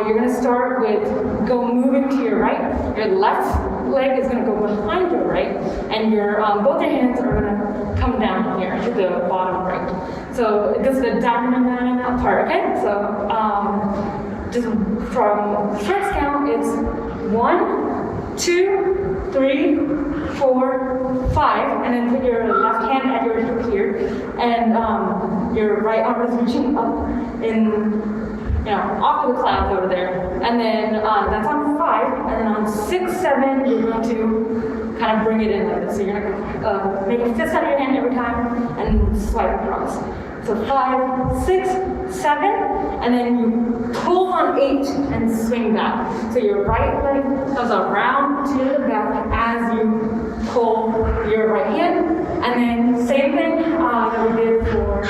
You're gonna start with moving to your right. Your left leg is gonna go behind your right, and your both your hands are gonna come down here to the bottom right. So this is the down part, okay? So just from first count, it's 1, 2, 3, 4, 5, and then put your left hand at your hip here, and your right arm is reaching up off to the clouds over there. And then that's on 5, and then on 6, 7, you're going to kind of bring it in like this. So you're gonna make a fist out of your hand every time and swipe across. So 5, 6, 7, and then you pull on 8 and swing back. So your right leg comes around to the back as you pull your right hand. And then same thing that we did for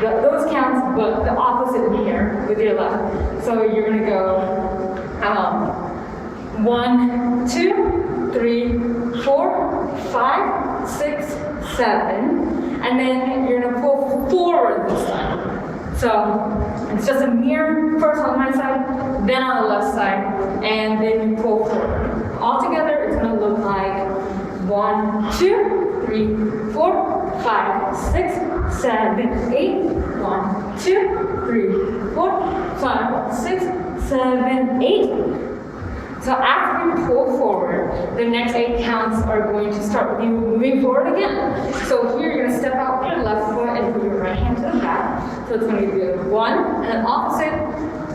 those counts, but the opposite here with your left. So you're gonna go 1, 2, 3, 4, 5, 6, 7. And then you're gonna pull forward this time. So it's just a mirror, first on my side, then on the left side, and then you pull forward. Altogether, it's gonna look like 1, 2, 3, 4, 5, 6, 7, 8. 1, 2, 3, 4, 5, 6, 7, 8. So after you pull forward, the next 8 counts are going to start with you moving forward again. So here you're going to step out with your left foot and put your right hand to the back. So it's going to be 1, and then opposite,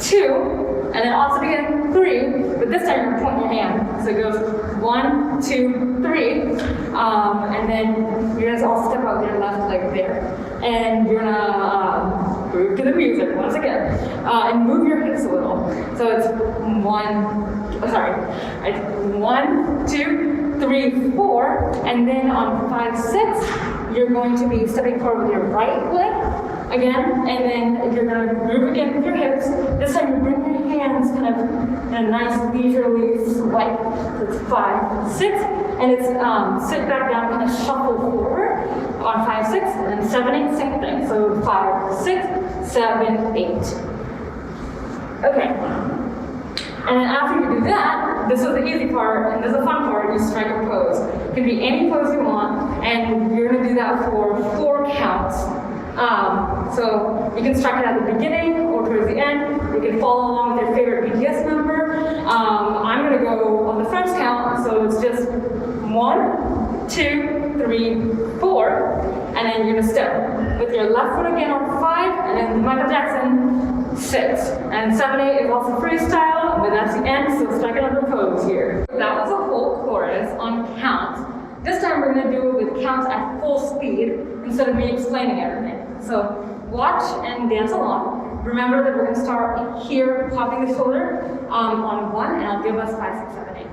2, and then opposite again, 3. But this time you're going to point your hand. So it goes 1, 2, 3. And then you're going to also step out with your left leg there. And you're going to move to the music once again. And move your hips a little. So it's 1, 2, 3, 4, and then on 5, 6, you're going to be stepping forward with your right leg again, and then you're going to move again with your hips. This time you bring your hands kind of in a nice leisurely swipe. So it's 5, 6, and it's sit back down, kind of shuffle forward on 5, 6, and 7, 8, same thing. So 5, 6, 7, 8. Okay. And then after you do that, this is the easy part, and this is the fun part, you strike a pose. It can be any pose you want, and you're gonna do that for 4 counts. So you can strike it at the beginning or towards the end. You can follow along with your favorite BTS member. I'm gonna go on the first count, so it's just 1, 2, 3, 4, and then you're gonna step with your left foot again on 5, and then Michael Jackson, 6. And 7, 8 is also freestyle, but that's the end, so strike another pose here. That was a whole chorus on counts. This time we're gonna do it with counts at full speed instead of me explaining everything. So watch and dance along. Remember that we're gonna start here, popping the shoulder on 1, and I'll give us 5, 6, 7, 8.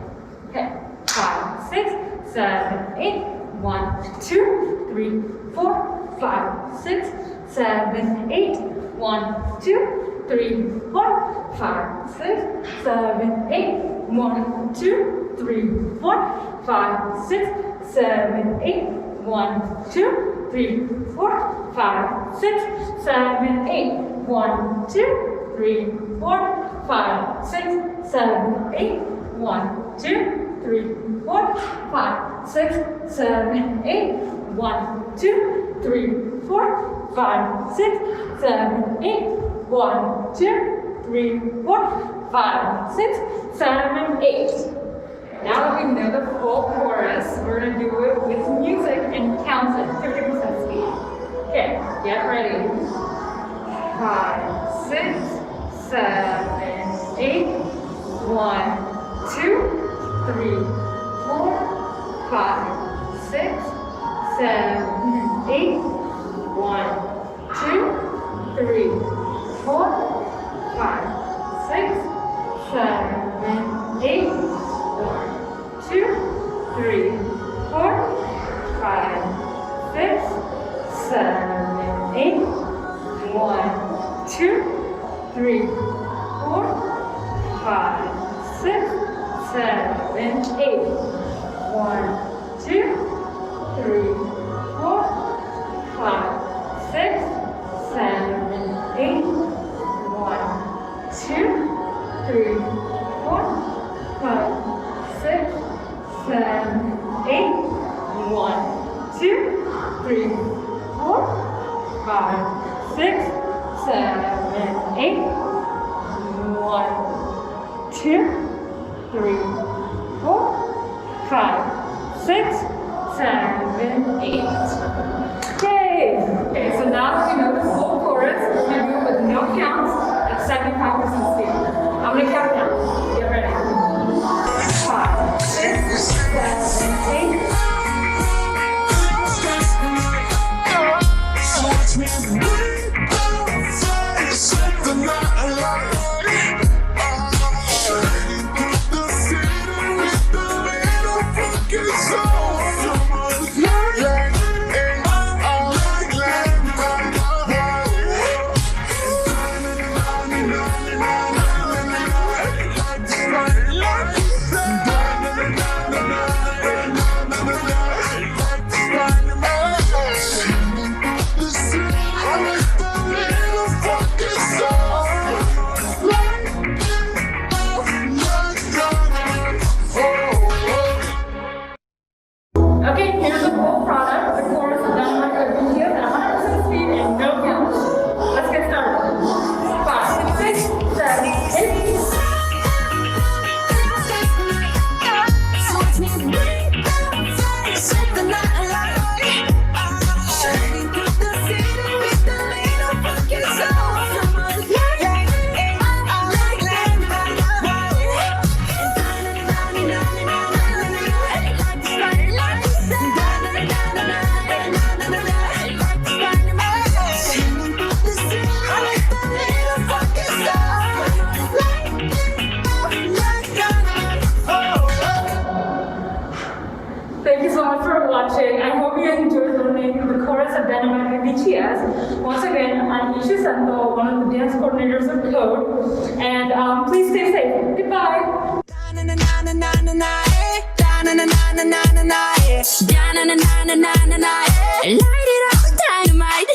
Okay, 5, 6, 7, 8. 1, 2, 3, 4, 5, 6, 7, 8. 1, 2, 3, 4, 5, 6, 7, 8. 1, 2, 3, 4, 5, 6, 7, 8. 1, 2, 3, 4, 5, 6, 7, 8. 1, 2, 3, 4, 5, 6, 7, 8. 1, 2, 3, 4, 5, 6, 7, 8. 1, 2, 3, 4, 5, 6, 7, 8. 1, 2, 3, 4, 5, 6, 7, 8. Now that we know the full chorus, we're gonna do it with music and counts at 50% speed. Okay, get ready. 5, 6, 7, 8. 1, 2, 3, 4, 5, 6, 7, 8. 1, 2, 3, 4, 5, 6, 7, 8. 1, 2, 3, 4, 5, 6, 7, 8. 1, 2, 3, 4, 5, 6, 7, 8. 1, 2, 3, 4, 5, 6, 7, 8. 7, 8. 1, 2, 3, 4, 5, 6, 7, 8. 1, 2, 3, 4, 5, 6, 7, 8. Yay! Okay, so now that we know the whole chorus, we're gonna do it with no counts at 75% speed. I'm gonna count down. Get ready. 5, 6, 7, 8. Watch me breathe down, set the night alight. The city with the little fucking soul. Okay, here's the whole product. The chorus is done by the BTS at 100% speed and no counts. Let's get started. 5, 6, 7, 8. Set the night alight. Shining through the city with the little fucking soul. Thank you so much for watching. I hope you enjoyed learning the chorus of Dynamite by BTS. Once again, I'm Ishu Sento, one of the dance coordinators of Code. And please stay safe. Goodbye. Light it up, dynamite.